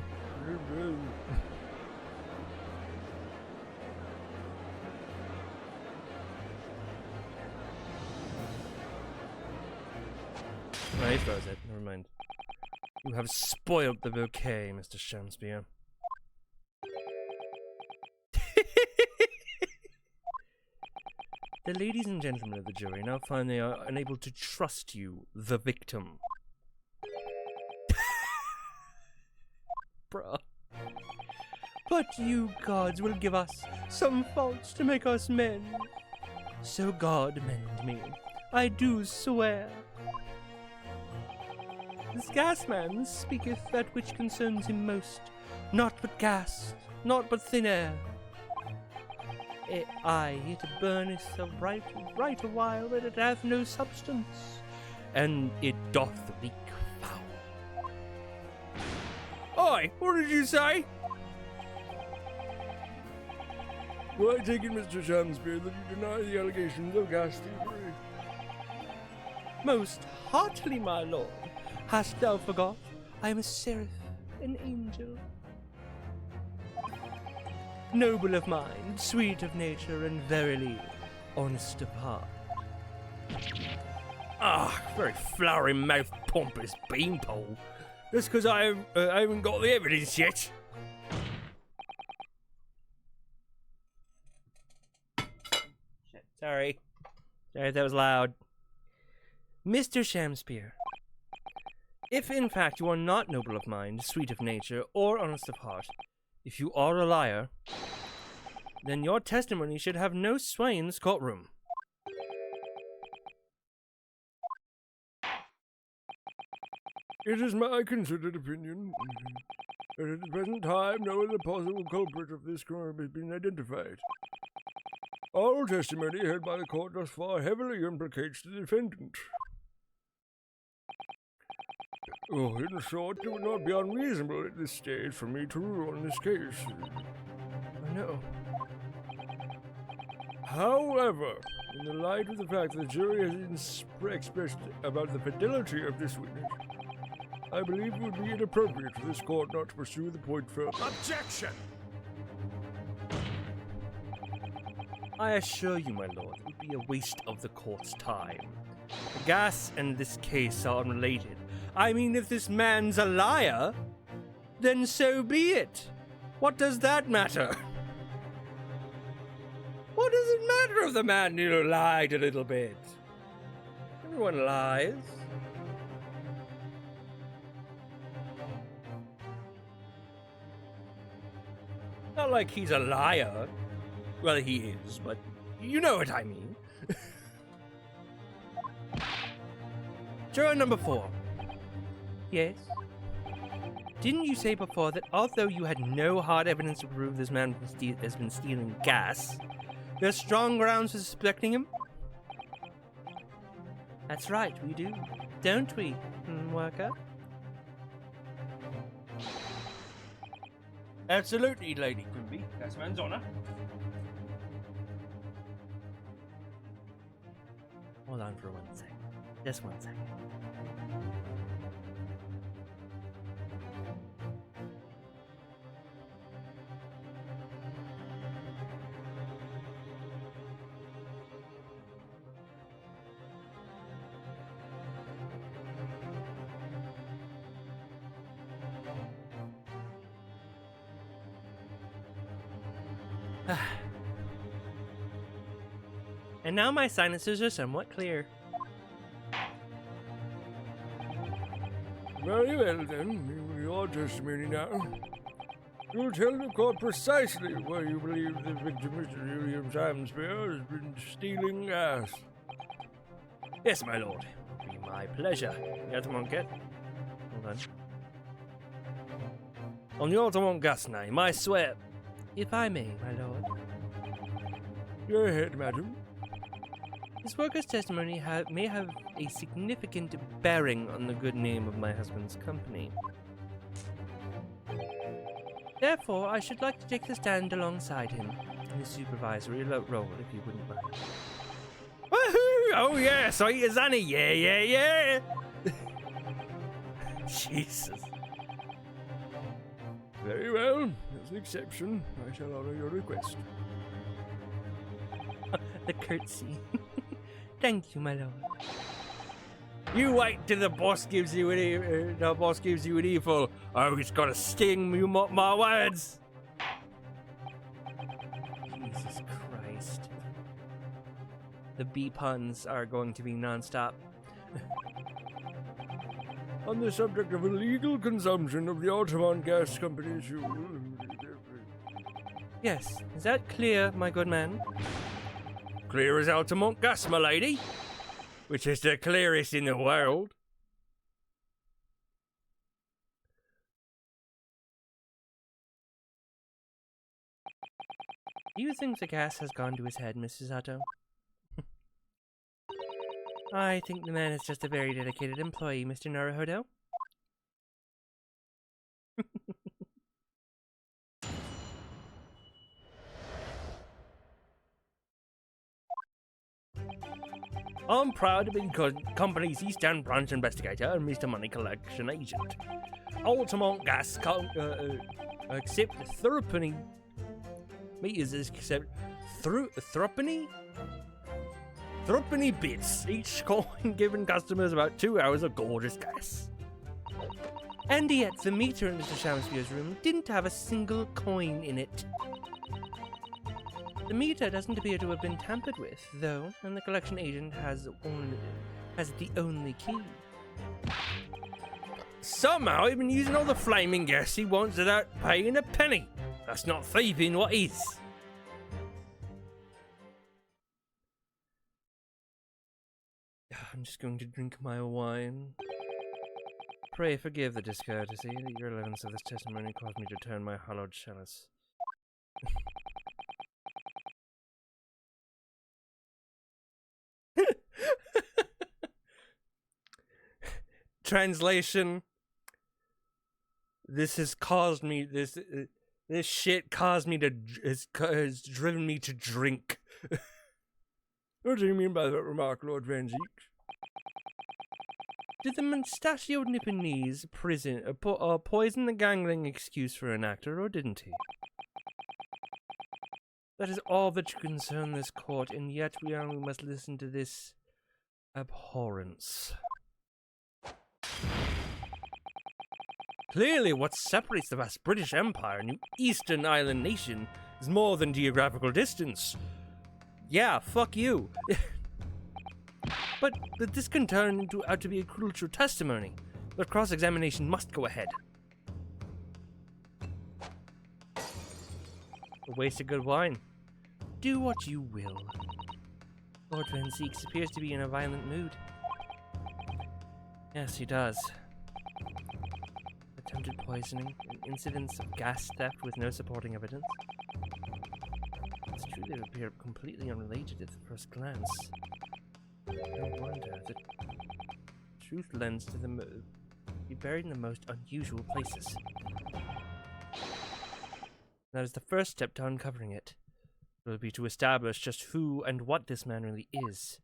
No, he throws it. Never mind. You have spoiled the bouquet, Mr. Shamspeare. The ladies and gentlemen of the jury now find they are unable to trust you, the victim. Bruh. But you gods will give us some faults to make us men. So God mend me, I do swear. This gas man speaketh that which concerns him most, naught but gas, naught but thin air. Aye, it burneth a right a while, but it hath no substance, and it doth leak foul. Oi, what did you say? Well, I take it, Mr. Shamspeare, that you deny the allegations of gas thievery. Most heartily, my lord. Hast thou forgot? I am a seraph, an angel. Noble of mind, sweet of nature, and verily honest of heart. Ah, very flowery mouth, pompous beanpole. That's because I haven't got the evidence yet. Shit, sorry. Sorry if that was loud. Mr. Shamspeare, if in fact you are not noble of mind, sweet of nature, or honest of heart, if you are a liar, then your testimony should have no sway in this courtroom. It is my considered opinion that at the present time no other possible culprit of this crime has been identified. All testimony held by the court thus far heavily implicates the defendant. Oh, in short, it would not be unreasonable at this stage for me to rule on this case. Oh no. However, in the light of the fact that the jury has expressed about the fidelity of this witness, I believe it would be inappropriate for this court not to pursue the point further. Objection! I assure you, my lord, it would be a waste of the court's time. The gas and this case are unrelated. I mean, if this man's a liar, then so be it. What does that matter? What does it matter if the man, lied a little bit? Everyone lies. Not like he's a liar. Well, he is, but you know what I mean. Juror number 4. Yes? Didn't you say before that although you had no hard evidence to prove this man has been stealing gas, there's strong grounds for suspecting him? That's right, we do. Don't we, worker? Absolutely, Lady Quimby. That's man's honor. Hold on for 1 second. Just 1 second. And now my sinuses are somewhat clear. Very well, then. Your testimony now. You'll tell the court precisely where you believe the victim, Mr. William Shamspeare, has been stealing gas. Yes, my lord. It will be my pleasure. The Altamont Hold on. On the Altamont gas name, I swear. If I may, my lord. Go ahead, madam. This worker's testimony may have a significant bearing on the good name of my husband's company. Therefore, I should like to take the stand alongside him in the supervisory role, if you wouldn't mind. Woohoo! Oh yeah, sweet as honey, yeah! Jesus. Very well. As an exception, I shall honor your request. The curtsy. Thank you, my lord. You wait till the boss gives you an earful. Oh, it's got to sting. You mock my words. Jesus Christ. The bee puns are going to be nonstop. On the subject of illegal consumption of the Altamont Gas Company's... Yes, is that clear, my good man? Clear as Altamont gas, my lady. Which is the clearest in the world. Do you think the gas has gone to his head, Mrs. Otto? I think the man is just a very dedicated employee, Mr. Naruhodo. I'm proud to be company's East End branch investigator and Mr. Money Collection agent. Altamont Gas accept threepenny meters accept threepenny bits, each coin giving customers about 2 hours of gorgeous gas. And yet, the meter in Mr. Shamspeare's room didn't have a single coin in it. The meter doesn't appear to have been tampered with, though, and the collection agent has the only key. Somehow he's been using all the flaming gas he wants without paying a penny. That's not thieving, what is? I'm just going to drink my wine. Pray forgive the discourtesy. The irrelevance of this testimony caused me to turn my hallowed chalice. Translation. This has caused me this shit caused me to has driven me to drink. What do you mean by that remark, Lord Van Zeek? Did the mustachioed Nipponese poison the gangling excuse for an actor, or didn't he? That is all that should concern this court, and yet we only must listen to this abhorrence. Clearly, what separates the vast British Empire and Eastern Island nation is more than geographical distance. Yeah, fuck you. But this can turn out to be a crucial testimony. The cross-examination must go ahead. A waste of good wine. Do what you will. Lord Van Zeek appears to be in a violent mood. Yes, he does. Attempted poisoning, and incidents of gas theft with no supporting evidence. It's true they appear completely unrelated at the first glance. No wonder. The truth lends to them be buried in the most unusual places. That is the first step to uncovering it. It will be to establish just who and what this man really is.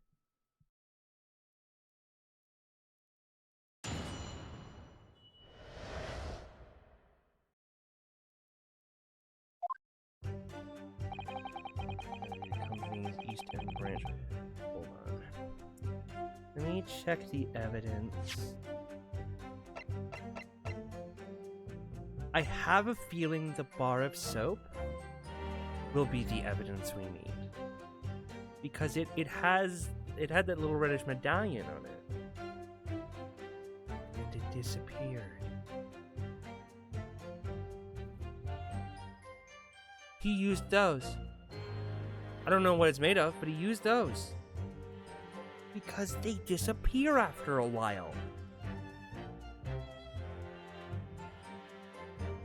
Company's East End branch. Hold on. Let me check the evidence. I have a feeling the bar of soap will be the evidence we need. Because it had that little reddish medallion on it. And it disappeared. He used those. I don't know what it's made of, but he used those. Because they disappear after a while.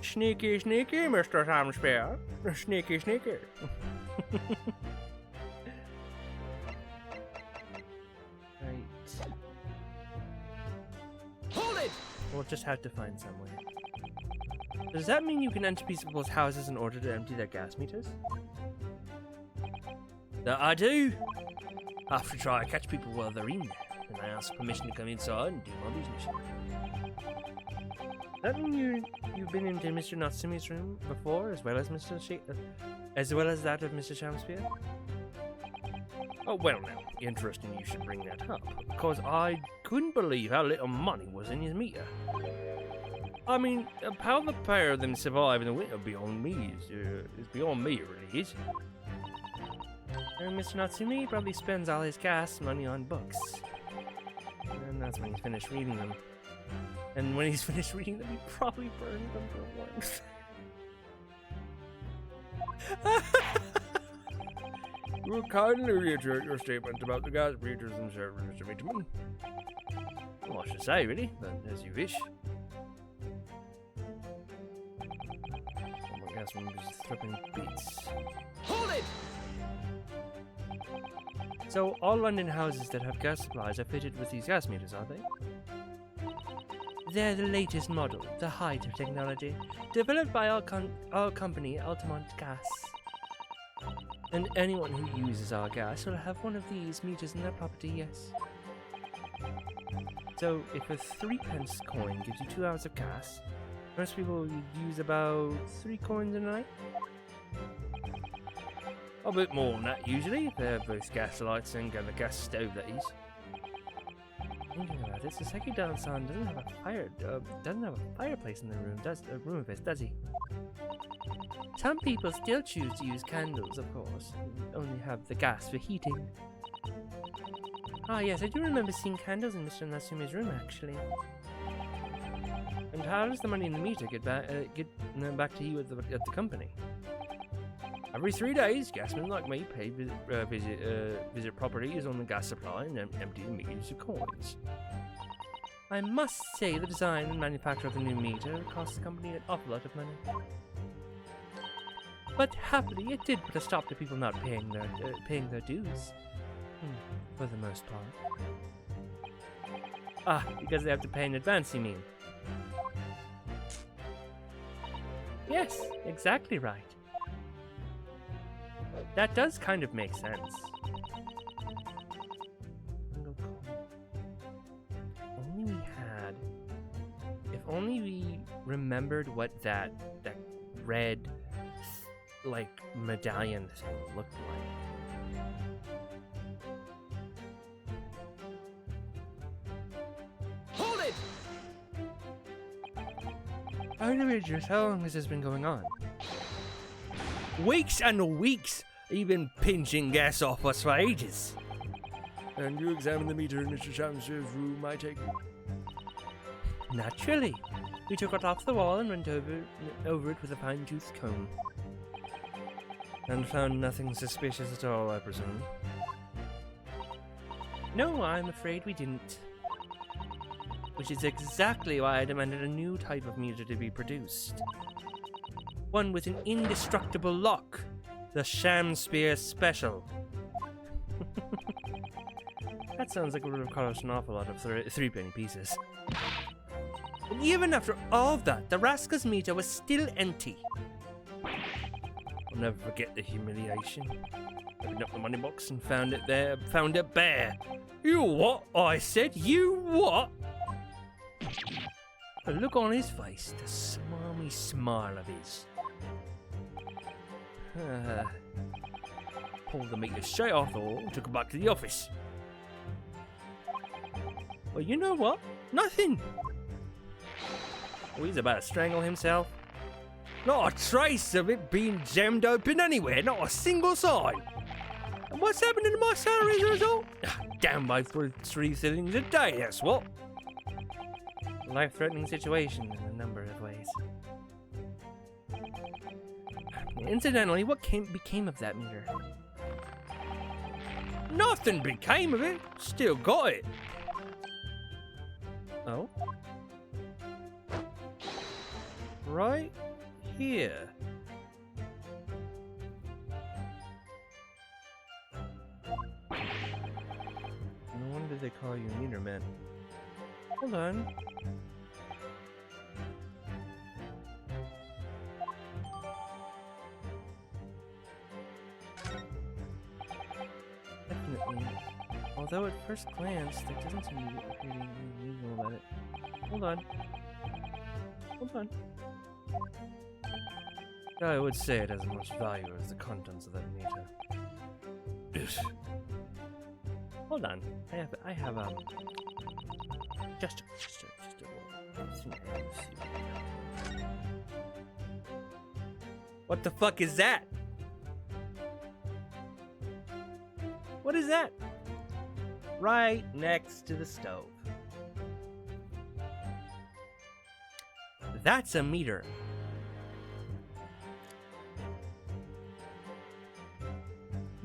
Sneaky, sneaky, Mr. Shamspeare. Sneaky, sneaky. Right. Hold it! We'll just have to find somewhere. Does that mean you can enter people's houses in order to empty their gas meters? That I do. I have to try to catch people while they're in there, and I ask permission to come inside and do my business. That mean you've been into Mr. Natsumi's room before, as well as that of Mr. Shamspeare? Oh, well now, interesting you should bring that up, because I couldn't believe how little money was in his meter. I mean, how the pair of them survive in the winter beyond me is beyond me, it really is. And Mr. Natsumi probably spends all his gas money on books. And that's when he's finished reading them. And when he's finished reading them, he probably burns them for warmth. You will kindly reiterate your statement about the gas breeders themselves, Mr. Mitterman. Well, I should say, really, but as you wish. Oh my gas one is thripping beats. Hold it! So, all London houses that have gas supplies are fitted with these gas meters, are they? They're the latest model, the height of technology, developed by our company, Altamont Gas. And anyone who uses our gas will have one of these meters in their property, yes. So, if a 3p coin gives you 2 hours of gas, most people use about 3 coins a night. A bit more than that usually, if they have both gas lights and a gas stove, that is. Thinking about this, the Seki-dan-san doesn't have a fireplace in the room, room of his, does he? Some people still choose to use candles, of course, and only have the gas for heating. Ah yes, I do remember seeing candles in Mr. Natsumi's room, actually. And how does the money in the meter get back to you at the company? Every 3 days, gasmen like me visit properties on the gas supply and empty the meters of coins. I must say the design and manufacture of the new meter cost the company an awful lot of money. But happily, it did put a stop to people not paying their dues. For the most part. Ah, because they have to pay in advance, you mean? Yes, exactly right. That does kind of make sense. If only we remembered what that red, like, medallion thing looked like. Hold it! Out of interest, how long has this been going on? Weeks and weeks! You've been pinching gas off us for ages. And you examined the meter in Mr. Shamspeare's room, I take it? Naturally. We took it off the wall and went over it with a fine-toothed comb. And found nothing suspicious at all, I presume? No, I'm afraid we didn't. Which is exactly why I demanded a new type of meter to be produced. One with an indestructible lock. The Shamspeare Special. That sounds like it would have cost an awful lot of 3p pieces. But even after all that, the rascal's meter was still empty. I'll never forget the humiliation. Opened up the money box and found it bare. You what? I said, you what? The look on his face, the smarmy smile of his. Pulled the meter straight off the wall and took it back to the office. Well, you know what? Nothing. Oh, he's about to strangle himself. Not a trace of it being jammed open anywhere, not a single sign. And what's happening to my salary as a result? Down by 3 shillings a day, that's what. Life-threatening situation in a number of ways. Incidentally, what became of that meter? Nothing became of it. Still got it. Oh? Right here. No wonder they call you meter man. Hold on. Definitely. Although at first glance, there doesn't seem to be anything unusual about it. Hold on. Hold on. I would say it has as much value as the contents of that meter. Hold on. I have just a little thing. What the fuck is that? What is that? Right next to the stove. That's a meter.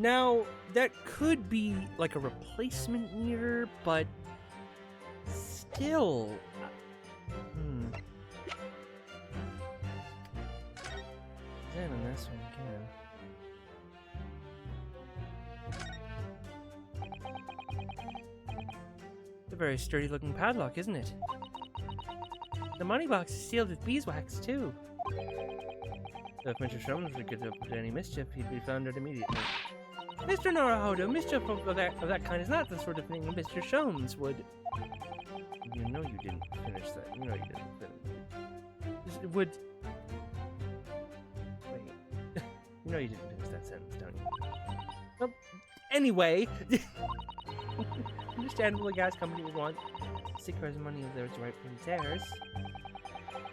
Now, that could be like a replacement meter, but still. Then on this one again. It's a very sturdy looking padlock, isn't it? The money box is sealed with beeswax, too. So if Mr. Sholmes would get up to any mischief, he'd be found out immediately. Mr. Naruhodo, mischief of that kind is not the sort of thing Mr. Sholmes would... You know you didn't finish that. You know you didn't finish it. Would... Wait. You know you didn't finish that sentence, don't you? Well, anyway... Understandable, the gas company would want secret money of theirs rightfully theirs.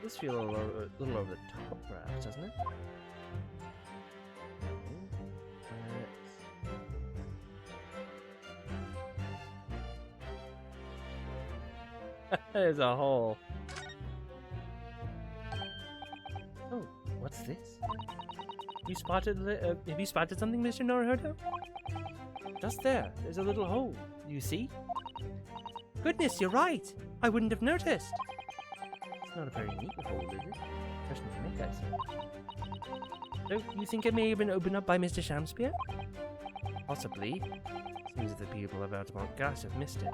This feels a little over the top, perhaps, doesn't it? There's a hole. Oh, what's this? Have you spotted something, Mr. Naruhodo? Just there. There's a little hole. You see? Goodness, you're right. I wouldn't have noticed. It's not a very neat hole, is it? Person to make that so. So, you think it may have been opened up by Mr. Shamspeare? Possibly. Seems that the people of Altamont Gas have missed it.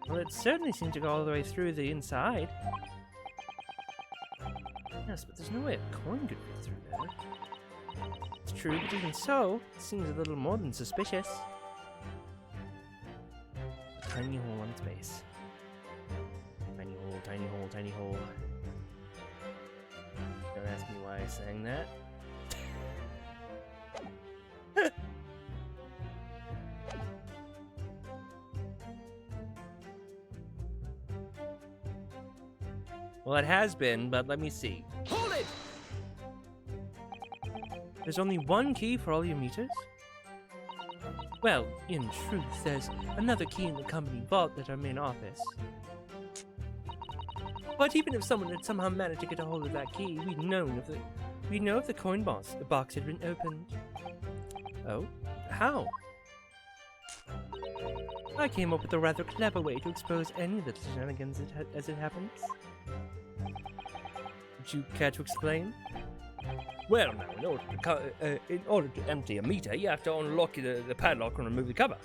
Well, it certainly seemed to go all the way through the inside. Yes, but there's no way a coin could fit through there. It's true, but even so, it seems a little more than suspicious. A tiny hole on its base. Tiny hole, tiny hole, tiny hole. Don't ask me why I sang that. Well, it has been, but let me see. Hold it! There's only one key for all your meters? Well, in truth, there's another key in the company vault at our main office. But even if someone had somehow managed to get a hold of that key, we'd know if the coin box had been opened. Oh? How? I came up with a rather clever way to expose any of the shenanigans as it happens. Would you care to explain? Well, now, in order to empty a meter, you have to unlock the padlock and remove the cover.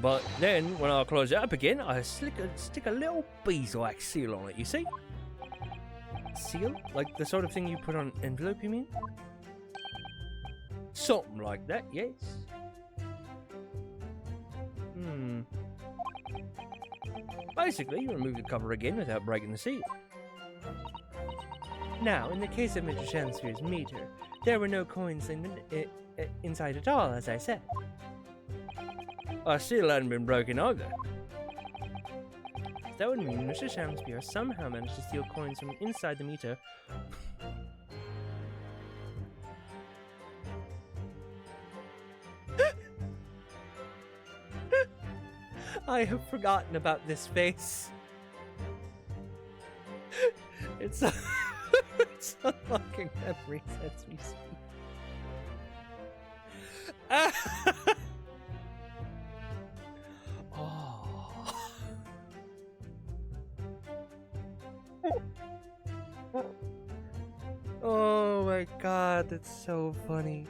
But then, when I close it up again, I stick a little beeswax seal on it, you see? Seal? Like the sort of thing you put on an envelope, you mean? Something like that, yes. Basically, you remove the cover again without breaking the seal. Now, in the case of Mr. Shamspeare's meter, there were no coins inside at all, as I said. Our seal hadn't been broken either. That would mean Mr. Shamspeare somehow managed to steal coins from inside the meter. I have forgotten about this face. It's unlocking memories as we speak. Oh. Oh my god, that's so funny.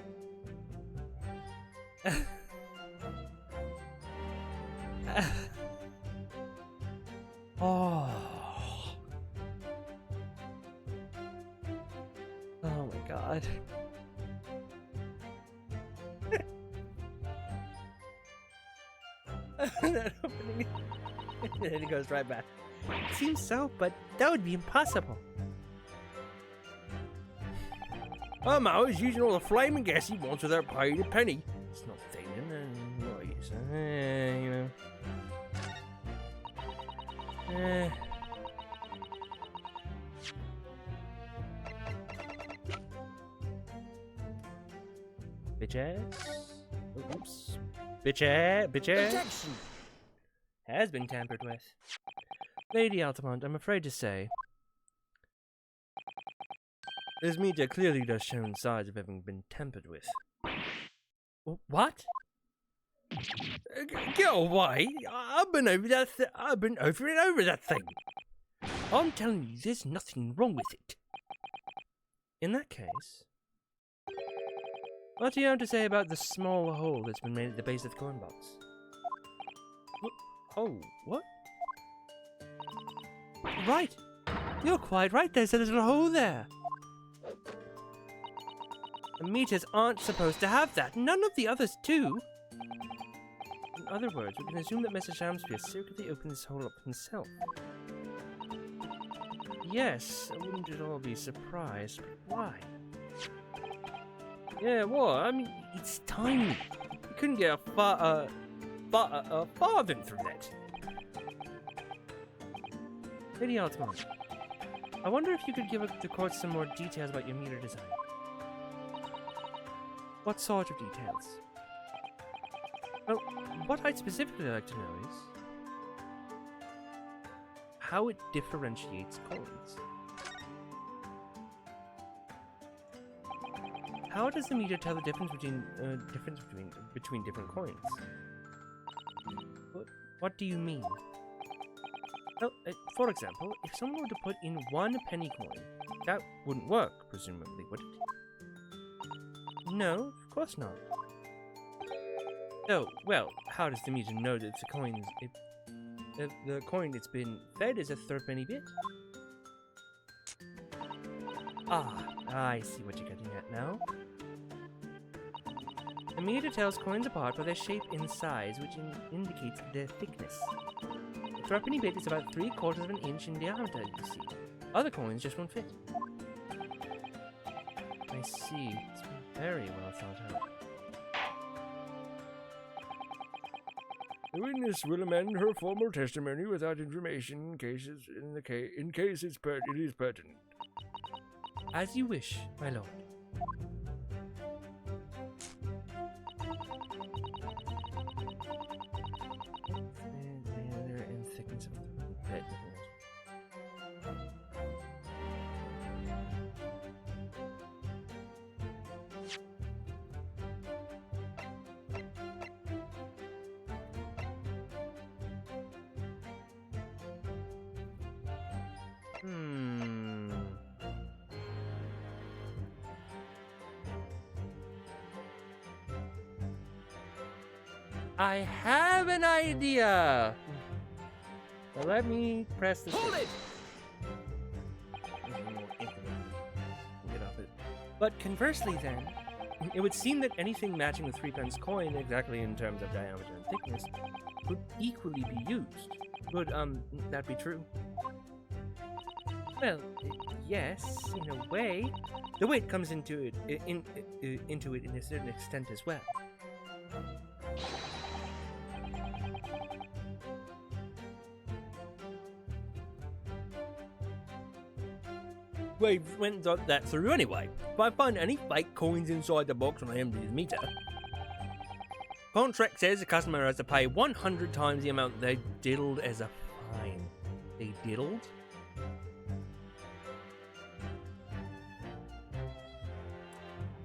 Oh. Oh my god. That opening. And then it goes right back. It seems so, but that would be impossible. Mo is using all the flaming gas he wants without paying a penny. It's not failing, no, So, you know. Bitch. Oops. Bitch. Objection! Has been tampered with. Lady Altamont, I'm afraid to say, this meter clearly does show signs of having been tampered with. What? Get away! I've been over that. I've been over and over that thing. I'm telling you, there's nothing wrong with it. In that case, what do you have to say about the small hole that's been made at the base of the coin box? Oh, what? Right! You're quite right, there's a little hole there. The meters aren't supposed to have that. None of the others do. In other words, we can assume that Mr. Shamspeare secretly opened this hole up himself. Yes, I wouldn't at all be surprised, but why? Yeah, well, I mean, it's tiny. You couldn't get a farthing through that. Lady Altamont, I wonder if you could give the court some more details about your meter design. What sort of details? Well, what I'd specifically like to know is how it differentiates coins. How does the meter tell the difference between different coins? What do you mean? Well, for example, if someone were to put in 1 penny coin, that wouldn't work, presumably, would it? No, of course not. Oh, well, how does the meter know that the coin it's been fed is a 3rd penny bit? Ah, I see what you're getting at now. The meter tells coins apart by their shape and size, which indicates their thickness. The 3rd penny bit is about 3/4 of an inch in diameter, you see. Other coins just won't fit. I see. It's very well thought out. The witness will amend her formal testimony without information in case it is pertinent. As you wish, my lord. Diameter and thickness of the bit. I have an idea! Well, let me press this. Hold it! Get off it. But conversely then, it would seem that anything matching the 3-pence coin exactly in terms of diameter and thickness would equally be used. Would, that be true? Well, yes, in a way. The weight comes into it in a certain extent as well. We went and thought that through anyway. If I find any fake coins inside the box when I empty the meter, contract says the customer has to pay 100 times the amount they diddled as a fine. They diddled?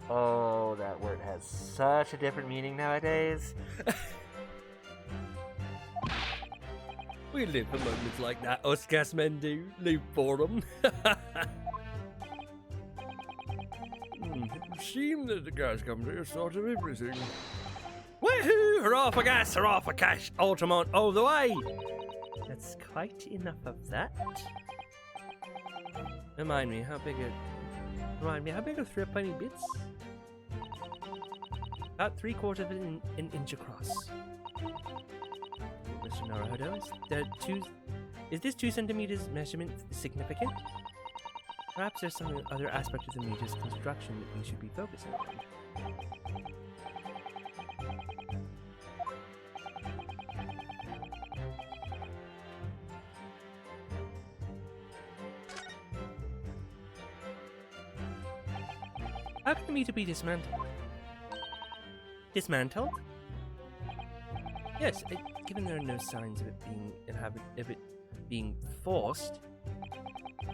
Oh, that word has such a different meaning nowadays. We live for moments like that, us gas men do. Live for them. It seemed that the gas company has thought of everything. Woohoo! Hurrah for gas, hurrah for cash, Altamont all the way! That's quite enough of that. Remind me, how big are 3 penny bits? About 3/4 of an inch across. Mr. Naruhodo, is this 2 centimeters measurement significant? Perhaps there's some other aspect of the meter's construction that we should be focusing on. How can the meter be dismantled? Dismantled? Yes, given there are no signs of it being forced,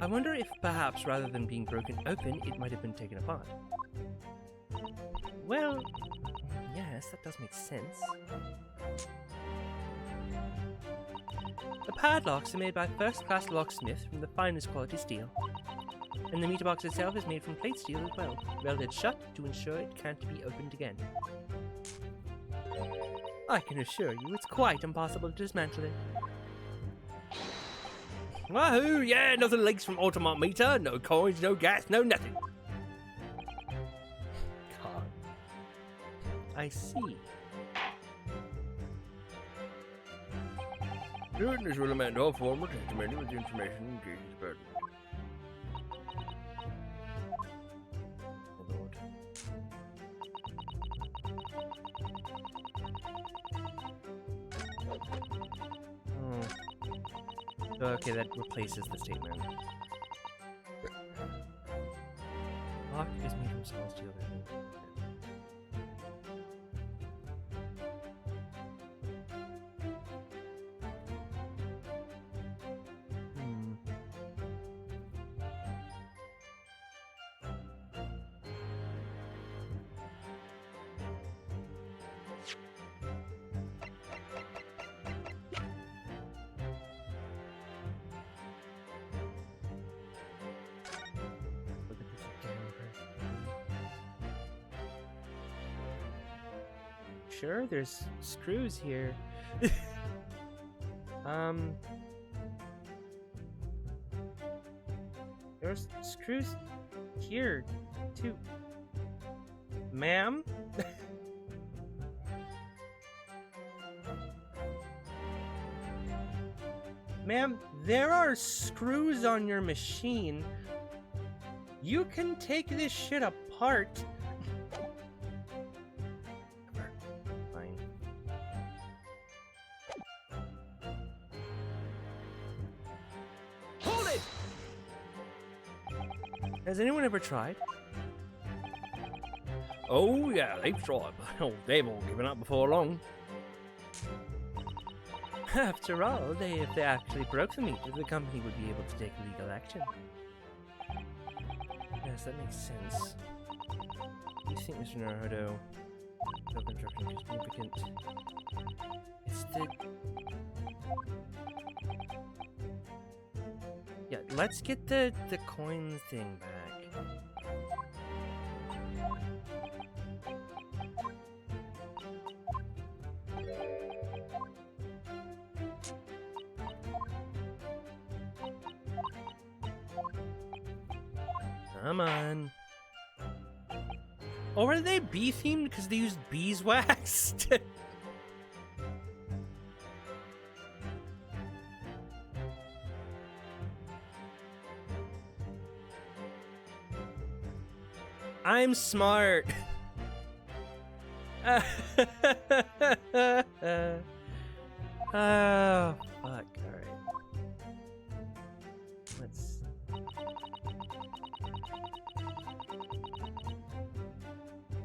I wonder if perhaps rather than being broken open, it might have been taken apart. Well, yes, that does make sense. The padlocks are made by first-class locksmiths from the finest quality steel. And the meter box itself is made from plate steel as well, welded shut to ensure it can't be opened again. I can assure you it's quite impossible to dismantle it. Wahoo! Yeah, nothing leaks from automat meter. No coins, no gas, no nothing. God. I see. The witness will amend all formal testimony with the information in case pertinent. Oh Lord. Oh. Okay, that replaces the statement. Lock is made from solid steel. Look at this again. Sure, there's screws here. There's screws here, too. Ma'am? Ma'am, there are screws on your machine. You can take this shit apart. Fine. Hold it! Has anyone ever tried? Oh, yeah, they've tried, but they've all given up before long. After all, if they actually broke the meter, the company would be able to take legal action. Yes, that makes sense. Do you think, Mr. Naruto, self-construction is significant? It's the... Yeah, let's get the coins thing back. Come on. Or are they bee themed because they used beeswax? I'm smart. Oh, fuck. Alright. Let's...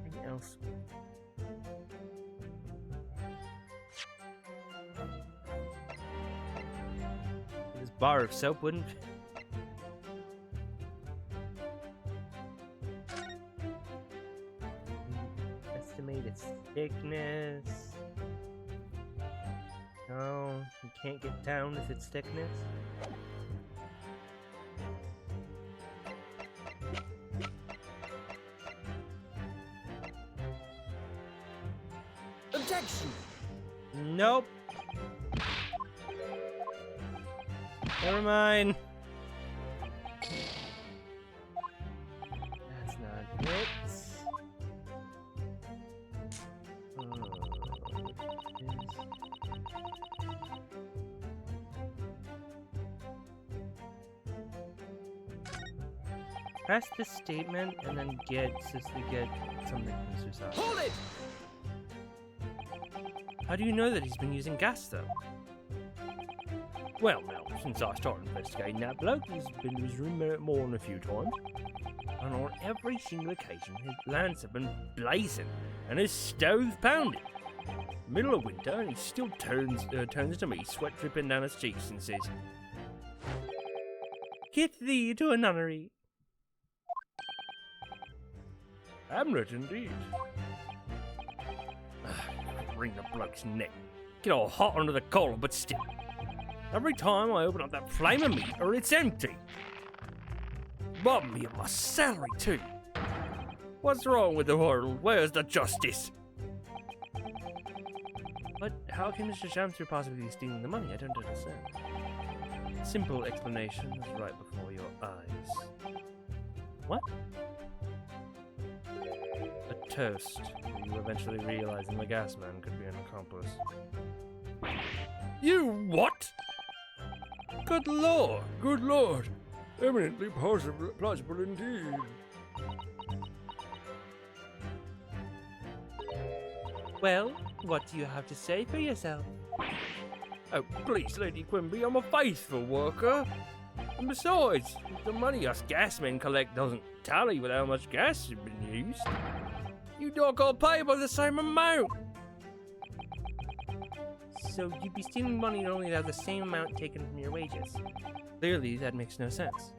Anything else? This bar of soap wouldn't... Estimate its thickness. No, you can't get down with its thickness. Objection! Nope. Never mind. That's not it. Press the statement and then get something from Suicide. Hold it! How do you know that he's been using gas though? Well, now, since I started investigating that bloke, he's been in his room more than a few times. and on every single occasion his lamps have been blazing and his stove pounding. Middle of winter, and he still turns to me, sweat dripping down his cheeks, and says, "Get thee to a nunnery." Hamlet, indeed. Wring the bloke's neck. Get all hot under the collar, but still. Every time I open up that flame of meter, it's empty. Rob me of my salary, too. What's wrong with the world? Where's the justice? But how can Mr. Shamspeare possibly be stealing the money? I don't understand. Simple explanation is right before your eyes. What? A toast. You eventually realizing the gas man could be an accomplice. You what? Good lord! Good lord. Eminently plausible indeed. Well, what do you have to say for yourself? Oh, please, Lady Quimby, I'm a faithful worker. And besides, the money us gasmen collect doesn't tally with how much gas has been used. You don't got pay by the same amount. So you'd be stealing money and only have the same amount taken from your wages. Clearly, that makes no sense.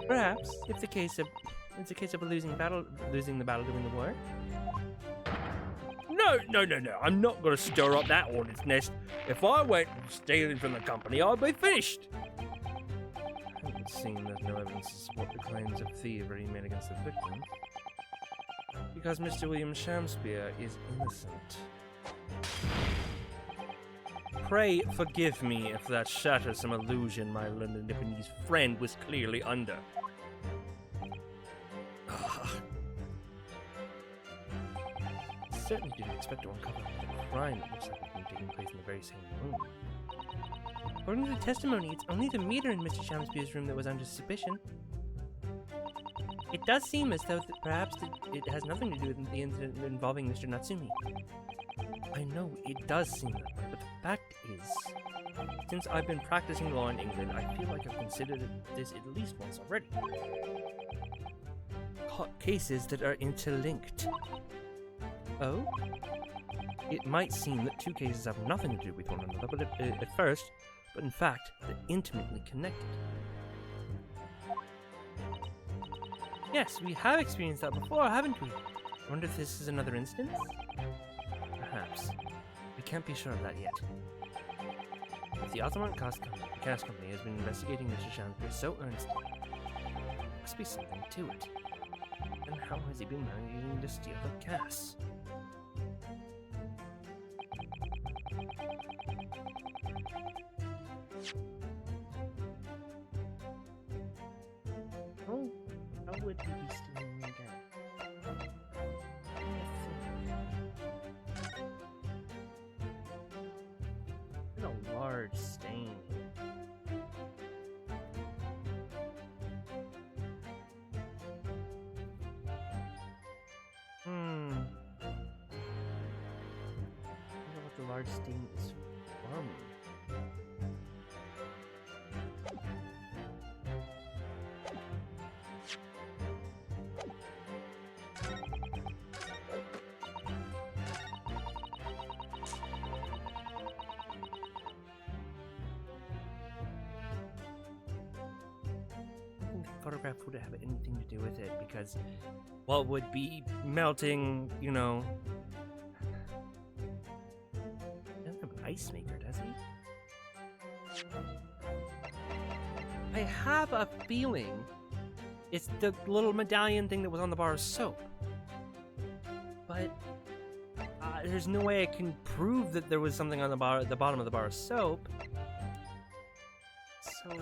Perhaps it's a case of losing the battle during the war. No. I'm not going to stir up that hornet's nest. If I went stealing from the company, I'd be finished. It would seem there's no evidence to support the claims of thievery made against the victim. Because Mr. William Shamspeare is innocent. Pray forgive me if that shatters some illusion my London Japanese friend was clearly under. Certainly didn't expect to uncover the crime that looks like it's been taking place in the very same room. According to the testimony, it's only the meter in Mr. Shamspeare's room that was under suspicion. It does seem as though perhaps it has nothing to do with the incident involving Mr. Natsumi. I know it does seem that way, but the fact is, since I've been practicing law in England, I feel like I've considered this at least once already. Caught cases that are interlinked. Oh? It might seem that two cases have nothing to do with one another, but at first, but in fact, they're intimately connected. Yes, we have experienced that before, haven't we? I wonder if this is another instance? Perhaps. We can't be sure of that yet. If the Ottoman gas company has been investigating Mr. Shamspeare so earnestly, there must be something to it. And how has he been managing to steal the gas? How would he be stealing the gas? There's a large stain. I wonder what the large stain is from. Photograph would have anything to do with it, because what would be melting, you know. He doesn't have an ice maker, does he? I have a feeling it's the little medallion thing that was on the bar of soap. But there's no way I can prove that there was something on the bottom of the bar of soap. So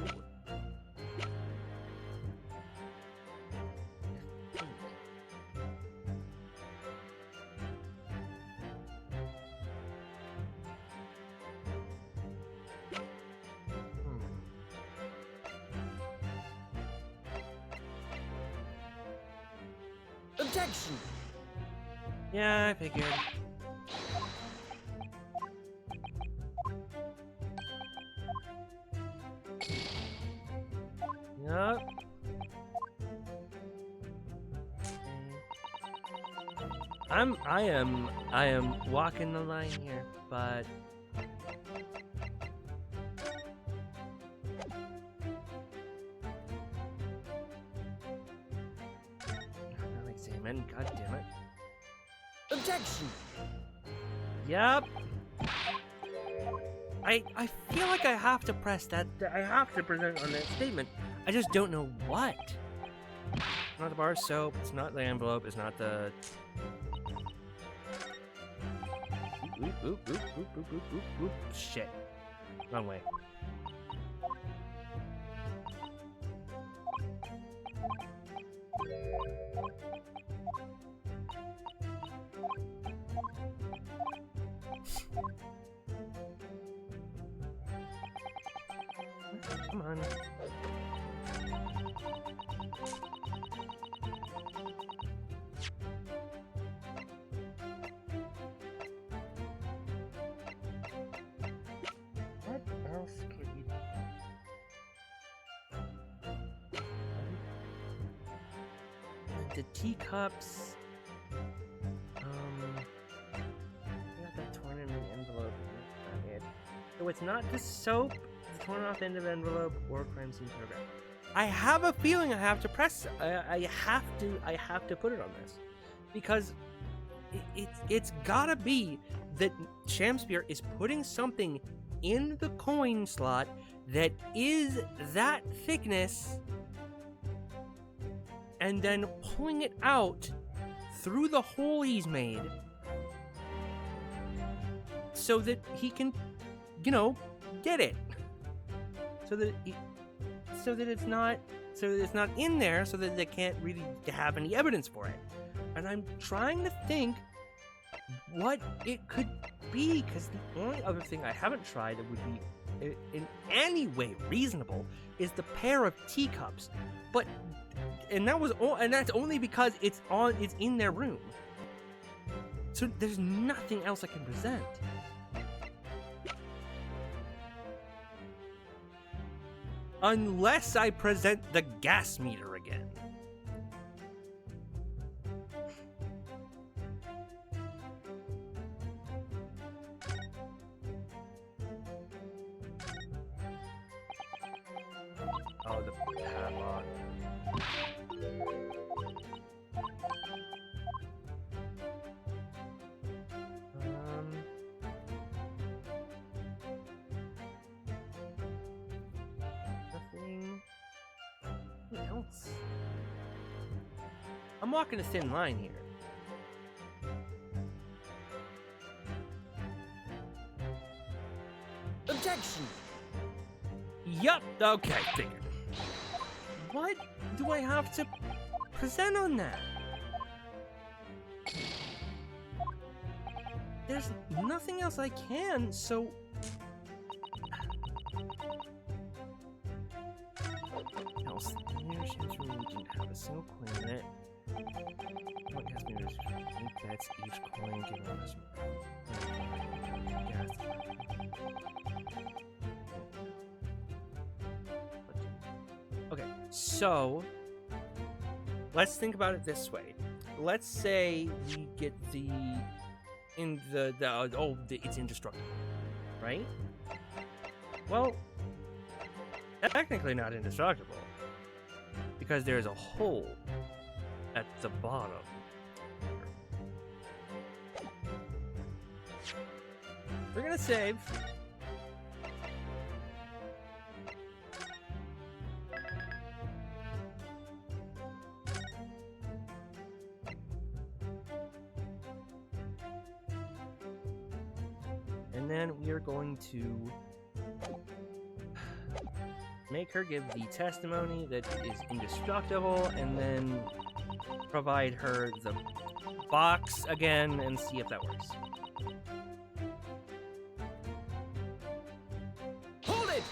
Objection! yeah, I figured. Yup. I am walking the line here, but not examine. God damn it. Objection! Yep. I feel like I have to press that. I have to present on that statement. I just don't know what. It's not the bar of soap. It's not the envelope. It's not the. Oop, oop, oop, oop, oop, oop, oop, oop. Shit. Wrong way. Come on. What else could you do? The teacups. I got that torn in the envelope. So it's not the soap, the torn off end of envelope, or crime scene photograph. I have a feeling I have to press. I have to put it on this because it's gotta be that Shamspeare is putting something in the coin slot that is that thickness and then pulling it out through the hole he's made so that he can, get it. So that it's not in there, so that they can't really have any evidence for it. And I'm trying to think what it could be, because the only other thing I haven't tried that would be in any way reasonable is the pair of teacups. And that's only because it's in their room. So there's nothing else I can present. Unless I present the gas meter again. Oh, the padlock. Nothing else. I'm walking a thin line here. Objection! Yup, okay, figured. What do I have to present on that? There's nothing else I can, so... else, the munitions room didn't have a single coin in it. What has munitions? 8 bets each coin given us. Okay, so let's think about it this way. Let's say we get it's indestructible, right? Well, technically not indestructible because there's a hole at the bottom. We're gonna save. And then we are going to make her give the testimony that is indestructible, and then provide her the box again and see if that works. Hold it!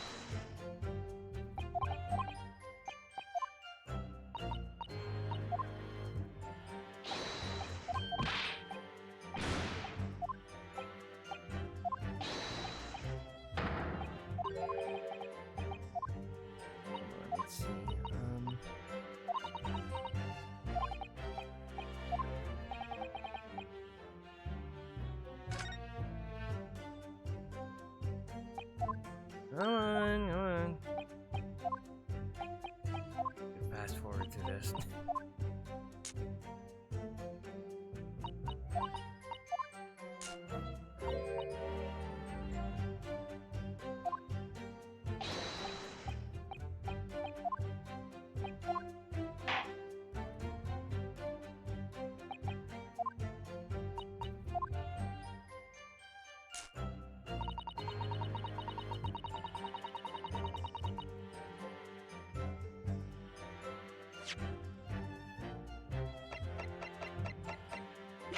Let's see. Come on, come on. Fast forward through this.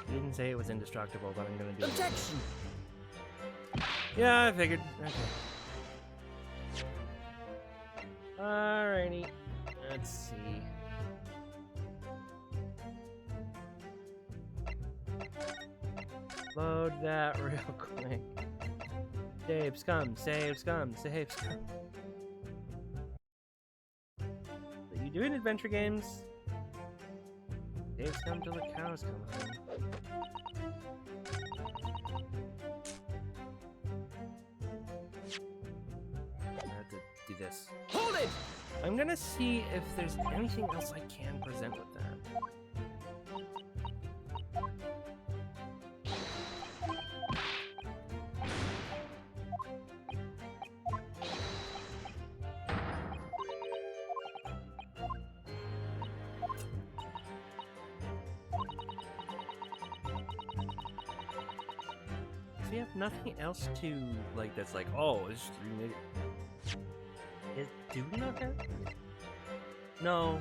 You didn't say it was indestructible, but I'm gonna do it. Objection! Yeah, I figured. Okay. Alrighty. Let's see. Load that real quick. Save scum, save scum, save scum. Are you doing adventure games? Save scum till the cows come home. I have to do this. Hold it! I'm gonna see if there's anything else I can present with that. So you have nothing else to, like, that's like, oh, it's just remade it. Do we not have? No.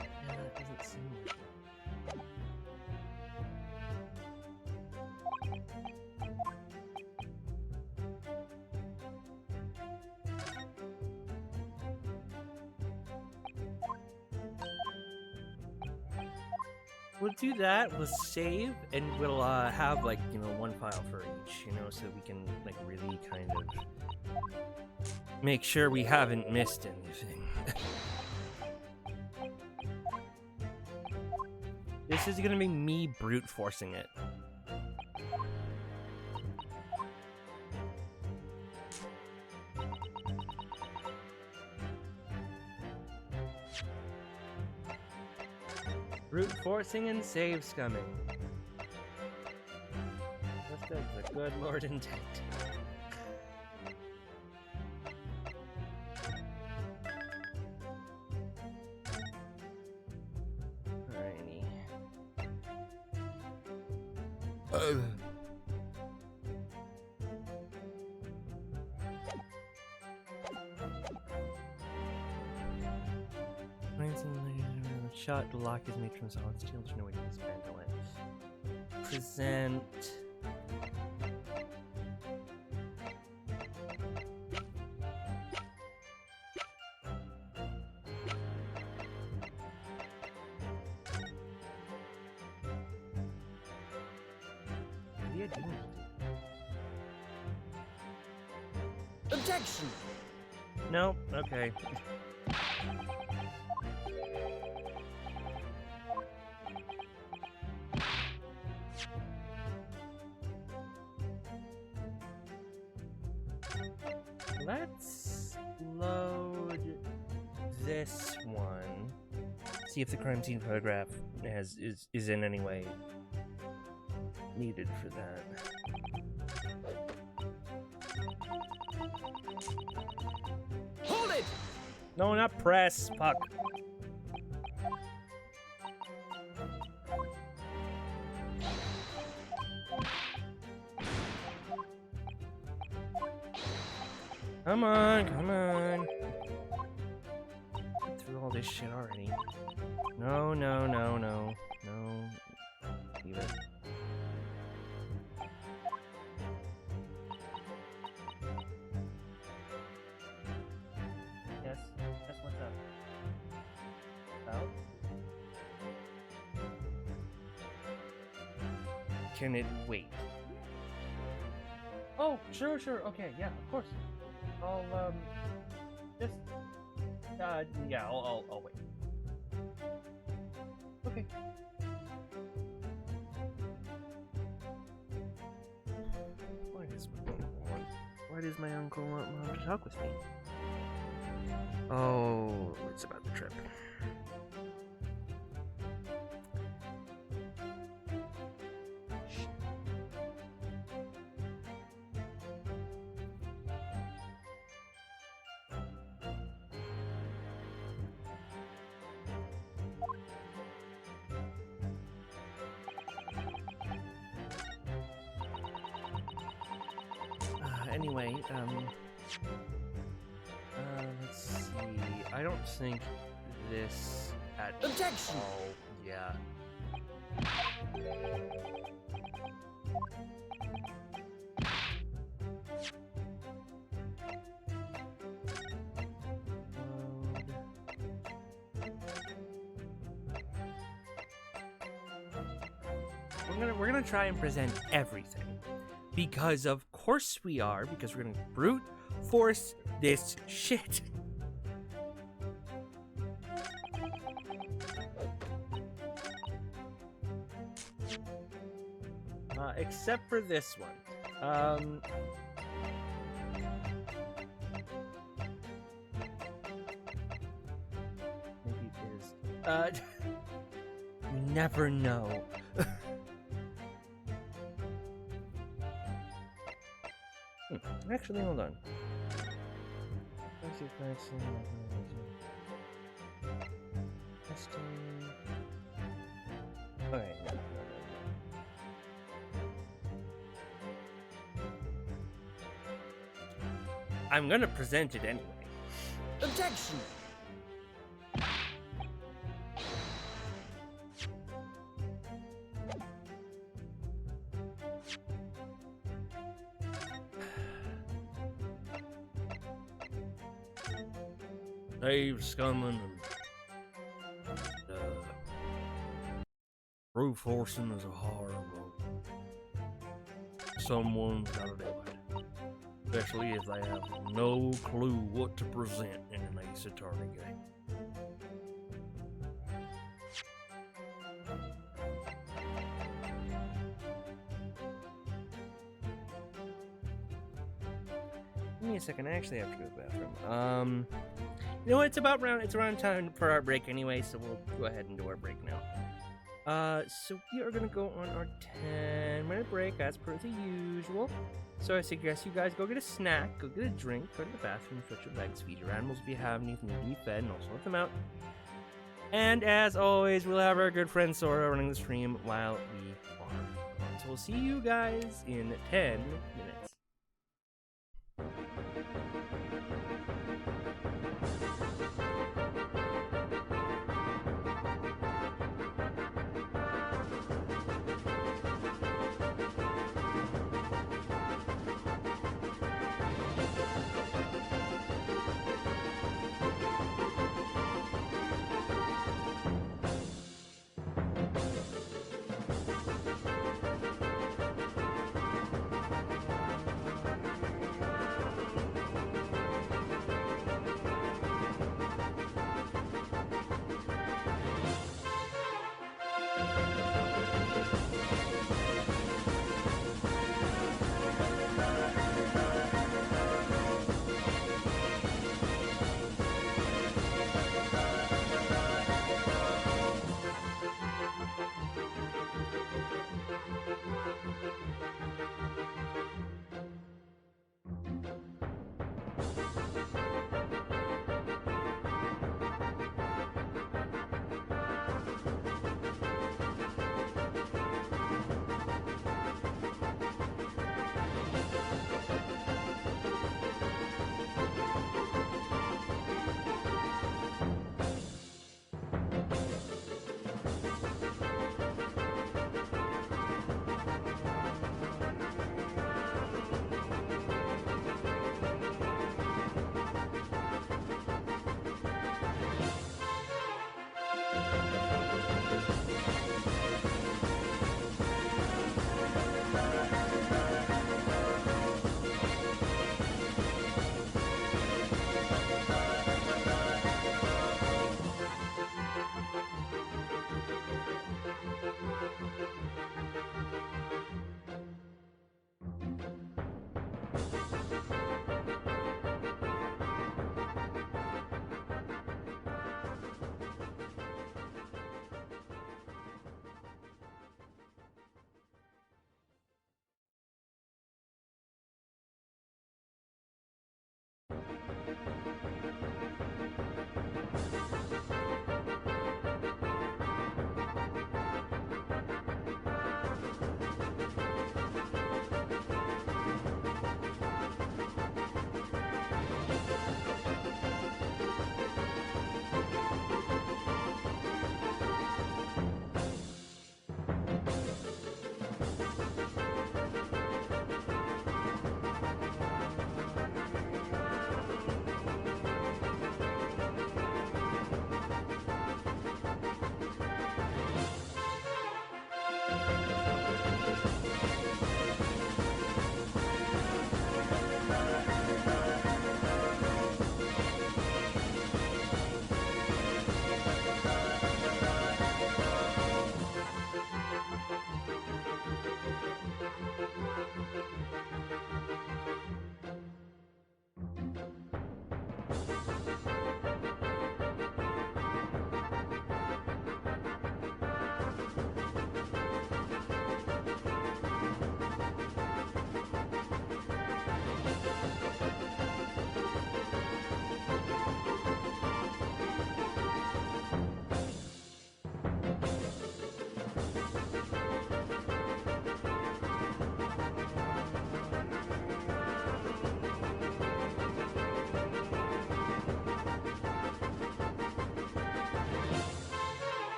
Yeah, that doesn't seem. We'll do that. We'll save, and we'll have, like, you know, one file for each, you know, so we can, like, really kind of make sure we haven't missed anything. This is gonna be me brute forcing it. Brute forcing and save scumming. Just as the good Lord intended. Alrighty. Shot to lock his matron solid steel. There's no way to dismantle it. Present. Maybe I didn't. Objection! No. Okay. Let's load this one. See if the crime scene photograph is in any way needed for that. Hold it! No, not press. Fuck. Come on, come on. Get through all this shit already. No, no, no, no. No. Leave it. Yes? Yes, what's up? Out? Can it wait? Oh, sure, sure. Okay, yeah, of course. I'll, just, yeah, I'll wait. Okay. Why is my one? Why does my uncle want Mom to talk with me? Oh, it's about the trip. Anyway, let's see. I don't think this at Objection! all. Yeah. We're gonna try and present everything. Because of course we are, because we're gonna brute force this shit. Except for this one. Maybe it is. You never know. Actually, hold on. Testing. Okay. I'm gonna present it anyway. Objection! Dave Scumming and brute forcing is a horrible. Someone's gotta do it. Especially if they have no clue what to present in an Ace Attorney game. Give me a second. I actually have to go to the bathroom. You know what? It's around time for our break anyway, so we'll go ahead and do our break now. So we are gonna go on our 10-minute break as per the usual. So I suggest you guys go get a snack, go get a drink, go to the bathroom, stretch your legs, feed your animals if you have any, if need to be fed, and also let them out. And as always, we'll have our good friend Sora running the stream while we are on. So we'll see you guys in 10 minutes.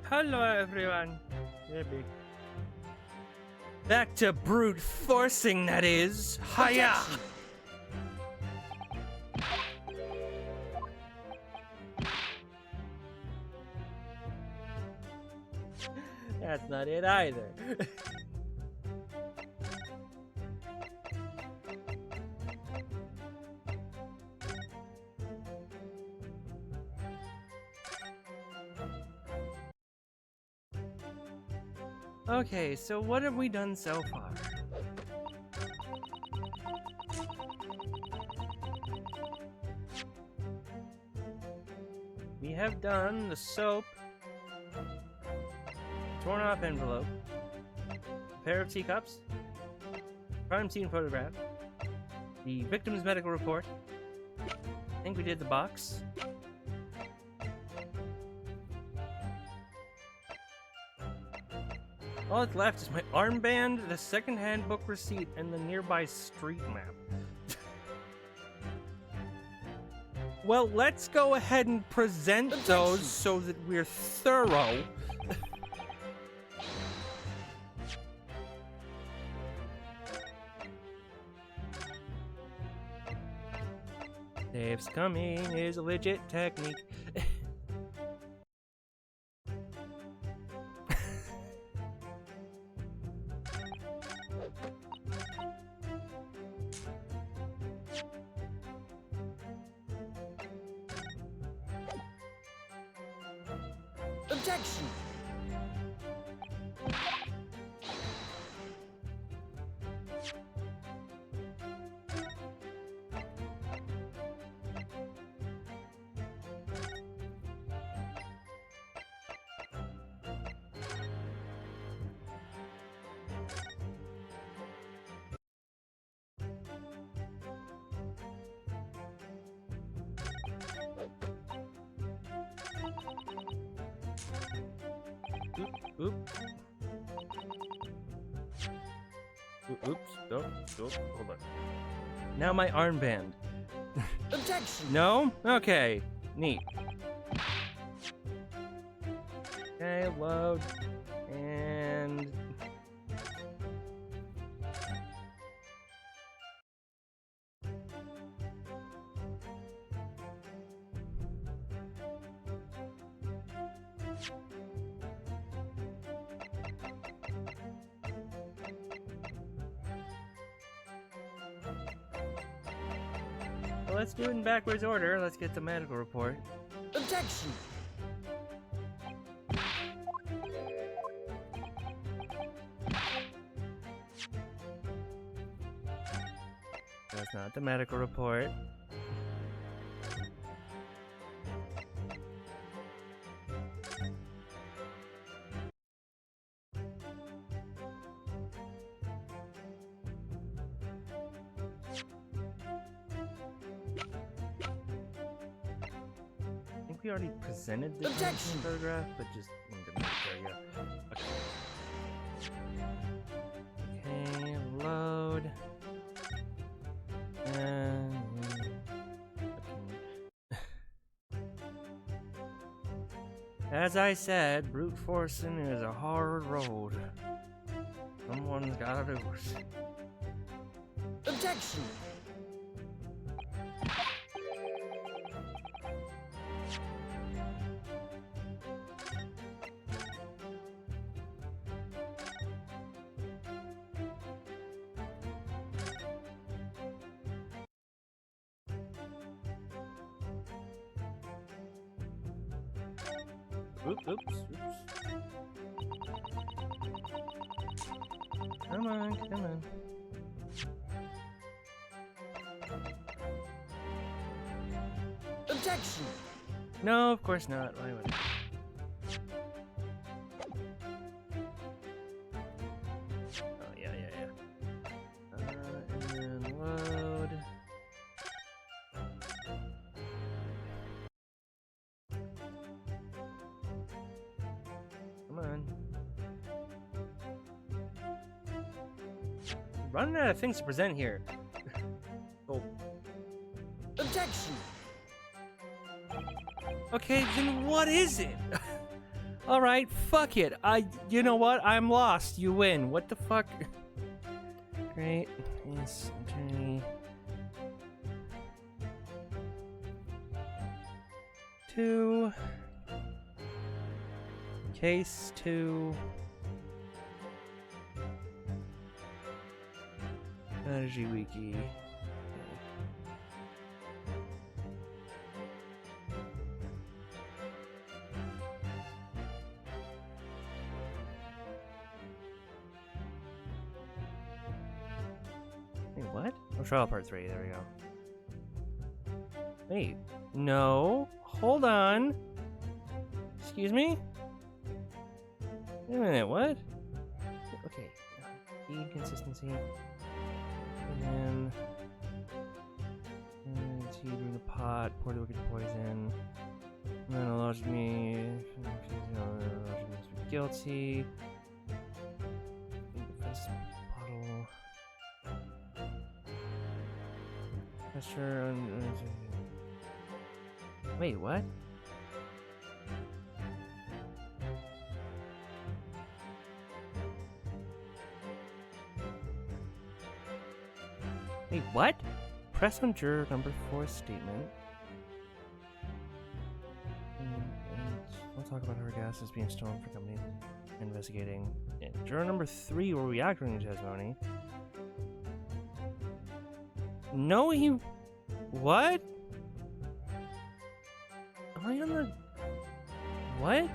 Hello, everyone. Maybe. Back to brute forcing, that is. Hiya! That's not it either. Okay, so what have we done so far? We have done the soap, torn off envelope, a pair of teacups, crime scene photograph, the victim's medical report. I think we did the box. All that's left is my armband, the second-hand book receipt, and the nearby street map. Well, let's go ahead and present those so that we're thorough. Dave's coming is a legit technique. Objection! Oop. Oops. Nope. Hold on. Now my armband. Objection! No? Okay. Neat. Okay, load. And... Well, let's do it in backwards order. Let's get the medical report. Objection! That's not the medical report. I think we already presented this Objection! photograph, but just need to make sure, yeah. Okay. Okay, load. And... As I said, brute forcing is a hard road. Someone's gotta do it. Objection! Oops. Come on. Objection! No, of course not. Why would I? Oh, yeah. And then load. Come on. Running out of things to present here. Oh. Objection! Okay, then what is it? Alright, fuck it. You know what? I'm lost. You win. What the fuck? Great. Yes, attorney. 2. Case 2. Strategy wiki. Wait, what? Oh, trial part 3. There we go. Wait. No. Hold on. Excuse me? Wait a minute, what? Okay. Inconsistency. And then tea in the pot, pour the wicked poison. And then alleged me guilty. Defense bottle. Pressure. Wait, what? Wait, what? Press on juror number 4's statement. And we'll talk about her gases being stolen for company investigating. And juror number 3 will react during the testimony. No, he... What? Am I on the... What?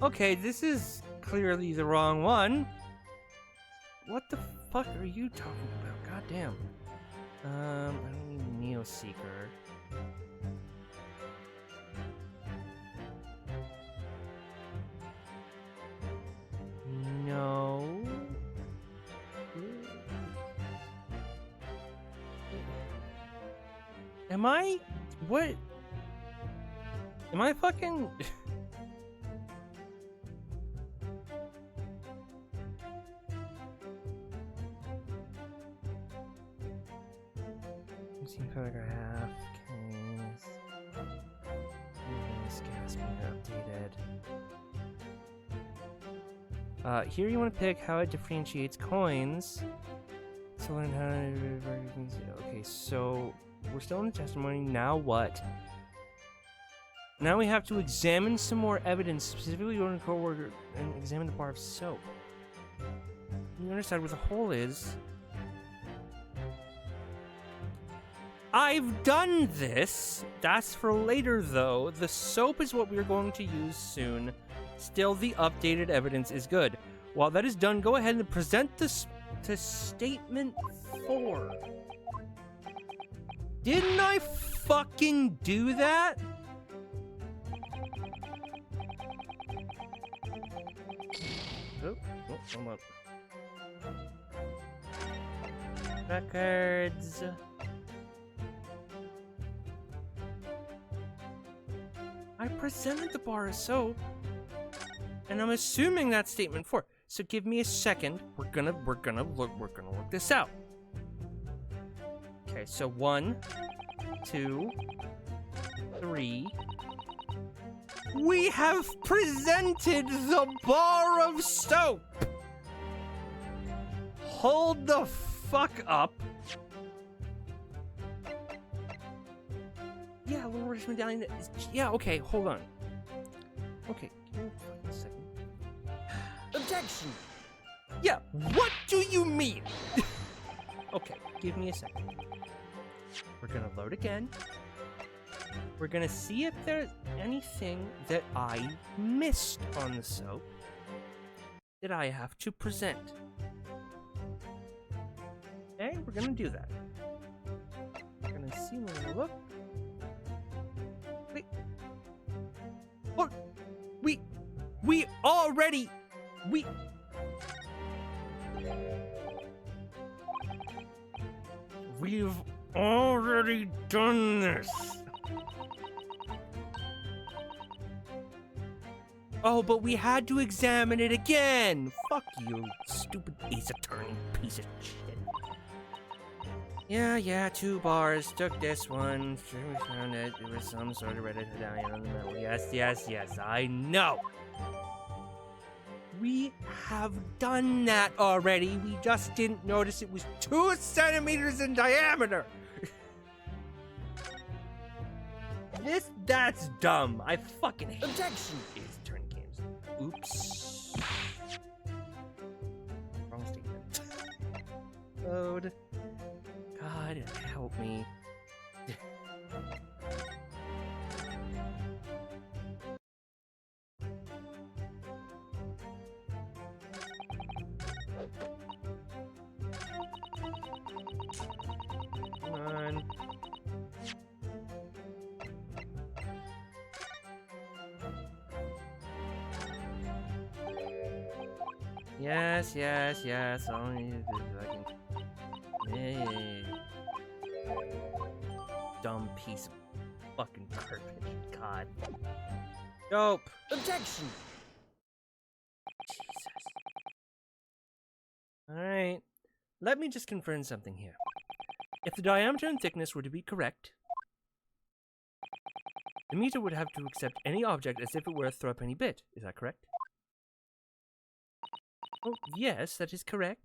Okay, this is clearly the wrong one. What the fuck are you talking about? God damn. I don't need Neo Seeker. No. Am I? What? Am I fucking? Paragraph. Case. Shamspeare updated. Here you want to pick how it differentiates coins. So learn how to. Okay, so we're still in the testimony. Now what? Now we have to examine some more evidence, specifically going to co-worker and examine the bar of soap. You understand where the hole is. I've done this. That's for later, though. The soap is what we're going to use soon. Still, the updated evidence is good. While that is done, go ahead and present this to statement 4. Didn't I fucking do that? Oh, hold up. Records. I presented the bar of soap, and I'm assuming that's statement 4. So give me a second. We're gonna look this out. Okay, so 1, 2, 3. We have presented the bar of soap. Hold the fuck up. Yeah, Little Rich Medallion is... Yeah, okay, hold on. Okay, give me a second. Objection! Yeah, what do you mean? Okay, give me a second. We're gonna load again. We're gonna see if there's anything that I missed on the soap that I have to present. Okay, we're gonna do that. We're gonna see, we're gonna look. Wait. What? We already... We've already done this. Oh, but we had to examine it again. Fuck you, stupid ace attorney piece of shit. Yeah, 2 bars. Took this one. Sure, we found it. There was some sort of red medallion on the metal. Yes, I know. We have done that already. We just didn't notice it was 2 centimeters in diameter. That's dumb. I fucking hate Objection! ace attorney games. Oops. Wrong statement. Load. God, help me. Come on. Yes. All I need to do is yeah. Dumb piece of fucking garbage. God. Dope. Objection! Jesus. Alright. Let me just confirm something here. If the diameter and thickness were to be correct, the meter would have to accept any object as if it were a threepenny bit. Is that correct? Oh, yes, that is correct.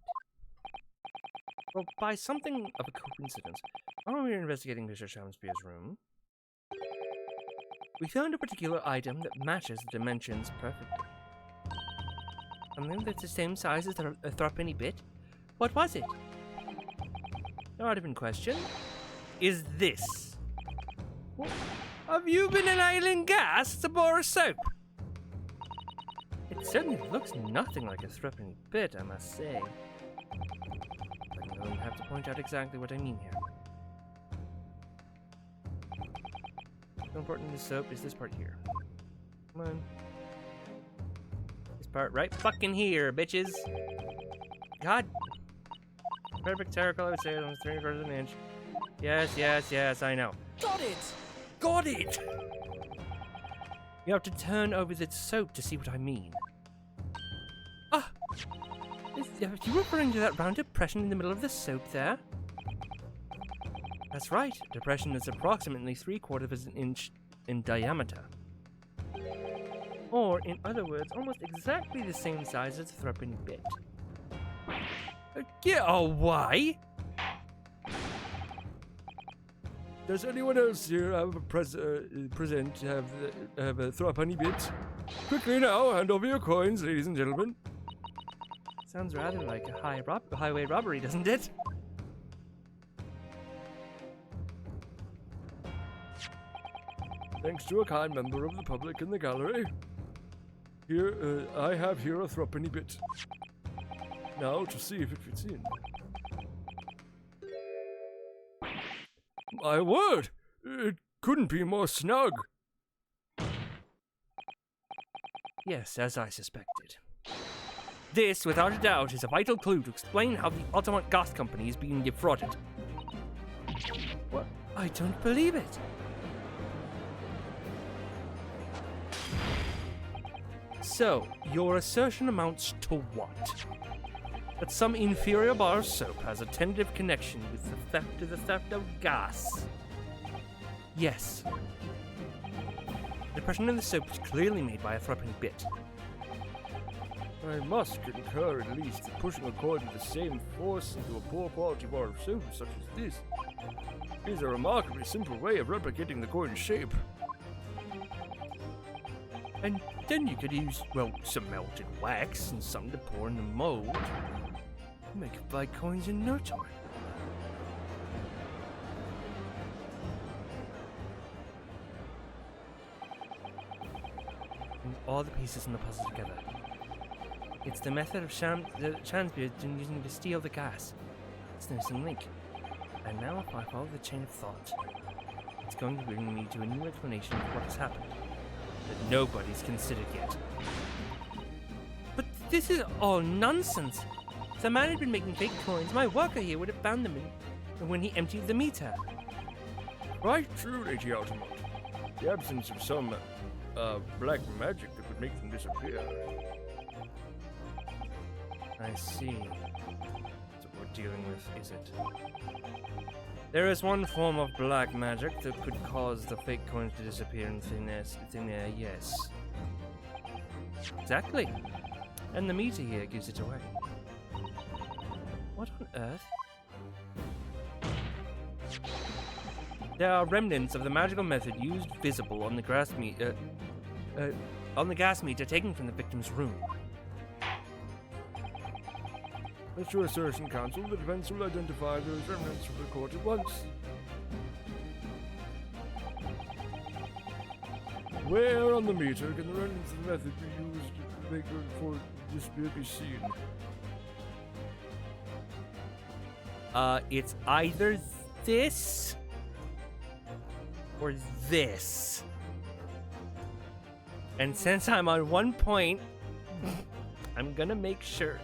Well, by something of a coincidence, while we were investigating Mr. Shamspeare's room, we found a particular item that matches the dimensions perfectly. Something that's the same size as a threepenny bit? What was it? The item in question is this. What? Have you been inhaling gas to bore a soap? It certainly looks nothing like a threepenny bit, I must say. I'm going to have to point out exactly what I mean here. So important in the soap is this part here. Come on. This part right fucking here, bitches. God. Perfect circle, I would say, almost 3/4 of an inch. Yes, I know. Got it! Got it! You have to turn over the soap to see what I mean. Ah! Are you referring to that round depression in the middle of the soap there? That's right. Depression is approximately 3/4 of an inch in diameter. Or, in other words, almost exactly the same size as a threepenny bit. Get away! Does anyone else here have a present have a threepenny bit? Quickly now, hand over your coins, ladies and gentlemen. Sounds rather like a highway robbery, doesn't it? Thanks to a kind member of the public in the gallery. Here, I have here a threepenny bit. Now to see if it fits in. My word! It couldn't be more snug. Yes, as I suspected. This, without a doubt, is a vital clue to explain how the Altamont Gas Company is being defrauded. What? I don't believe it. So, your assertion amounts to what? That some inferior bar of soap has a tentative connection with the theft of gas? Yes. The depression in the soap is clearly made by a threepenny bit. I must concur at least that pushing a coin with the same force into a poor quality bar of soap such as this is a remarkably simple way of replicating the coin's shape. And then you could use, well, some melted wax and some to pour in the mold. Make it like coins in no time. And all the pieces in the puzzle together. It's the method of Shamspeare using to steal the gas. It's the missing link. And now if I follow the chain of thought, it's going to bring me to a new explanation of what has happened that nobody's considered yet. But this is all nonsense. If the man had been making fake coins, my worker here would have found them when he emptied the meter. Quite true, Lady Altamont. The absence of some, black magic that would make them disappear. I see. That's what we're dealing with, is it? There is one form of black magic that could cause the fake coins to disappear in thin air, yes. Exactly. And the meter here gives it away. What on earth? There are remnants of the magical method used visible on the gas meter taken from the victim's room. Let your assertion, Counsel. The defense will identify those remnants for the court at once. Where on the meter can the remnants of the method be used to make for this be seen? It's either this or this. And since I'm on 1 point, I'm gonna make sure.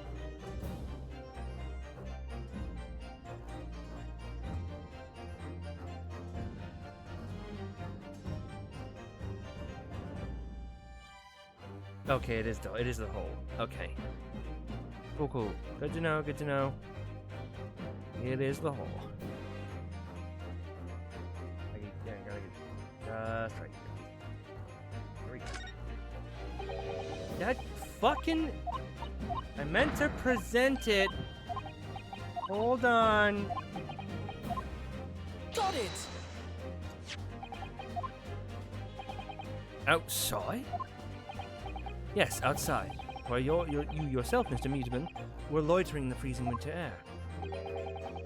Okay, it is the hole. Okay. Cool. Good to know. It is the hole. Gotta get just right here. There we go. That fucking... I meant to present it. Hold on. Got it! Outside? Yes, outside. Where you yourself, Mr. Mutiman, were loitering in the freezing winter air.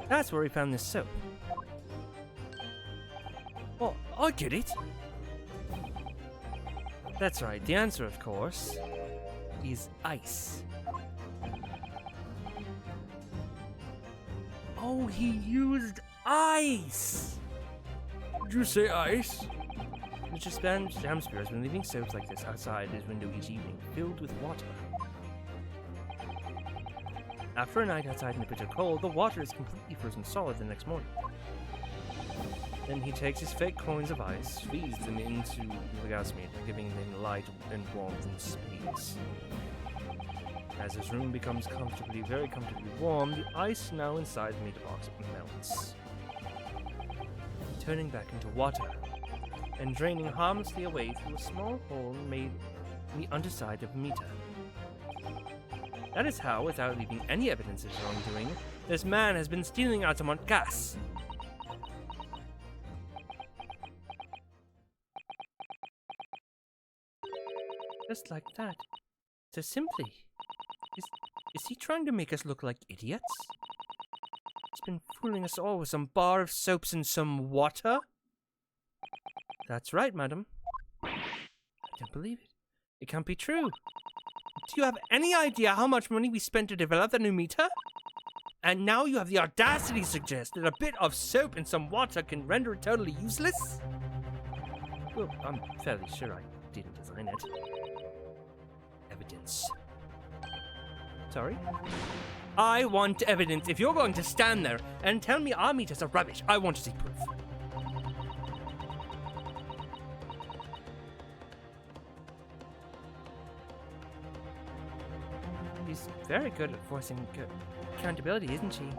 That's where we found this soap. Oh, I get it. That's right. The answer, of course, is ice. Oh, he used ice! Did you say ice? Mr. Shamspeare has been leaving soaps like this outside his window each evening, filled with water. After a night outside in the bitter cold, the water is completely frozen solid the next morning. Then he takes his fake coins of ice, feeds them into the gas meter, giving them light and warmth and space. As his room becomes very comfortably warm, the ice now inside the meter box melts, turning back into water, and draining harmlessly away through a small hole made in the underside of the meter. That is how, without leaving any evidence of his wrongdoing, this man has been stealing Altamont gas. Just like that. So simply. Is he trying to make us look like idiots? He's been fooling us all with some bar of soaps and some water? That's right, madam. I don't believe it. It can't be true. Do you have any idea how much money we spent to develop the new meter? And now you have the audacity to suggest that a bit of soap and some water can render it totally useless? Well, I'm fairly sure I didn't design it. Evidence. Sorry? I want evidence. If you're going to stand there and tell me our meters are rubbish, I want to see proof. She's very good at forcing accountability, isn't she?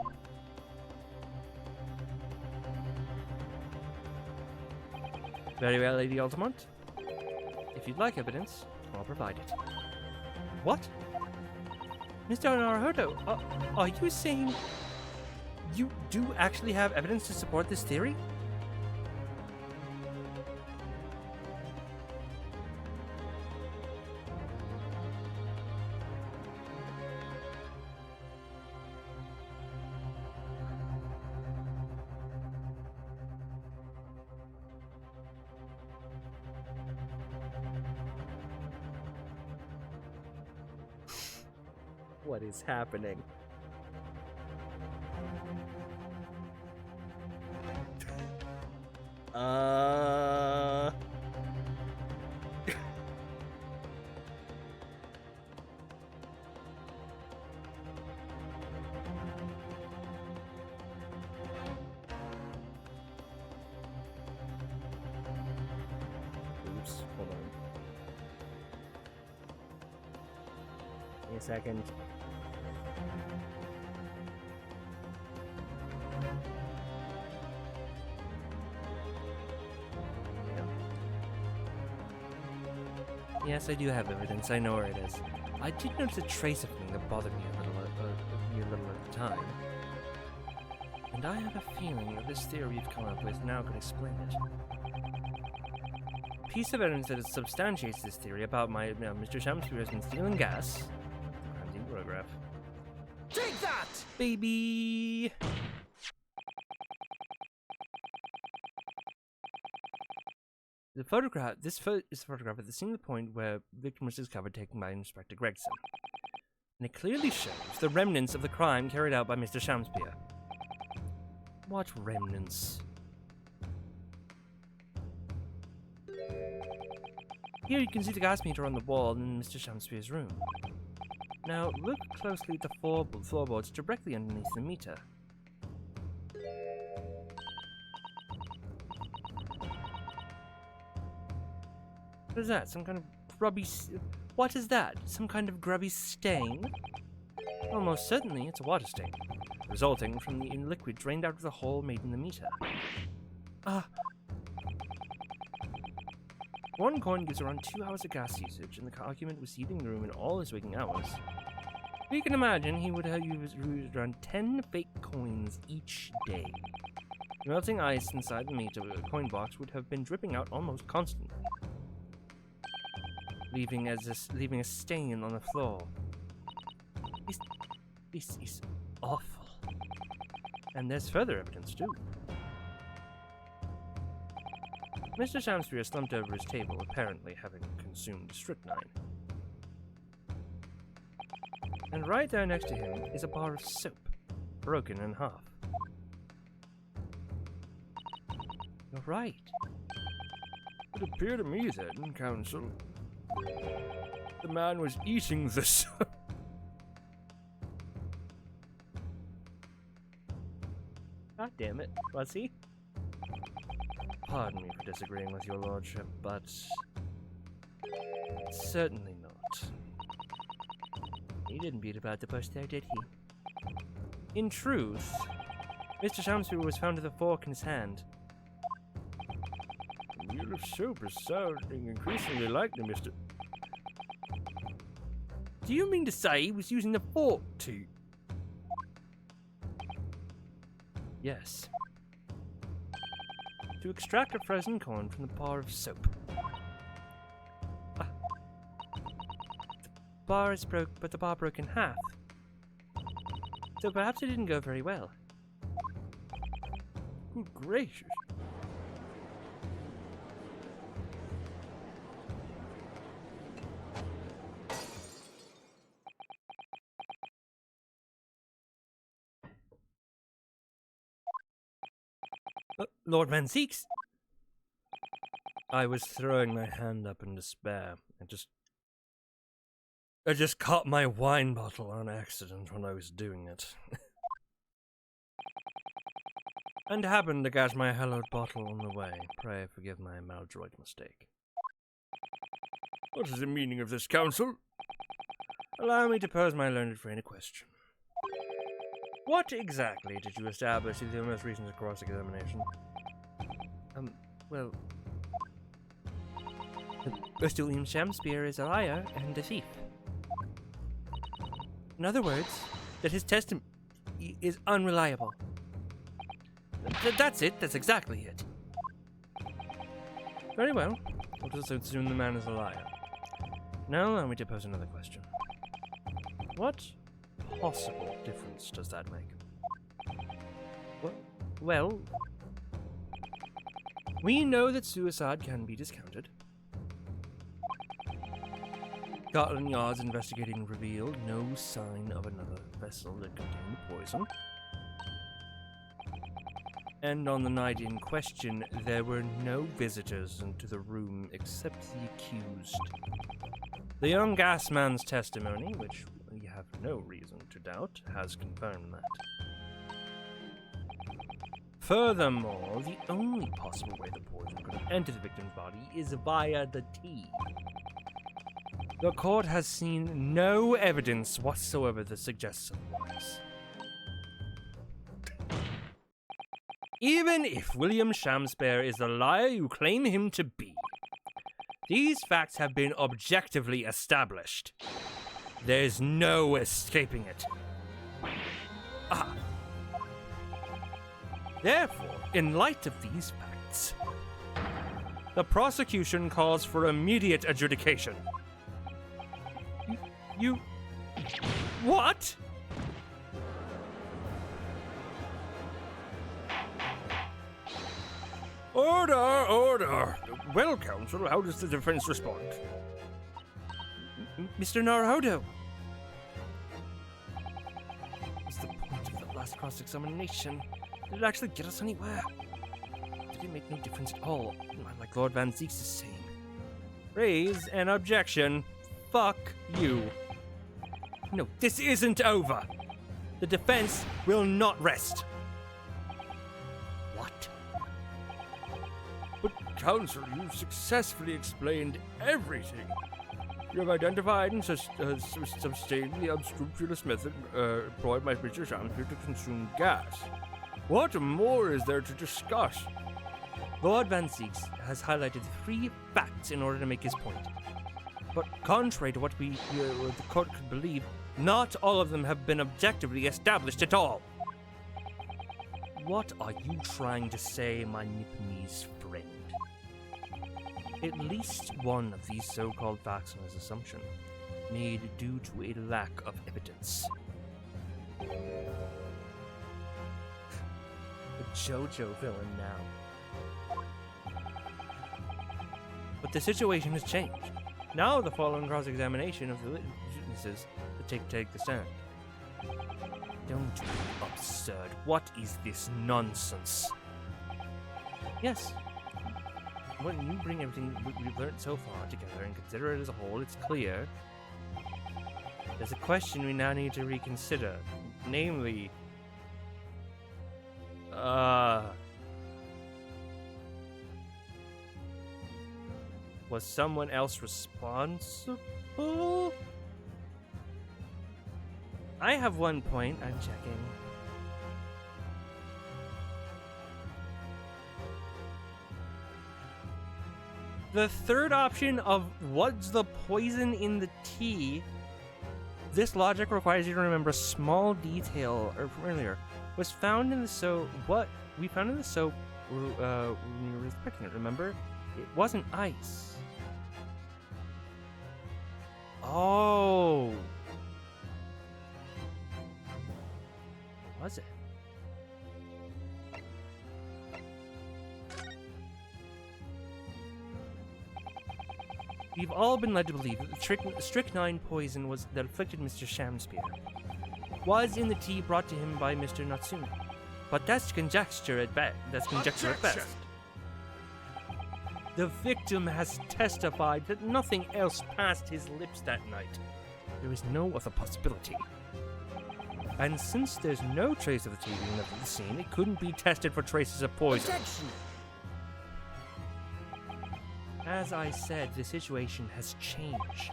Very well, Lady Altamont. If you'd like evidence, I'll provide it. What? Mr. Naruto, are you saying you do actually have evidence to support this theory? What is happening? Oops, hold on. Give me a second. Yes, I do have evidence. I know where it is. I did notice a trace of something that bothered me a little at the time. And I have a feeling that this theory you've come up with now can explain it. A piece of evidence that substantiates this theory about Mr. Shamspeare has been stealing gas. Crime photograph. Take that! Baby! The photograph, is a photograph at the single point where victim was discovered taken by Inspector Gregson. And it clearly shows the remnants of the crime carried out by Mr. Shamspeare. What remnants? Here you can see the gas meter on the wall in Mr. Shamspeare's room. Now look closely at the floorboards directly underneath the meter. What is that? Some kind of grubby... What is that? Some kind of grubby stain? Almost certainly it's a water stain, resulting from the liquid drained out of the hole made in the meter. One coin gives around 2 hours of gas usage, and the argument was heating the room in all his waking hours. You can imagine he would have used around 10 fake coins each day. Melting ice inside the meter coin box would have been dripping out almost constantly, leaving a stain on the floor. This is awful. And there's further evidence too. Mr. Shamspeare slumped over his table, apparently having consumed strychnine. And right there next to him is a bar of soap, broken in half. You're right. It would appear to me then, Counsel, the man was eating the soap. God damn it, was he? pardon me for disagreeing with your lordship, but certainly not. He didn't beat about the bush there, did he? In truth, Mr. Shamspeare was found with a fork in his hand. The wheel of soap is sounding increasingly like the Mr. Do you mean to say he was using the fork to? Yes. To extract a frozen corn from the bar of soap. Ah. The bar is broke, but the bar broke in half. So perhaps it didn't go very well. Good gracious. Lord Van Zeeks? I was throwing my hand up in despair. I just caught my wine bottle on accident when I was doing it. And happened to catch my hallowed bottle on the way. Pray forgive my maladroit mistake. What is the meaning of this counsel? Allow me to pose my learned friend a question. What exactly did you establish in the most recent cross-examination? Well... Mr. William Shamspeare is a liar and a thief. In other words, that his testimony is unreliable. That's it. That's exactly it. Very well. We'll just assume the man is a liar. Now allow me to pose another question. What possible difference does that make? Well, we know that suicide can be discounted. Scotland Yard's investigating revealed no sign of another vessel that contained the poison. And on the night in question, there were no visitors into the room except the accused. The young gas man's testimony, which we have no reason to doubt, has confirmed that. Furthermore, the only possible way the poison could have entered the victim's body is via the tea. The court has seen no evidence whatsoever that suggests otherwise. Even if William Shamspeare is the liar you claim him to be, these facts have been objectively established. There's no escaping it. Ah. Therefore, in light of these facts, the prosecution calls for immediate adjudication. You... What? Order, order. Well, counsel, how does the defense respond? Mr. Naruhodo. What's the point of the last cross-examination? Did it actually get us anywhere? Did it make no difference at all, like Lord Van Zeeks is saying? Raise an objection. Fuck you. No, this isn't over. The defense will not rest. What? But, counsel, you've successfully explained everything. You have identified and sustained the unscrupulous method employed by Mr. Shamspeare to consume gas. What more is there to discuss? Lord Van Zeeks has highlighted 3 facts in order to make his point. But contrary to what the court could believe, not all of them have been objectively established at all. What are you trying to say, my Nipponese friend? At least one of these so-called facts are his assumption, made due to a lack of evidence. The JoJo villain now. But the situation has changed. Now the following cross-examination of the witnesses to take the stand. Don't be absurd. What is this nonsense? Yes. When you bring everything we've learned so far together and consider it as a whole, it's clear there's a question we now need to reconsider. Namely, Was someone else responsible? I have 1 point. I'm checking. The third option of what's the poison in the tea, this logic requires you to remember a small detail from earlier. Was found in the soap. What we found in the soap when we were inspecting it, remember? It wasn't ice. Oh. What was it? We've all been led to believe that the strychnine poison that afflicted Mr. Shamspeare was in the tea brought to him by Mr. Natsume. But that's conjecture at best. The victim has testified that nothing else passed his lips that night. There is no other possibility. And since there's no trace of the tea being left at the scene, it couldn't be tested for traces of poison. Objection! As I said, the situation has changed.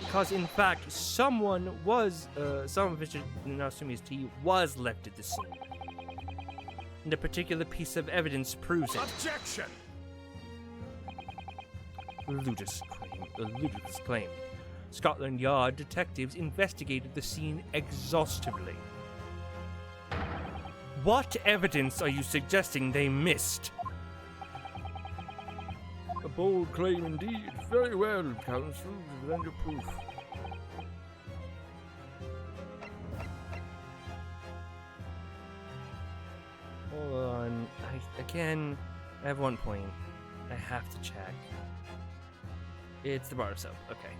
Because, in fact, some of Mr. Natsume's tea was left at the scene. And a particular piece of evidence proves it. Objection! A ludicrous claim. Scotland Yard detectives investigated the scene exhaustively. What evidence are you suggesting they missed? A bold claim indeed. Very well, counsel. Lend your proof. Hold on. I have 1 point. I have to check. It's the bar of soap. Okay.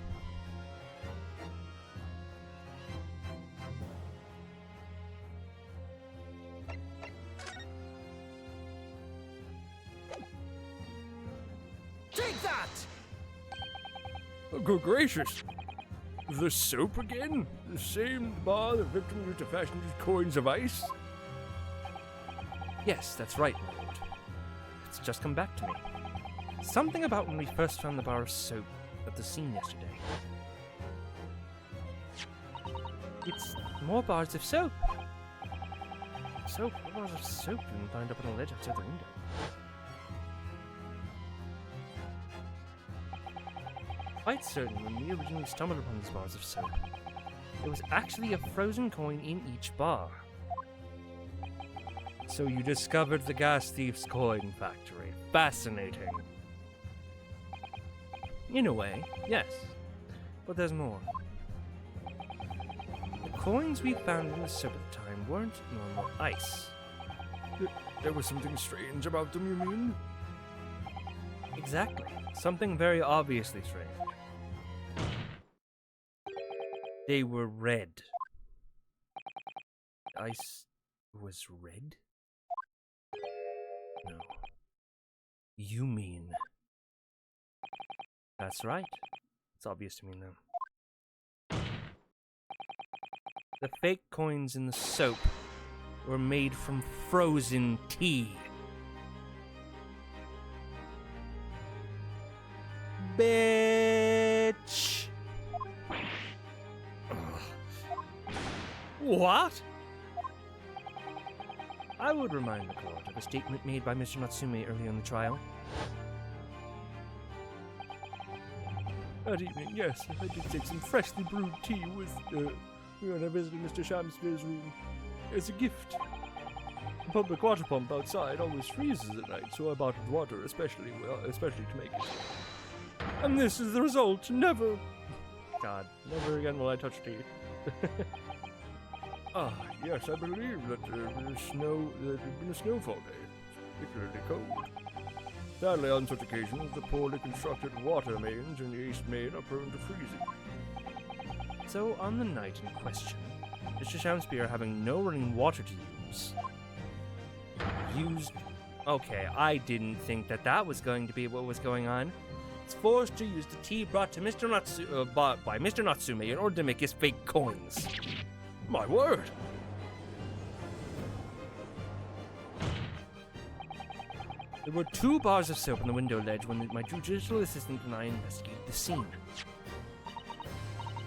Take that! Oh, good gracious! The soap again? The same bar the victim used to fashion these coins of ice? Yes, that's right, my lord. It's just come back to me. Something about when we first found the bar of soap at the scene yesterday. It's more bars of soap. Bars of soap being lined up on a ledge outside the window. Quite certain when we originally stumbled upon these bars of soap, there was actually a frozen coin in each bar. So you discovered the gas thief's coin factory. Fascinating. In a way, yes. But there's more. The coins we found in the soap at the time weren't normal ice. There was something strange about them, you mean? Exactly. Something very obviously strange. They were red. Ice was red? No. You mean... That's right. It's obvious to me now. The fake coins in the soap were made from frozen tea. Bitch! What? I would remind the court of a statement made by Mr. Natsume earlier in the trial. That evening, yes, I did take some freshly brewed tea with, when I visited Mr. Shamspeare's room as a gift. The public water pump outside always freezes at night, so I bottled water especially to make it. And this is the result. Never Never again will I touch tea. Yes, I believe that there had been a snowfall day, particularly cold. Sadly, on such occasions, the poorly constructed water mains in the East Main are prone to freezing. So, on the night in question, Mr. Shamspeare, having no running water to use, used... Okay, I didn't think that was going to be what was going on. It's forced to use the tea brought to Mr. by Mr. Natsume in order to make his fake coins. My word! There were 2 bars of soap on the window ledge when my judicial assistant and I investigated the scene.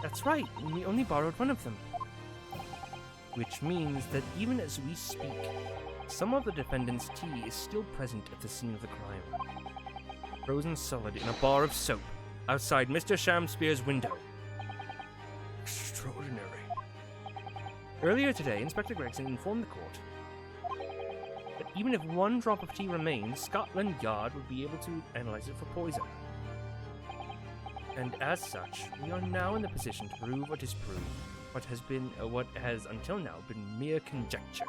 That's right, we only borrowed one of them. Which means that even as we speak, some of the defendant's tea is still present at the scene of the crime. Frozen solid in a bar of soap outside Mr. Shamspeare's window. Extraordinary. Earlier today, Inspector Gregson informed the court that even if 1 drop of tea remains, Scotland Yard would be able to analyze it for poison. And as such, we are now in the position to prove or disprove what has until now been mere conjecture.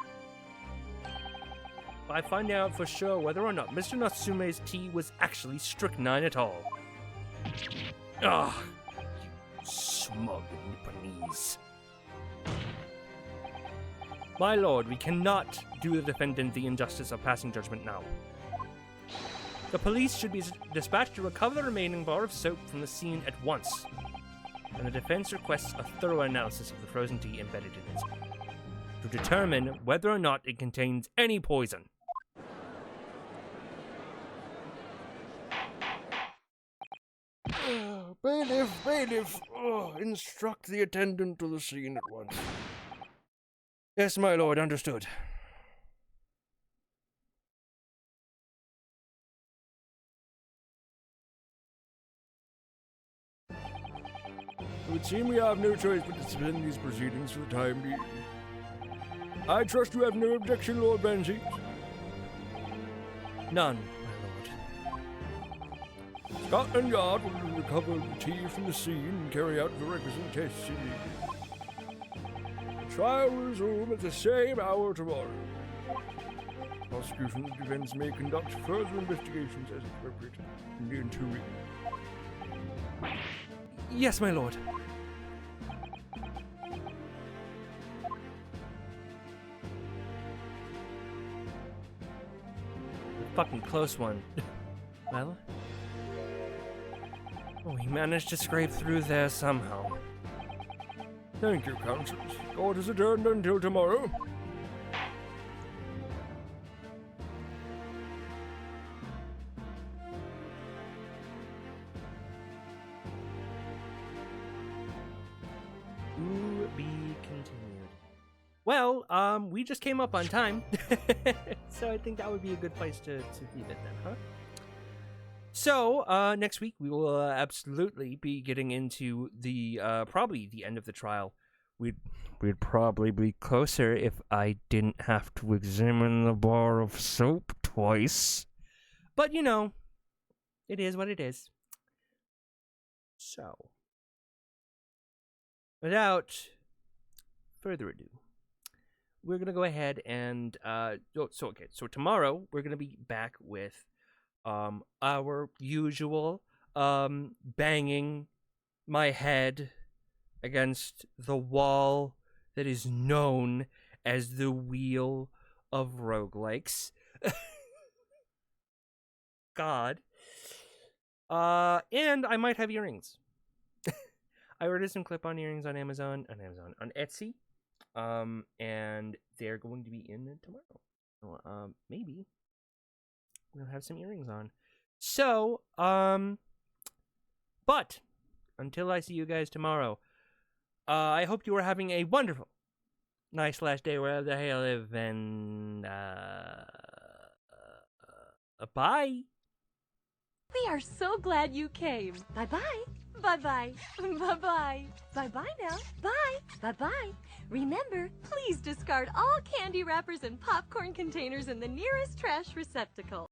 By finding out for sure whether or not Mr. Natsume's tea was actually strychnine at all. Ah, you smug Nipponese. My lord, we cannot do the defendant the injustice of passing judgment now. The police should be dispatched to recover the remaining bar of soap from the scene at once, and the defense requests a thorough analysis of the frozen tea embedded in it, to determine whether or not it contains any poison. Bailiff, instruct the attendant to the scene at once. Yes, my lord, understood. It would seem we have no choice but to suspend these proceedings for the time being. I trust you have no objection, Lord Benzie. None, my lord. Scotland Yard will recover the tea from the scene and carry out the requisite tests immediately. The trial will resume at the same hour tomorrow. Prosecution and defense may conduct further investigations as appropriate in 2 weeks. Yes, my lord. A fucking close one. Well, we managed to scrape through there somehow. Thank you, counsels. Court is adjourned until tomorrow. To be continued. Well, we just came up on time. So I think that would be a good place to leave it then, huh? So, next week we will absolutely be getting into the, probably the end of the trial. We'd probably be closer if I didn't have to examine the bar of soap twice. But, you know, it is what it is. So, without further ado, we're going to go ahead and, so tomorrow we're going to be back with our usual banging my head against the wall that is known as the Wheel of Roguelikes. God. And I might have earrings. I ordered some clip-on earrings on Amazon, on Etsy. And they're going to be in tomorrow. So, maybe we'll have some earrings on. So, but until I see you guys tomorrow, I hope you are having a wonderful nice last day wherever the hell you live, and bye. We are so glad you came. Bye-bye. Bye-bye. Bye-bye. Bye-bye now. Bye. Bye-bye. Remember, please discard all candy wrappers and popcorn containers in the nearest trash receptacle.